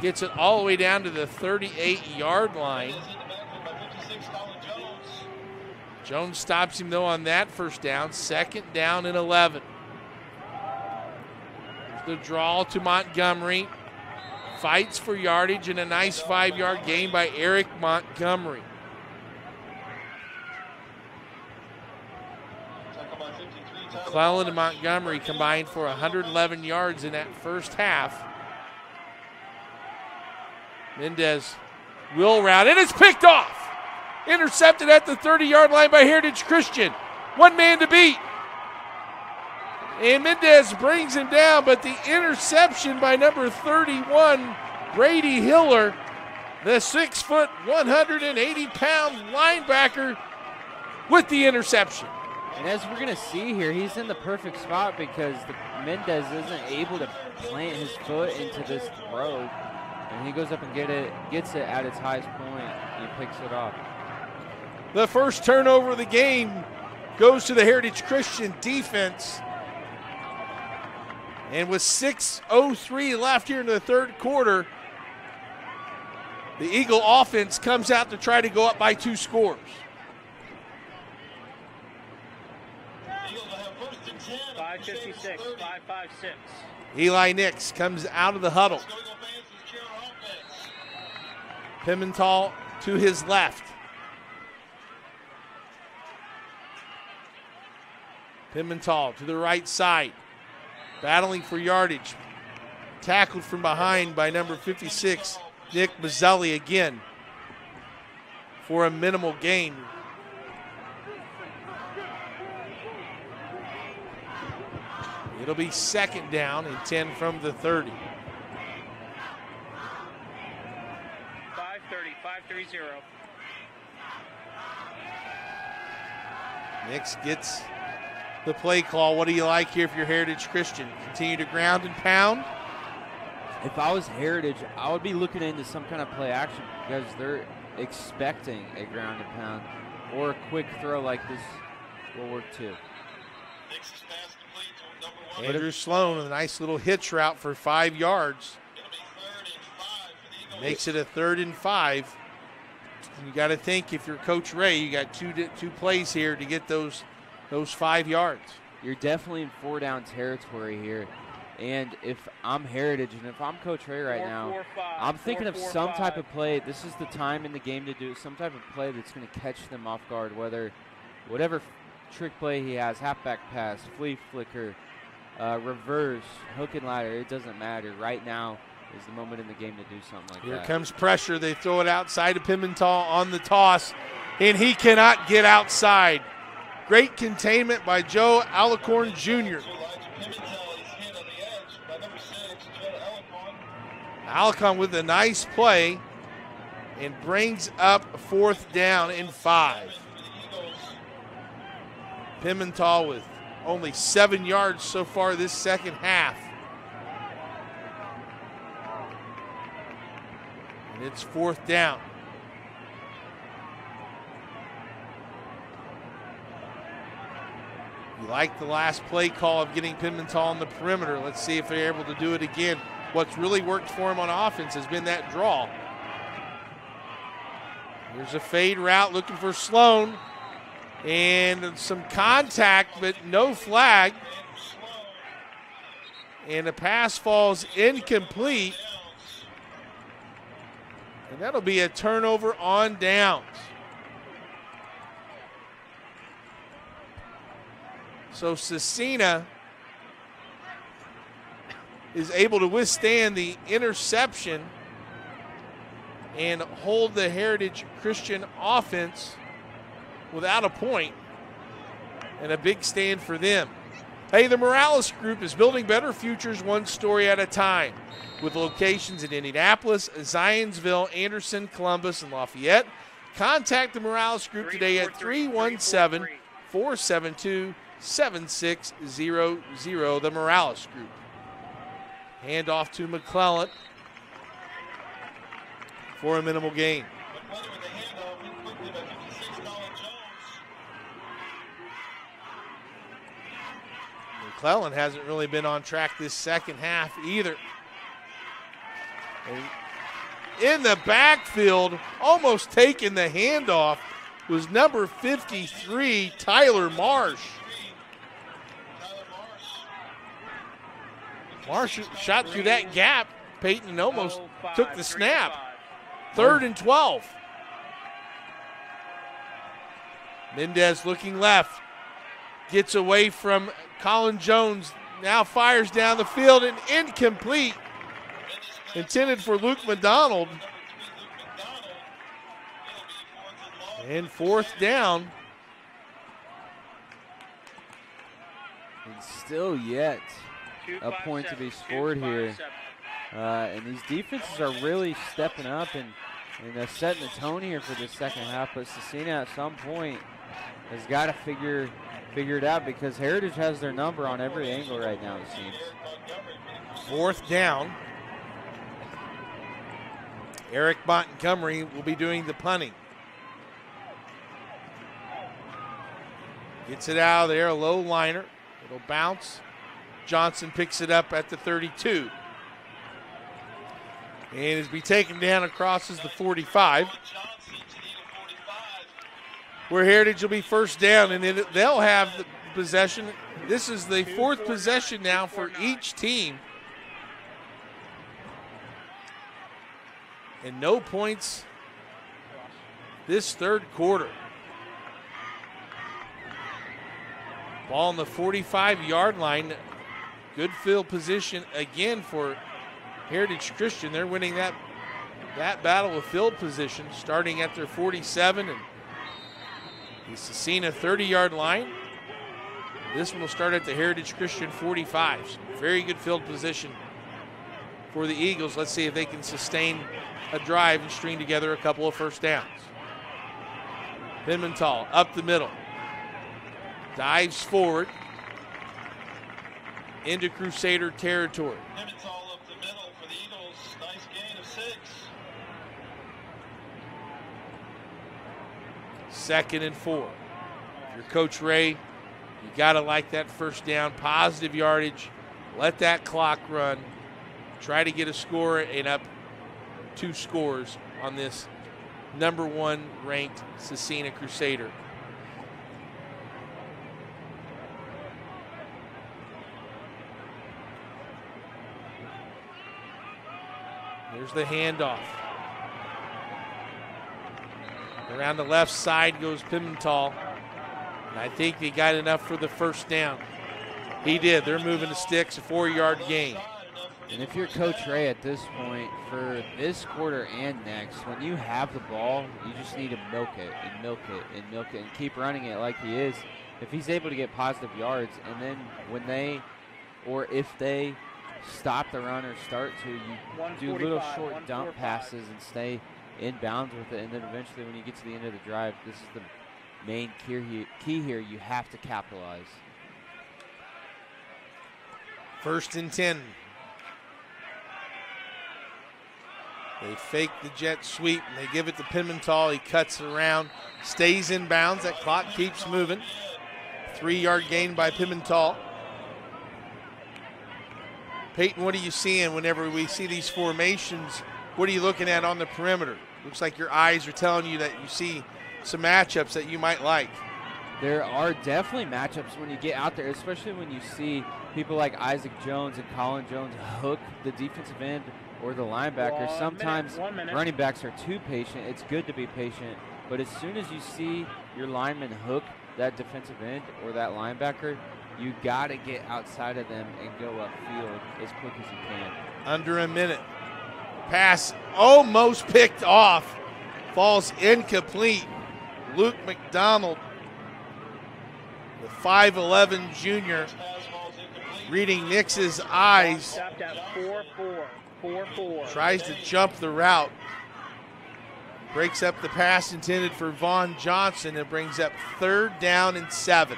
Gets it all the way down to the 38-yard line. Jones stops him, though, on that first down. 2nd down and 11. The draw to Montgomery. Fights for yardage, and a nice 5-yard gain by Eric Montgomery. McClellan and Montgomery combined for 111 yards in that first half. Mendez will route, and it's picked off. Intercepted at the 30-yard line by Heritage Christian. One man to beat. And Mendez brings him down, but the interception by number 31, Brady Hiller, the 6-foot, 180-pound linebacker, with the interception. And as we're going to see here, he's in the perfect spot because Mendez isn't able to plant his foot into this throw. And he goes up and gets it at its highest point, and he picks it off. The first turnover of the game goes to the Heritage Christian defense. And with 6:03 left here in the third quarter, the Eagle offense comes out to try to go up by 2 scores. .556, 5.56. Eli Nix comes out of the huddle. Pimental to his left. Pimental to the right side. Battling for yardage. Tackled from behind by number 56, Nick Mazzelli again for a minimal gain. It'll be 2nd down and 10 from the 30. 5:30. Nix gets the play call. What do you like here if you're Heritage Christian? Continue to ground and pound? If I was Heritage, I would be looking into some kind of play action because they're expecting a ground and pound or a quick throw like this will work too. Andrew Sloan with a nice little hitch route for 5 yards. Makes it a 3rd and 5. You got to think if you're Coach Ray, you got two plays here to get those 5 yards. You're definitely in 4-down territory here. And if I'm Heritage and if I'm Coach Ray right now, I'm thinking of some type of play. This is the time in the game to do some type of play that's going to catch them off guard, whatever trick play he has, halfback pass, flea flicker, reverse, hook and ladder, it doesn't matter. Right now is the moment in the game to do something like that. Here comes pressure. They throw it outside to Pimental on the toss, and he cannot get outside. Great containment by Joe Alicorn Jr. Alicorn with a nice play and brings up 4th down and 5. Pimental with only 7 yards so far this second half. And it's 4th down. You like the last play call of getting Pimental on the perimeter. Let's see if they're able to do it again. What's really worked for him on offense has been that draw. Here's a fade route looking for Sloan. And some contact, but no flag. And the pass falls incomplete. And that'll be a turnover on downs. So Scecina is able to withstand the interception and hold the Heritage Christian offense without a point, and a big stand for them. Hey, the Morales Group is building better futures one story at a time, with locations in Indianapolis, Zionsville, Anderson, Columbus, and Lafayette. Contact the Morales Group today at 317-472-7600, the Morales Group. Hand off to McClellan for a minimal gain. McClellan hasn't really been on track this second half either. And in the backfield, almost taking the handoff, was number 53, Tyler Marsh. Marsh shot through that gap. Peyton almost took the snap. 3rd and 12. Mendez looking left. Gets away from Colin Jones. Now fires down the field and incomplete. Intended for Luke McDonald. And 4th down. And still yet a point to be scored here. And these defenses are really stepping up and setting the tone here for the second half. But Scecina at some point has got to figure it out, because Heritage has their number on every angle right now, it seems. 4th down. Eric Montgomery will be doing the punting. Gets it out of there, a low liner. It'll bounce. Johnson picks it up at the 32. And is be taken down across as the 45. Where Heritage will be 1st down, and then they'll have the possession. This is the 4th possession now for each team. And no points this 3rd quarter. Ball on the 45-yard line. Good field position again for Heritage Christian. They're winning that battle of field position, starting at their 47 and the Scecina 30-yard line. This one will start at the Heritage Christian 45. So very good field position for the Eagles. Let's see if they can sustain a drive and string together a couple of 1st downs. Pimental up the middle. Dives forward into Crusader territory. Pimental up the middle for the Eagles. Nice gain of 6. 2nd and 4. If you're Coach Ray, you got to like that 1st down, positive yardage. Let that clock run. Try to get a score and up 2 scores on this number 1 ranked Scecina Crusader. Here's the handoff. Around the left side goes Pimental. And I think he got enough for the first down. He did. They're moving the sticks, a 4-yard gain. And if you're Coach Ray at this point, for this quarter and next, when you have the ball, you just need to milk it and milk it and milk it and keep running it like he is. If he's able to get positive yards, and then when they, or if they stop the run or start to, you do little short dump passes and stay in bounds with it, and then eventually when you get to the end of the drive, this is the main key here. You have to capitalize. 1st and 10. They fake the jet sweep, and they give it to Pimental. He cuts it around, stays in bounds. That clock keeps moving. 3-yard gain by Pimental. Peyton, what are you seeing whenever we see these formations? What are you looking at on the perimeter? Looks like your eyes are telling you that you see some matchups that you might like. There are definitely matchups when you get out there, especially when you see people like Isaac Jones and Colin Jones hook the defensive end or the linebacker. Sometimes running backs are too patient. It's good to be patient, but as soon as you see your lineman hook that defensive end or that linebacker, you got to get outside of them and go upfield as quick as you can. Under a minute. Pass almost picked off. Falls incomplete. Luke McDonald, the 5'11 junior, reading Nix's eyes. Tries to jump the route. Breaks up the pass intended for Vaughn Johnson and brings up 3rd down and 7.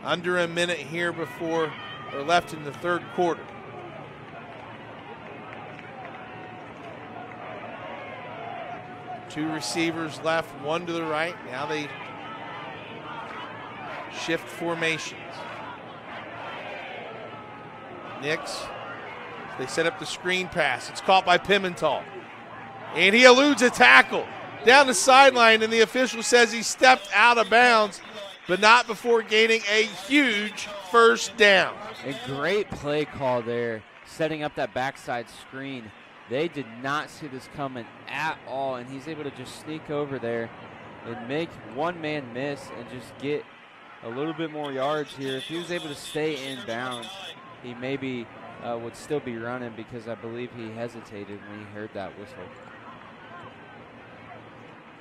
Under a minute here before, or left in the 3rd quarter. Two receivers left, one to the right. Now they shift formations. Nix, they set up the screen pass. It's caught by Pimental. And he eludes a tackle down the sideline, and the official says he stepped out of bounds, but not before gaining a huge 1st down. A great play call there, setting up that backside screen. They did not see this coming at all, and he's able to just sneak over there and make one man miss and just get a little bit more yards here. If he was able to stay in bounds, he maybe would still be running, because I believe he hesitated when he heard that whistle.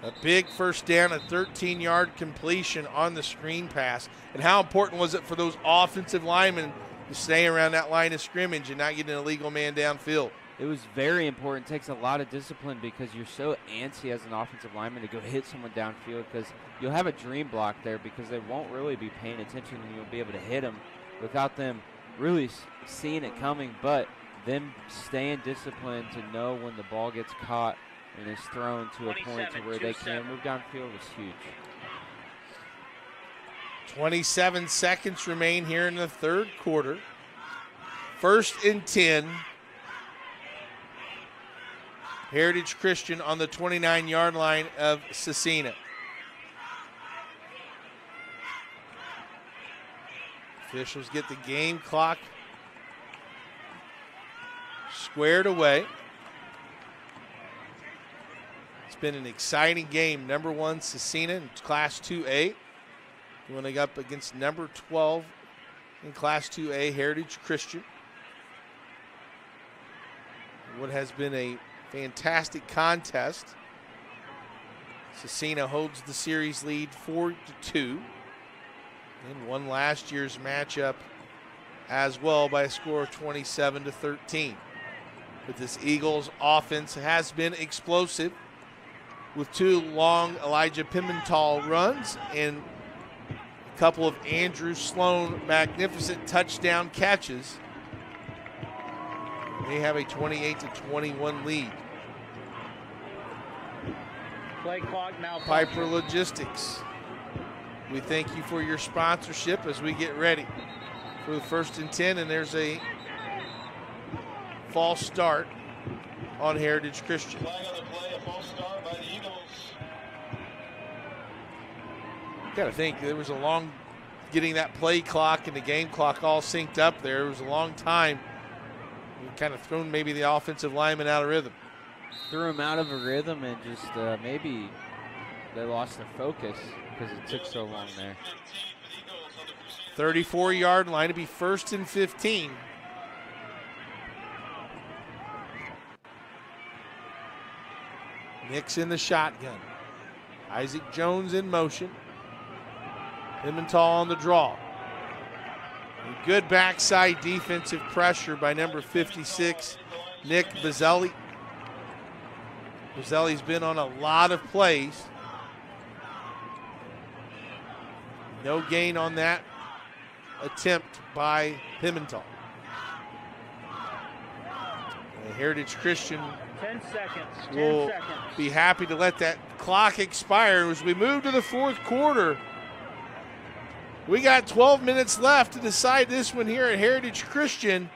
A big 1st down, a 13-yard completion on the screen pass. And how important was it for those offensive linemen to stay around that line of scrimmage and not get an illegal man downfield? It was very important. It takes a lot of discipline, because you're so antsy as an offensive lineman to go hit someone downfield, because you'll have a dream block there, because they won't really be paying attention, and you'll be able to hit them without them really seeing it coming, but them staying disciplined to know when the ball gets caught and is thrown to a point to where they can move downfield was huge. 27 seconds remain here in the 3rd quarter. 1st and 10. Heritage Christian on the 29-yard line of Scecina. Officials get the game clock squared away. It's been an exciting game. Number 1, Scecina in Class 2A. Going up against number 12 in Class 2A, Heritage Christian. What has been a fantastic contest. Scecina holds the series lead 4-2. And won last year's matchup as well by a score of 27-13. But this Eagles offense has been explosive with 2 long Elijah Pimental runs and a couple of Andrew Sloan magnificent touchdown catches. They have a 28-21 lead. Play clock now. Piper Logistics, we thank you for your sponsorship as we get ready for the 1st and 10, and there's a false start on Heritage Christian. Got to think there was a long getting that play clock and the game clock all synced up there. It was a long time. We kind of thrown maybe the offensive lineman out of rhythm. Threw him out of a rhythm and just maybe they lost their focus because it took so long there. 34-yard line to be 1st and 15. Nix in the shotgun. Isaac Jones in motion. Pimentel on the draw. Good backside defensive pressure by number 56, Nick Bazzelli. Bazzelli's been on a lot of plays. No gain on that attempt by Pimentel. And Heritage Christian 10 seconds. will be happy to let that clock expire as we move to the fourth quarter. We got 12 minutes left to decide this one here at Heritage Christian.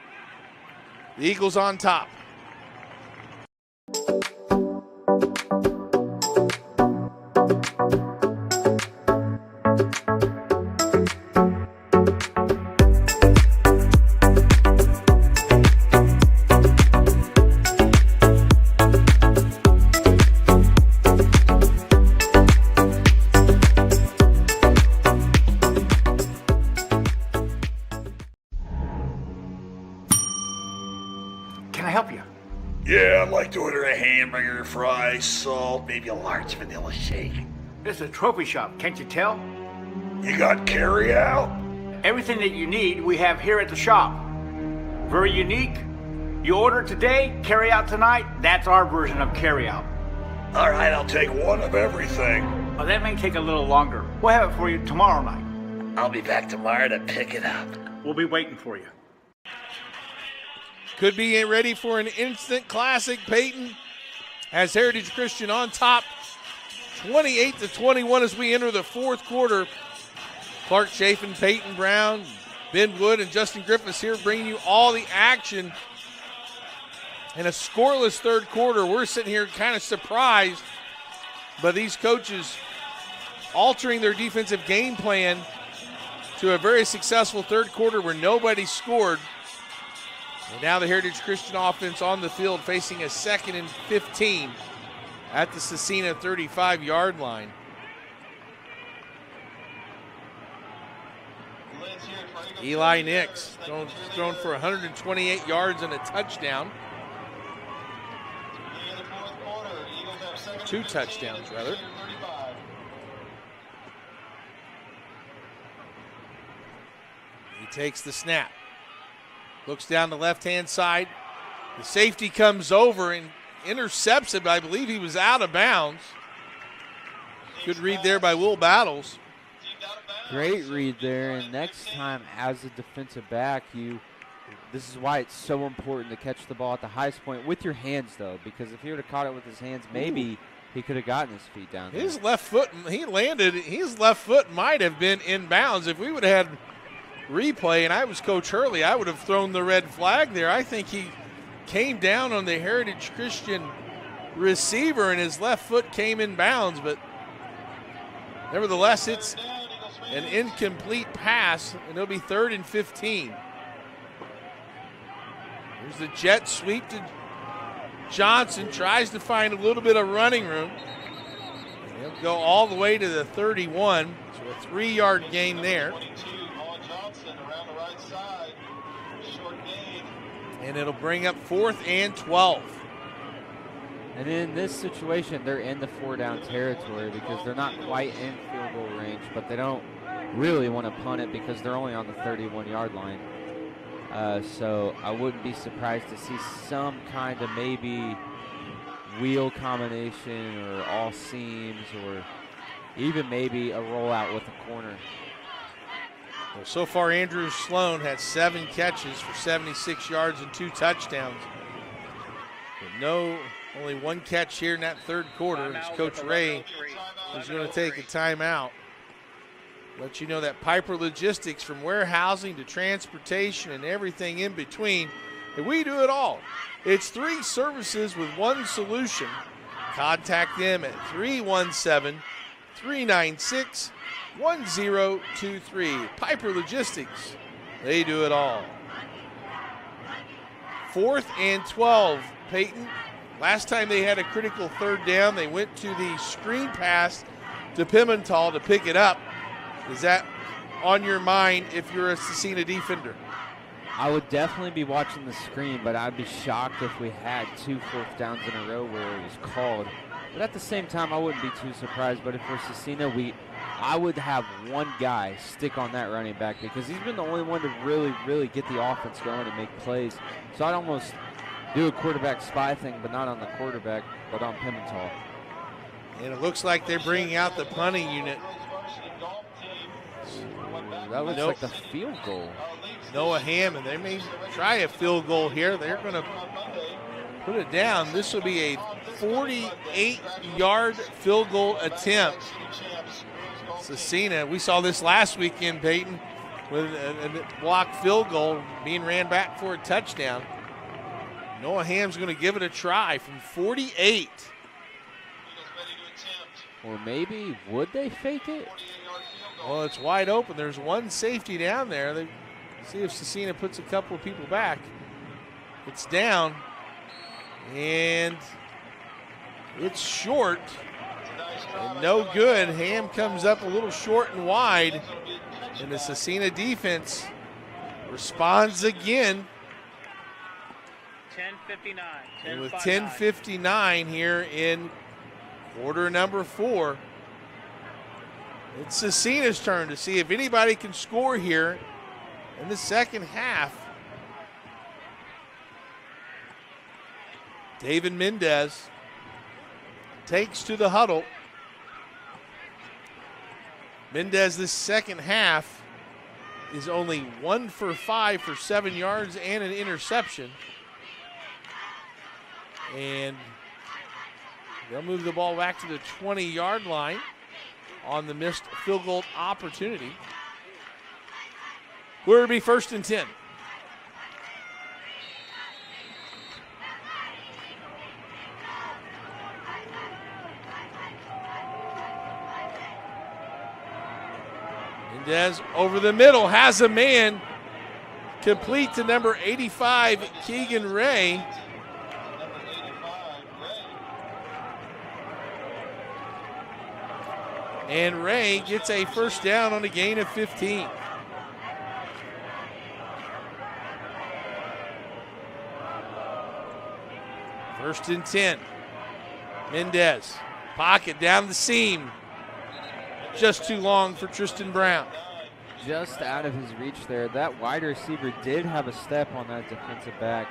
The Eagles on top. Yeah, I'd like to order a hamburger, fries, salt, maybe a large vanilla shake. This is a trophy shop, can't you tell? You got carry out? Everything that you need, we have here at the shop. Very unique. You order today, carry out tonight. That's our version of carry out. All right, I'll take one of everything. Well, that may take a little longer. We'll have it for you tomorrow night. I'll be back tomorrow to pick it up. We'll be waiting for you. Could be ready for an instant classic. Peyton has Heritage Christian on top, 28-21 as we enter the fourth quarter. Clark Chafin, Peyton Brown, Ben Wood, and Justin Griffiths here bringing you all the action. In a scoreless third quarter, we're sitting here kind of surprised by these coaches altering their defensive game plan to a very successful third quarter where nobody scored. And now the Heritage Christian offense on the field facing a 2nd and 15 at the Scecina 35-yard line. Eli Nix thrown for 128 yards and a touchdown. 2 touchdowns, rather. He takes the snap. Looks down the left-hand side. The safety comes over and intercepts it, but I believe he was out of bounds. Good read there by Will Battles. Great read there, and next time as a defensive back, this is why it's so important to catch the ball at the highest point with your hands, though, because if he would have caught it with his hands, maybe he could have gotten his feet down there. His left foot might have been in bounds. If we would have had replay and I was Coach Hurley, I would have thrown the red flag there. I think he came down on the Heritage Christian receiver and his left foot came in bounds, but nevertheless, it's an incomplete pass, and it'll be 3rd and 15. Here's the jet sweep to Johnson, tries to find a little bit of running room. And he'll go all the way to the 31, so a 3-yard gain there. And it'll bring up 4th and 12. And in this situation, they're in the 4-down territory because they're not quite in field goal range, but they don't really want to punt it because they're only on the 31-yard line. So I wouldn't be surprised to see some kind of maybe wheel combination or all seams or even maybe a rollout with a corner. Well, so far, Andrew Sloan had 7 catches for 76 yards and 2 touchdowns. But only 1 catch here in that third quarter as Coach Ray is going to take a timeout. Let you know that Piper Logistics, from warehousing to transportation and everything in between, and we do it all. It's 3 services with 1 solution. Contact them at 317-396-1023. Piper Logistics, they do it all. 4th and 12, Peyton. Last time they had a critical 3rd down, they went to the screen pass to Pimentel to pick it up. Is that on your mind if you're a Scecina defender? I would definitely be watching the screen, but I'd be shocked if we had 2 4th downs in a row where it was called. But at the same time, I wouldn't be too surprised. But if we're Scecina, I would have one guy stick on that running back because he's been the only one to really get the offense going and make plays. So I'd almost do a quarterback spy thing, but not on the quarterback, but on Pimentel. And it looks like they're bringing out the punting unit. That looks like the field goal. Noah Hammond. They may try a field goal here. They're going to put it down. This will be a 48-yard field goal attempt. Scecina, we saw this last weekend, Peyton, with a blocked field goal being ran back for a touchdown. Noah Ham's going to give it a try from 48. Or maybe, would they fake it? Well, it's wide open. There's one safety down there. They see if Scecina puts a couple of people back. It's down, and it's short, and no good. Ham comes up a little short and wide, and the Scecina defense responds again. 10:59. And with 10:59 here in quarter number 4, it's Scecina's turn to see if anybody can score here in the second half. David Mendez takes to the huddle. Mendez this second half is only 1 for 5 for 7 yards and an interception. And they'll move the ball back to the 20-yard line on the missed field goal opportunity. Where would be 1st and 10? Mendez over the middle, has a man, complete to number 85, Keegan Ray. And Ray gets a first down on a gain of 15. First and 10. Mendez, pocket down the seam. Just too long for Tristan Brown. Just out of his reach there. That wide receiver did have a step on that defensive back,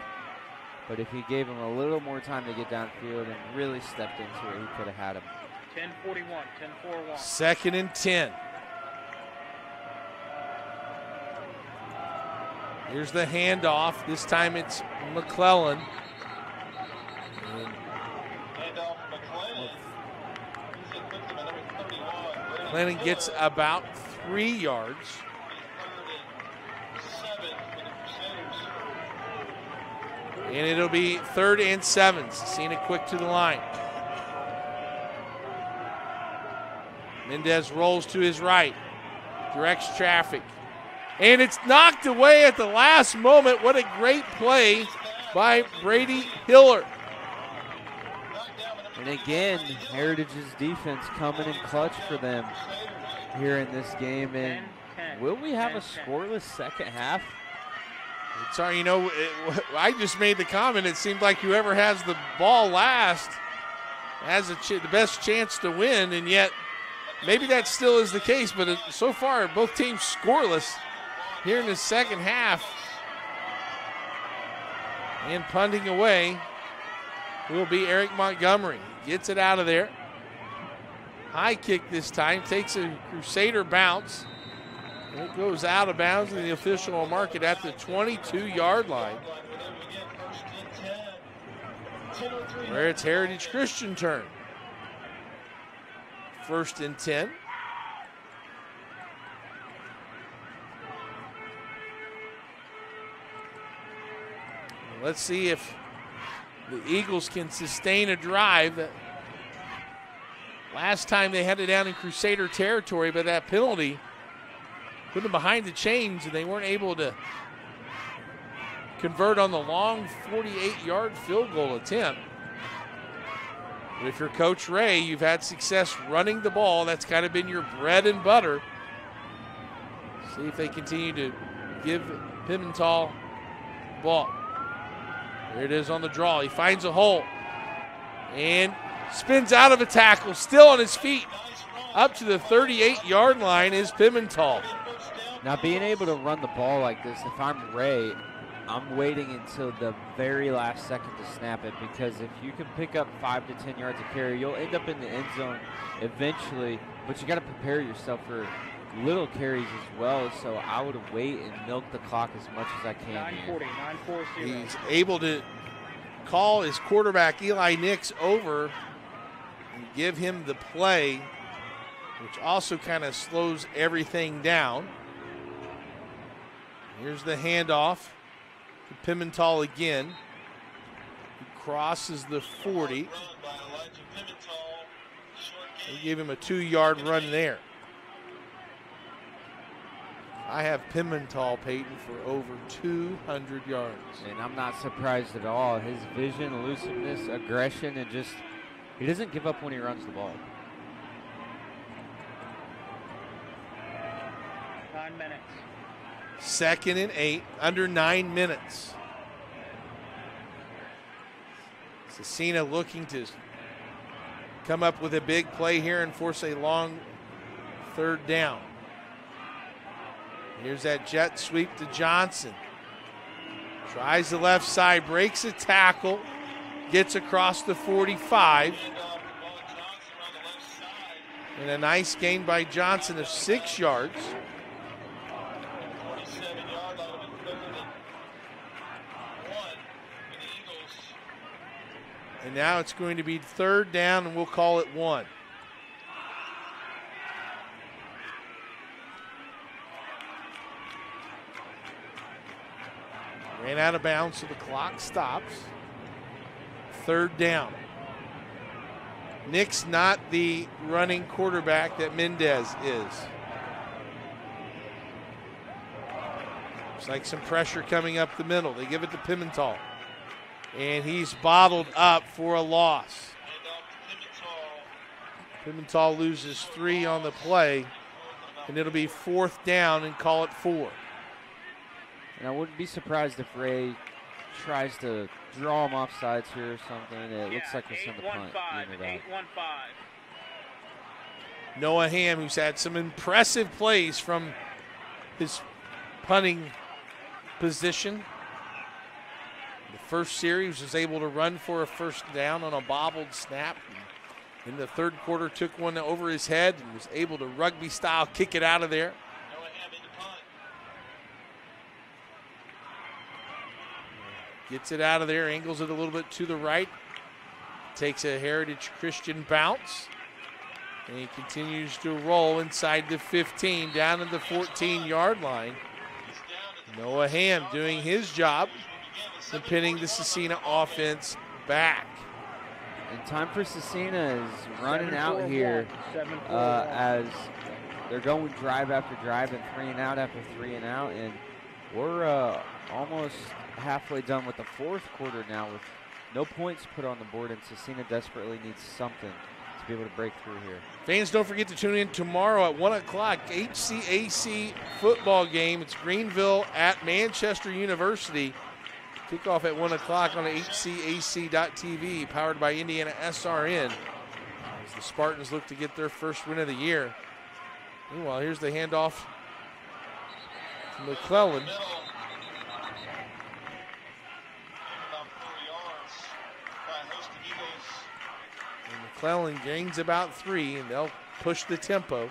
but if he gave him a little more time to get downfield and really stepped into it, he could have had him. 10:41, 10:41. 2nd and 10. Here's the handoff. This time it's McClellan. McClellan gets about 3 yards. And it'll be 3rd and 7. Scecina quick to the line. Mendez rolls to his right, directs traffic, and it's knocked away at the last moment. What a great play by Brady Hiller. And again, Heritage's defense coming in clutch for them here in this game. And will we have a scoreless second half? Sorry, I just made the comment. It seemed like whoever has the ball last has the best chance to win, and yet maybe that still is the case, but so far both teams scoreless here in the second half. And punting away will be Eric Montgomery. Gets it out of there. High kick this time, takes a Crusader bounce. And it goes out of bounds, and the official will mark it at the 22-yard line, where it's Heritage Christian turn. 1st and 10. Let's see if the Eagles can sustain a drive. Last time they had it down in Crusader territory, but that penalty put them behind the chains, and they weren't able to convert on the long 48-yard field goal attempt. But if you're Coach Ray, you've had success running the ball. That's kind of been your bread and butter. See if they continue to give Pimental the ball. There it is on the draw. He finds a hole and spins out of a tackle, still on his feet. Up to the 38-yard line is Pimental. Now, being able to run the ball like this, if I'm Ray, I'm waiting until the very last second to snap it, because if you can pick up 5 to 10 yards of carry, you'll end up in the end zone eventually, but you got to prepare yourself for little carries as well. So I would wait and milk the clock as much as I can. 9:40. He's able to call his quarterback Eli Nix over and give him the play, which also kind of slows everything down. Here's the handoff to Pimental again. He crosses the 40. They gave him a 2-yard run there. I have Pimental, Peyton, for over 200 yards. And I'm not surprised at all. His vision, elusiveness, aggression, and just, he doesn't give up when he runs the ball. 9 minutes. 2nd and 8, under 9 minutes. Scecina looking to come up with a big play here and force a long 3rd down. Here's that jet sweep to Johnson. Tries the left side, breaks a tackle, gets across the 45. And a nice gain by Johnson of 6 yards. And now it's going to be 3rd down, and we'll call it 1. Ran out of bounds, so the clock stops. 3rd down. Nick's not the running quarterback that Mendez is. Looks like some pressure coming up the middle. They give it to Pimental. And he's bottled up for a loss. Pimental loses 3 on the play, and it'll be 4th down and call it 4. And I wouldn't be surprised if Ray tries to draw him off sides here or something. It looks like he'll send the punt. 8-1-5. Noah Hamm, who's had some impressive plays from his punting position. The first series was able to run for a 1st down on a bobbled snap. In the 3rd quarter, took one over his head and was able to rugby-style kick it out of there. Gets it out of there, angles it a little bit to the right. Takes a Heritage Christian bounce. And he continues to roll inside the 15, down to the 14-yard line. Noah Hamm doing his job and pinning the Scecina offense back. And time for Scecina is running out here as they're going drive after drive and 3 and out after 3 and out. And we're almost halfway done with the 4th quarter now with no points put on the board, and Scecina desperately needs something to be able to break through here. Fans, don't forget to tune in tomorrow at 1 o'clock, HCAC football game. It's Greenville at Manchester University. Kickoff at 1 o'clock on HCAC.tv, powered by IndianaSRN. As the Spartans look to get their first win of the year. Meanwhile, here's the handoff to McClellan. And McClellan gains about 3, and they'll push the tempo.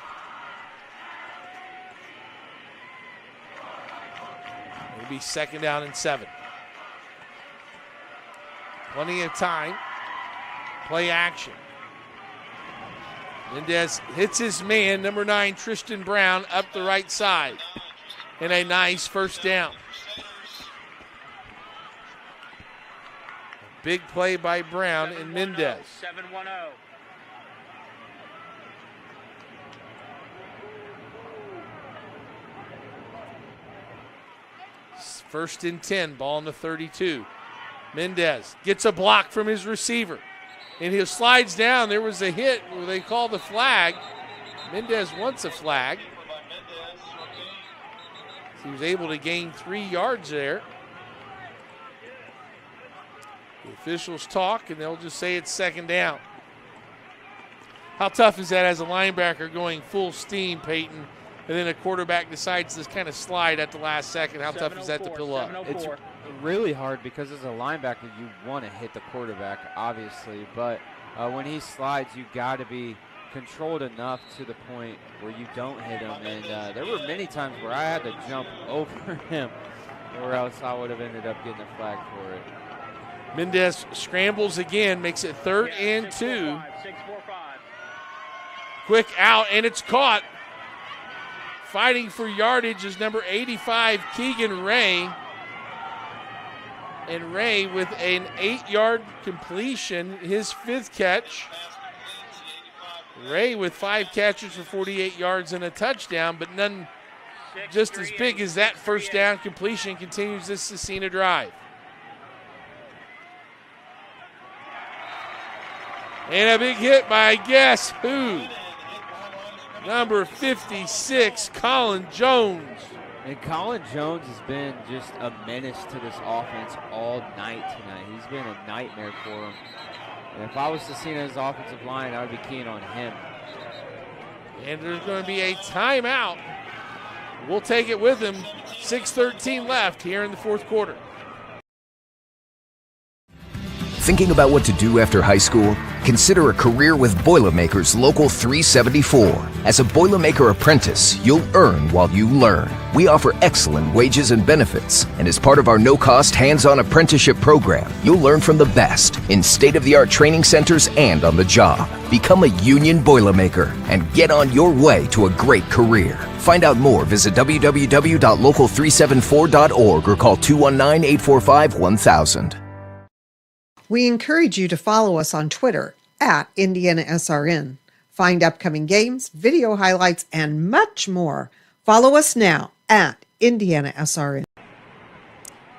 It'll be 2nd down and 7. Plenty of time. Play action. Mendez hits his man, number 9, Tristan Brown, up the right side. And a nice 1st down. A big play by Brown and Mendez. 7-1-0. First and 10, ball on the 32. Mendez gets a block from his receiver. And he slides down. There was a hit where they called the flag. Mendez wants a flag. He was able to gain 3 yards there. The officials talk, and they'll just say it's second down. How tough is that as a linebacker going full steam, Peyton, and then a quarterback decides to kind of slide at the last second? How tough is that to pull up? It's really hard because as a linebacker, you want to hit the quarterback, obviously. But when he slides, you got to be controlled enough to the point where you don't hit him. And there were many times where I had to jump over him, or else I would have ended up getting a flag for it. Mendez scrambles again, makes it 3rd and 2. Quick out, and it's caught. Fighting for yardage is number 85, Keegan Ray. And Ray with an 8-yard completion, his 5th catch. Ray with 5 catches for 48 yards and a touchdown, but none just as big as that first down completion continues this Scecina drive. And a big hit by guess who? Number 56, Colin Jones. And Colin Jones has been just a menace to this offense all night tonight. He's been a nightmare for him. And if I was Scecina's offensive line, I would be keen on him. And there's going to be a timeout. We'll take it with him. 6:13 left here in the 4th quarter. Thinking about what to do after high school? Consider a career with Boilermakers Local 374. As a Boilermaker apprentice, you'll earn while you learn. We offer excellent wages and benefits, and as part of our no-cost hands-on apprenticeship program, you'll learn from the best in state-of-the-art training centers and on the job. Become a union Boilermaker and get on your way to a great career. Find out more, visit www.local374.org or call 219-845-1000. We encourage you to follow us on Twitter at IndianaSRN. Find upcoming games, video highlights, and much more. Follow us now at IndianaSRN.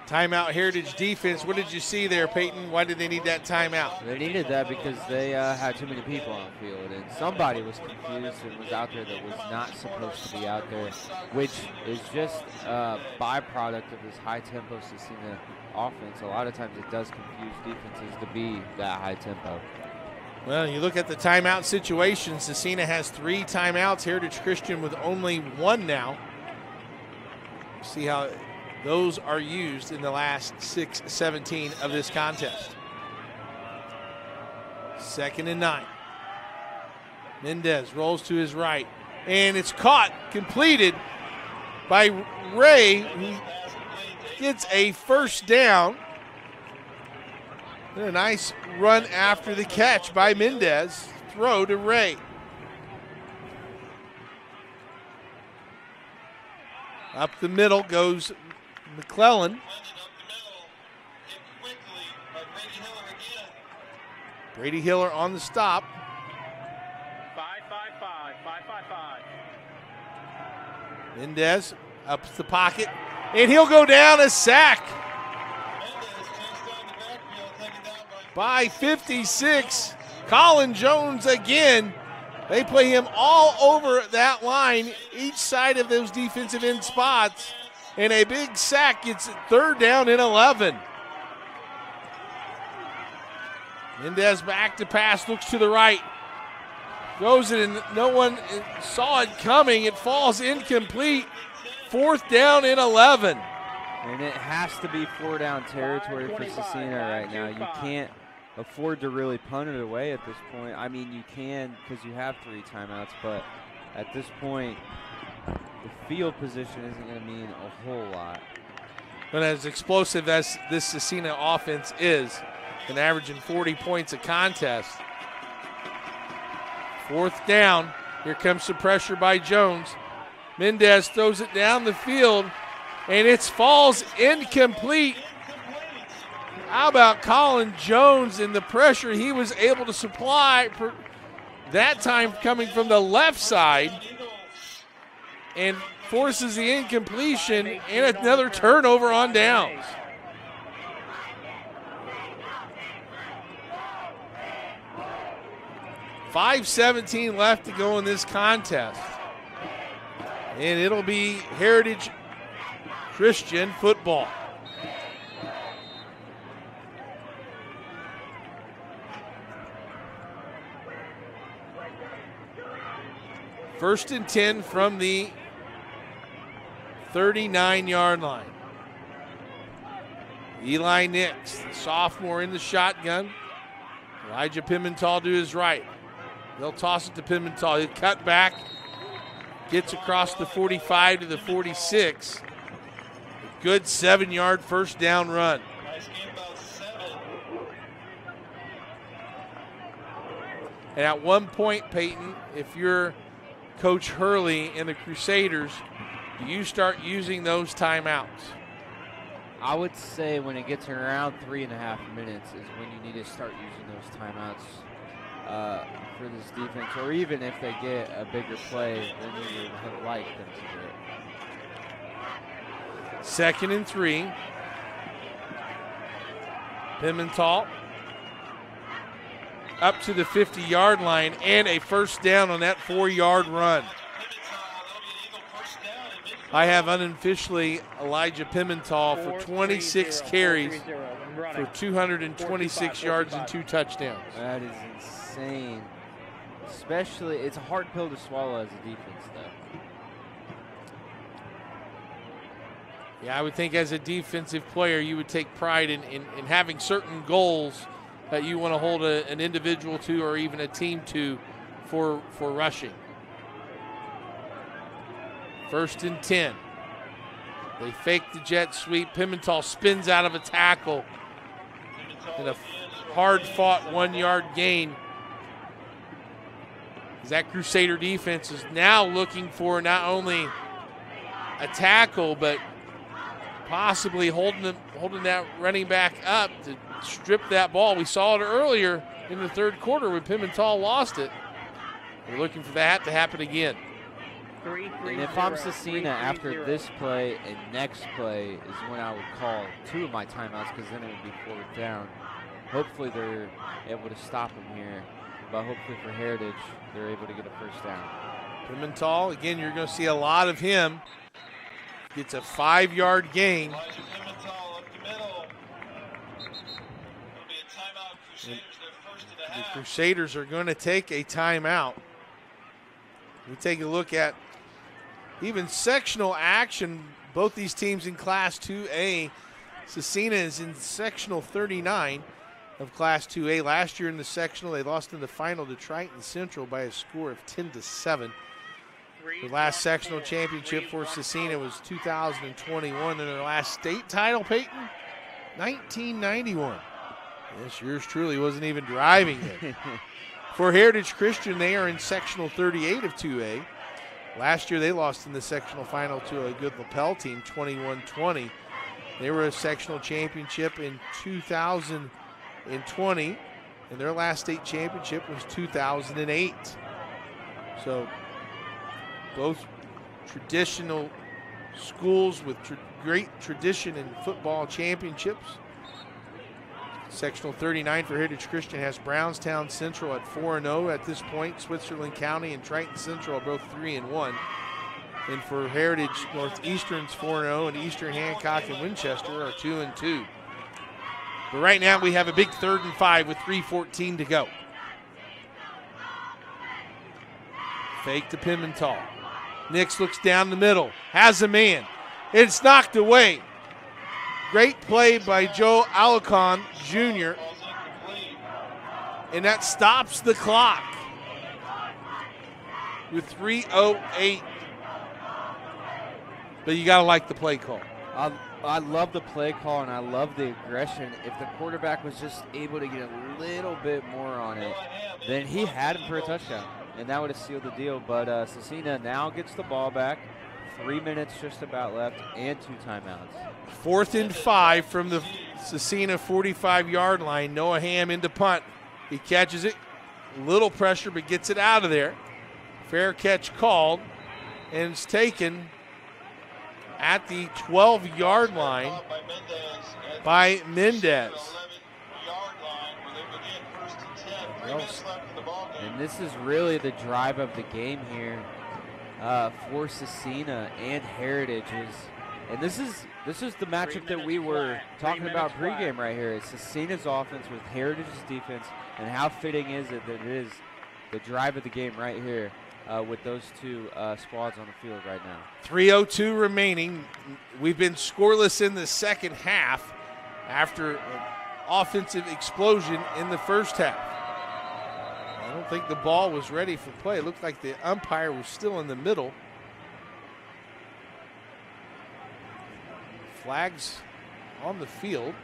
Timeout, Heritage defense. What did you see there, Peyton? Why did they need that timeout? They needed that because they had too many people on the field, and somebody was confused and was out there that was not supposed to be out there, which is just a byproduct of this high-tempo Scecina offense. A lot of times it does confuse defenses to be that high-tempo. Well, you look at the timeout situation. Scecina has 3 timeouts. Heritage Christian with only 1 now. See how those are used in the last 6:17 of this contest. 2nd and 9. Mendez rolls to his right, and it's caught, completed by Ray, who gets a first down. And a nice run after the catch by Mendez. Throw to Ray. Up the middle goes McClellan. Brady Hiller on the stop. 5-5-5. Mendez up the pocket, and he'll go down, a sack by 56. Colin Jones again. They play him all over that line, each side of those defensive end spots, and a big sack gets 3rd down and 11. Mendez back to pass, looks to the right, throws it, and no one saw it coming. It falls incomplete. 4th down and 11. And it has to be 4-down territory for Scecina right now. You can't afford to really punt it away at this point. I mean, you can because you have 3 timeouts, but at this point, the field position isn't going to mean a whole lot. But as explosive as this Scecina offense is, and averaging 40 points a contest. 4th down. Here comes some pressure by Jones. Mendez throws it down the field, and it falls incomplete. How about Colin Jones and the pressure he was able to supply, that time coming from the left side, and forces the incompletion and another turnover on downs. 5:17 left to go in this contest. And it'll be Heritage Christian football. First and 10 from the 39-yard line. Eli Nix, the sophomore, in the shotgun. Elijah Pimental to his right. They'll toss it to Pimental. He'll cut back. Gets across the 45 to the 46. A good 7-yard first down run. And at one point, Peyton, if you're Coach Hurley and the Crusaders, do you start using those timeouts? I would say when it gets around 3.5 minutes is when you need to start using those timeouts for this defense, or even if they get a bigger play than you would have liked them to get. 2nd and 3. Pimental up to the 50-yard line and a first down on that 4-yard run. I have unofficially Elijah Pimental for 26 carries for 226 yards and 2 touchdowns. That is insane. Especially, it's a hard pill to swallow as a defense, though. Yeah, I would think as a defensive player, you would take pride in having certain goals that you want to hold an individual to or even a team to for rushing. 1st and 10. They fake the jet sweep. Pimental spins out of a tackle and a hard-fought 1-yard gain. That Crusader defense is now looking for not only a tackle, but possibly holding that running back up to strip that ball. We saw it earlier in the 3rd quarter when Pimental lost it. We're looking for that to happen again. And if I'm Scecina, after this play and next play is when I would call 2 of my timeouts, because then it would be 4th down. Hopefully they're able to stop him here, but hopefully for Heritage, they're able to get a first down. Pimental, again, you're going to see a lot of him. Gets a 5-yard gain. The Crusaders are going to take a timeout. We take a look at even sectional action. Both these teams in Class 2A. Scecina is in sectional 39 of Class 2A. Last year in the sectional, they lost in the final to Triton Central by a score of 10-7. The last sectional championship for Scecina was 2021, and their last state title, Peyton, 1991. Yes, yours truly wasn't even driving it. For Heritage Christian, they are in sectional 38 of 2A. Last year, they lost in the sectional final to a good lapel team, 21-20. They were a sectional championship in 2020, and their last state championship was 2008. So both traditional schools with great tradition in football championships. Sectional 39 for Heritage Christian has Brownstown Central at 4-0 at this point. Switzerland County and Triton Central are both 3-1. And for Heritage, Northeastern's 4-0, and Eastern Hancock and Winchester are 2-2. But right now we have a big 3rd and 5 with 3:14 to go. Fake to Pimental. Nix looks down the middle, has a man. It's knocked away. Great play by Joe Alarcon Jr. And that stops the clock with 3:08. But you got to like the play call. I love the play call, and I love the aggression. If the quarterback was just able to get a little bit more on it, then he had him for a touchdown, and that would have sealed the deal. But Scecina now gets the ball back. 3 minutes just about left and 2 timeouts. 4th and 5 from the Scecina 45-yard line. Noah Ham into punt. He catches it. Little pressure, but gets it out of there. Fair catch called, and it's taken at the 12-yard line by Mendez. And this is really the drive of the game here for Scecina and Heritage. And this is the matchup that we were talking about pregame right here. It's Scecina's offense with Heritage's defense, and how fitting is it that it is the drive of the game right here with those two squads on the field right now. 3:02 remaining. We've been scoreless in the second half after an offensive explosion in the first half. I don't think the ball was ready for play. It looked like the umpire was still in the middle. Flags on the field.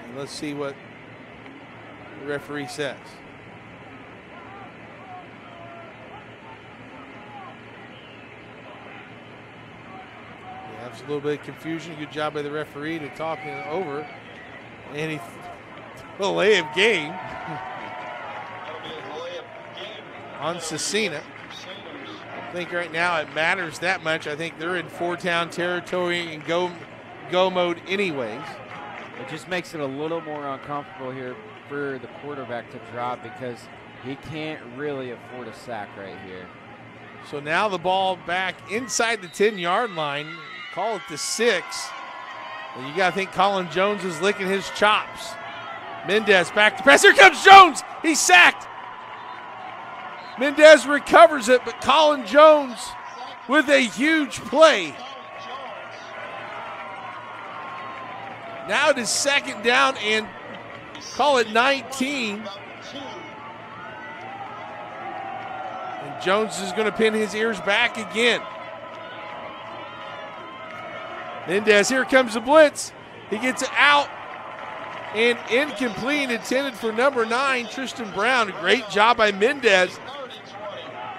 And let's see what the referee says. Yeah, there's a little bit of confusion. Good job by the referee to talk it over. And he delay of game on Scecina. I think right now it matters that much. I think they're in four-down territory and go mode anyways. It just makes it a little more uncomfortable here for the quarterback to drop because he can't really afford a sack right here. So now the ball back inside the 10-yard line. Call it the 6. And you got to think Colin Jones is licking his chops. Mendez back to pass. Here comes Jones. He's sacked. Mendez recovers it, but Colin Jones with a huge play. Now it is second down and call it 19. And Jones is going to pin his ears back again. Mendez, here comes the blitz. He gets it out and incomplete, intended for number 9, Tristan Brown. Great job by Mendez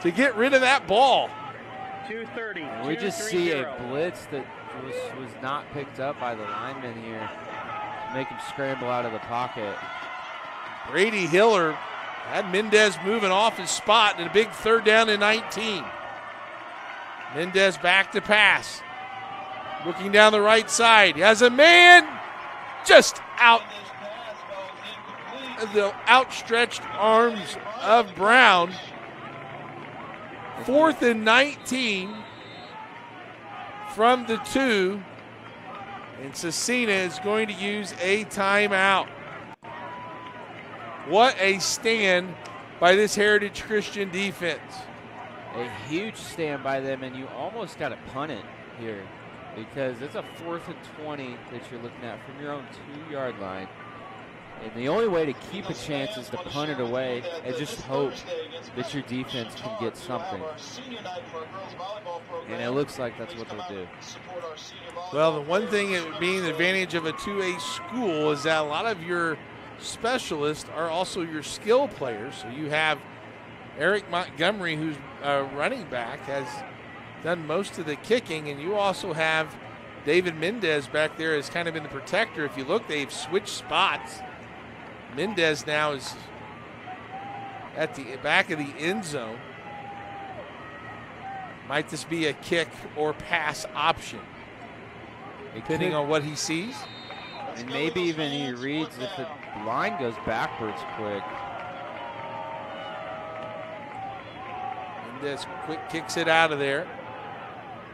to get rid of that ball. 230. We just see a blitz that was not picked up by the lineman here. Make him scramble out of the pocket. Brady Hiller had Mendez moving off his spot and a big third down and 19. Mendez back to pass. Looking down the right side. He has a man just out of the outstretched arms of Brown. 4th and 19 from the 2. And Scecina is going to use a timeout. What a stand by this Heritage Christian defense. A huge stand by them, and you almost got to punt it here because it's a 4th and 20 that you're looking at from your own 2-yard line. And the only way to keep a chance is to punt it away and just hope that your defense can get something. And it looks like that's what they'll do. Well, the one thing being the advantage of a 2A school is that a lot of your specialists are also your skill players. So you have Eric Montgomery, who's a running back, has done most of the kicking, and you also have David Mendez back there as kind of in the protector. If you look, they've switched spots. Mendez now is at the back of the end zone. Might this be a kick or pass option, depending on what he sees? And maybe even he reads if the line goes backwards quick. Mendez quick kicks it out of there.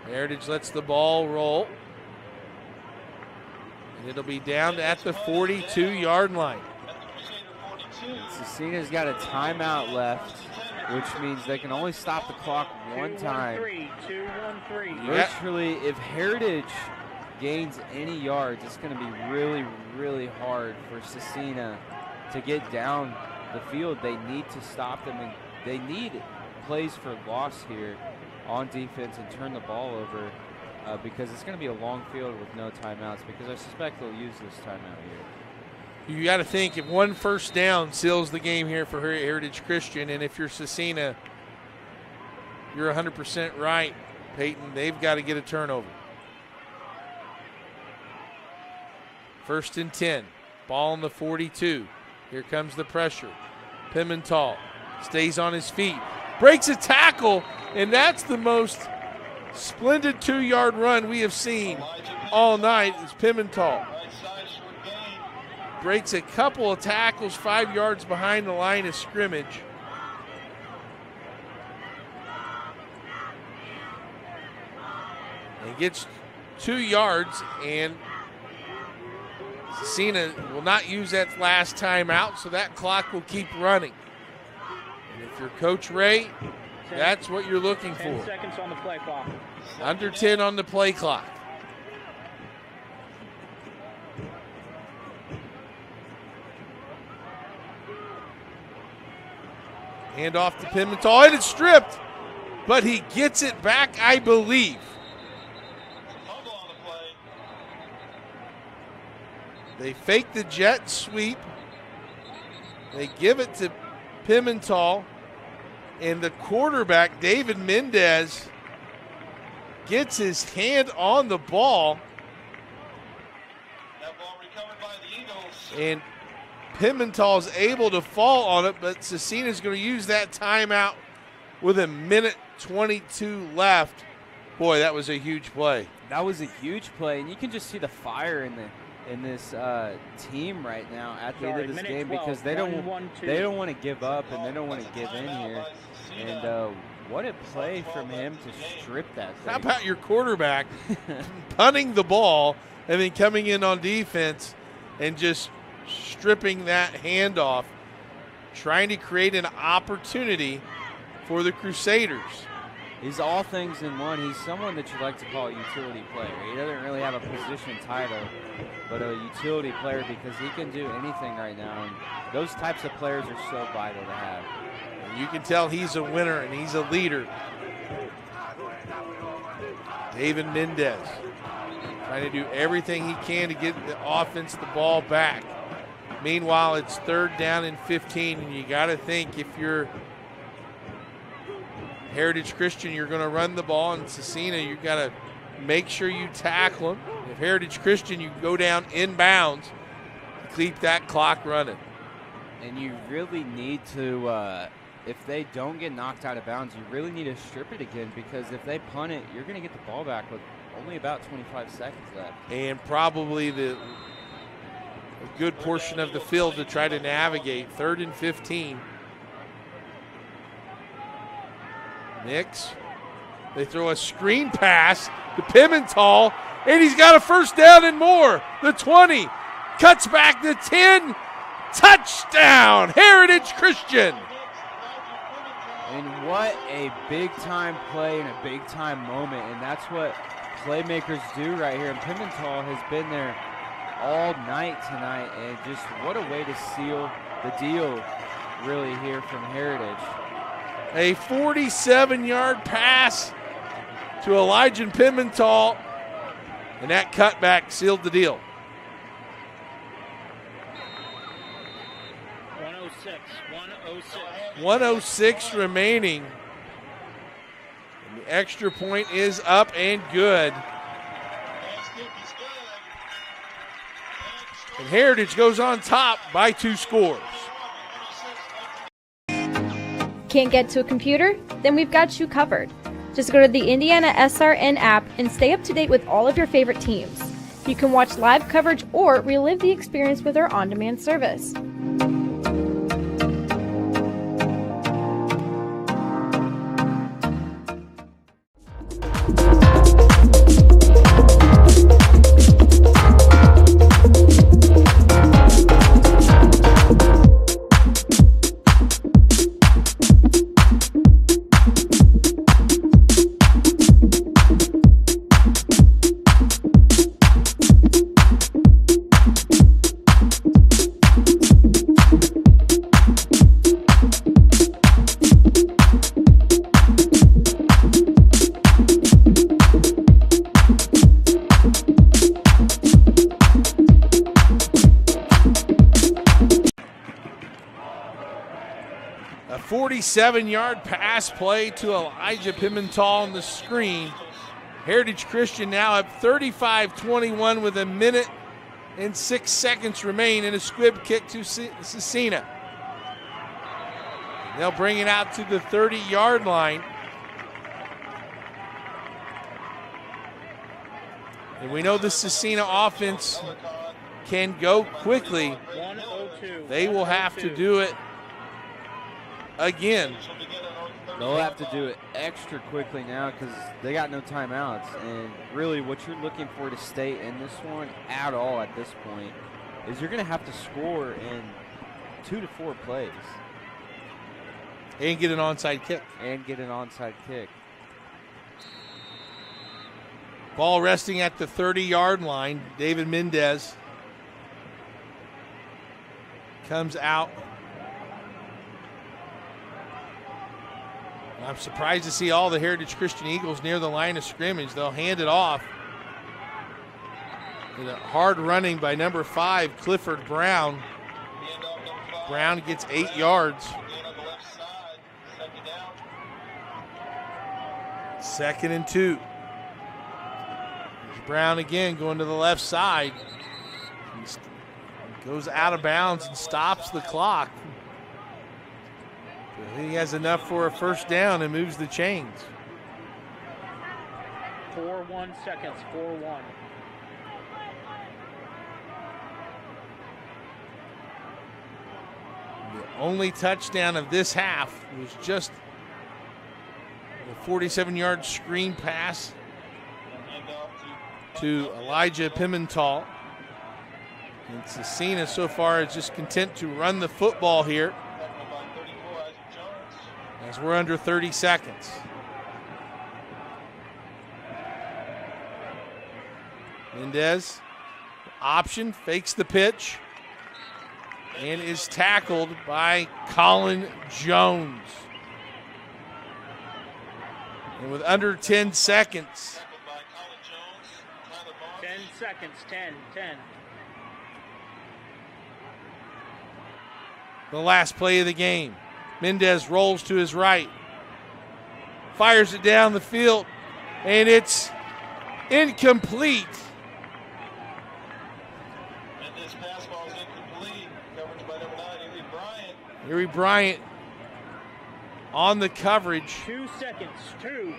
Heritage lets the ball roll. And it'll be down at the 42-yard line. Scecina's got a timeout left, which means they can only stop the clock one time. 2-1-3. Virtually, if Heritage gains any yards, it's going to be really, really hard for Scecina to get down the field. They need to stop them, and they need plays for loss here on defense and turn the ball over because it's going to be a long field with no timeouts, because I suspect they'll use this timeout here. You got to think if one first down seals the game here for Heritage Christian, and if you're Scecina, you're 100% right, Peyton. They've got to get a turnover. 1st and 10. Ball on the 42. Here comes the pressure. Pimental stays on his feet. Breaks a tackle, and that's the most splendid 2-yard run we have seen all night is Pimental. breaks a couple of tackles 5 yards behind the line of scrimmage. And gets 2 yards, and Scecina will not use that last timeout, so that clock will keep running. And if you're Coach Ray, that's what you're looking for. 10 seconds on the play clock. Under 10 on the play clock. Hand off to Pimentel, and it's stripped, but he gets it back, I believe. They fake the jet sweep. They give it to Pimentel, and the quarterback, David Mendez, gets his hand on the ball. That ball recovered by the Eagles. And Pimentel's able to fall on it, but Scecina's going to use that timeout with 1:22 left. Boy, that was a huge play. That was a huge play, and you can just see the fire in this team right now at the end of this game, 12, because they don't want to give up and they don't want to give in here. And what a play from him to strip that thing. How about your quarterback punting the ball and then coming in on defense and just stripping that handoff, trying to create an opportunity for the Crusaders. He's all things in one. He's someone that you like to call a utility player. He doesn't really have a position title, but a utility player, because he can do anything right now. And those types of players are so vital to have. And you can tell he's a winner and he's a leader. David Mendez trying to do everything he can to get the offense the ball back. Meanwhile, it's 3rd down and 15, and you got to think, if you're Heritage Christian, you're going to run the ball, and Scecina, you've got to make sure you tackle him. If Heritage Christian, you go down inbounds to keep that clock running. And you really need to, if they don't get knocked out of bounds, you really need to strip it again, because if they punt it, you're going to get the ball back with only about 25 seconds left. And probably a good portion of the field to try to navigate. 3rd and 15. Nix, they throw a screen pass to Pimentel, and he's got a 1st down and more. The 20, cuts back to 10, touchdown, Heritage Christian. And what a big-time play and a big-time moment, and that's what playmakers do right here. And Pimentel has been there all night tonight, and just what a way to seal the deal really here from Heritage. A 47-yard pass to Elijah Pimentel, and that cutback sealed the deal. 106 remaining. And the extra point is up and good. And Heritage goes on top by 2 scores. Can't get to a computer? Then we've got you covered. Just go to the IndianaSRN app and stay up to date with all of your favorite teams. You can watch live coverage or relive the experience with our on-demand service. A 47-yard pass play to Elijah Pimentel on the screen. Heritage Christian now at 35-21 with 1:06 remain, and a squib kick to Scecina. They'll bring it out to the 30-yard line. And we know the Scecina offense can go quickly, 102. they will have to do it again. They'll have to do it extra quickly now because they got no timeouts. And really what you're looking for to stay in this one at all at this point is you're going to have to score in 2 to 4 plays. And get an onside kick. Ball resting at the 30-yard line. David Mendez comes out. I'm surprised to see all the Heritage Christian Eagles near the line of scrimmage. They'll hand it off. And a hard running by number 5, Clifford Brown. Brown gets 8 yards. 2nd and 2. Brown again going to the left side. He goes out of bounds and stops the clock. He has enough for a first down and moves the chains. 4-1 seconds, 4-1. The only touchdown of this half was just a 47-yard screen pass to Elijah Pimental. And Scecina so far is just content to run the football here as we're under 30 seconds. Mendez, option, fakes the pitch, and is tackled by Colin Jones. And with under 10 seconds. 10 seconds, 10. The last play of the game. Mendez rolls to his right, fires it down the field, and it's incomplete. And this pass ball is incomplete. Coverage by number 9, Erie Bryant. Erie Bryant on the coverage. 2 seconds, 2.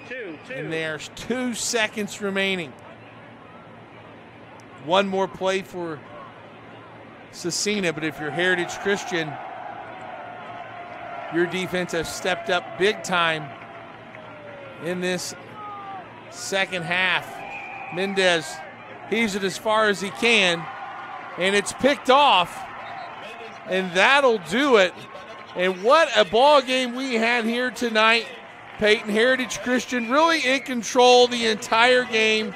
And there's 2 seconds remaining. One more play for Scecina, but if you're Heritage Christian, your defense has stepped up big time in this second half. Mendez heaves it as far as he can, and it's picked off, and that'll do it. And what a ball game we had here tonight. Peyton, Heritage Christian really in control the entire game.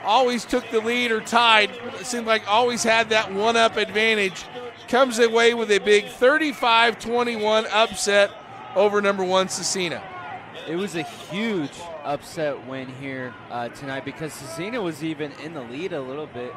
Always took the lead or tied. It seemed like always had that one-up advantage. Comes away with a big 35-21 upset over number 1 Scecina. It was a huge upset win here tonight because Scecina was even in the lead a little bit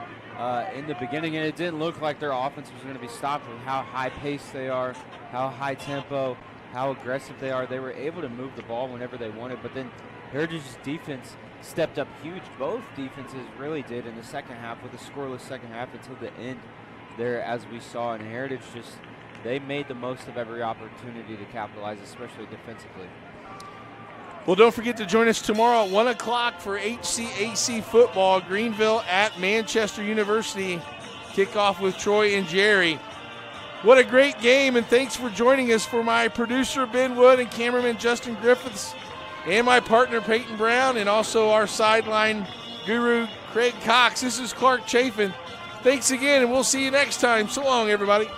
in the beginning, and it didn't look like their offense was going to be stopped with how high-paced they are, how high-tempo, how aggressive they are. They were able to move the ball whenever they wanted, but then Heritage's defense stepped up huge. Both defenses really did in the second half with a scoreless second half until the end there, as we saw. And Heritage they made the most of every opportunity to capitalize, especially defensively. Well, don't forget to join us tomorrow at 1 o'clock for HCAC football. Greenville at Manchester University. Kickoff with Troy and Jerry. What a great game, and thanks for joining us. For my producer, Ben Wood, and cameraman, Justin Griffiths, and my partner, Peyton Brown, and also our sideline guru, Craig Cox. This is Clark Chafin. Thanks again, and we'll see you next time. So long, everybody.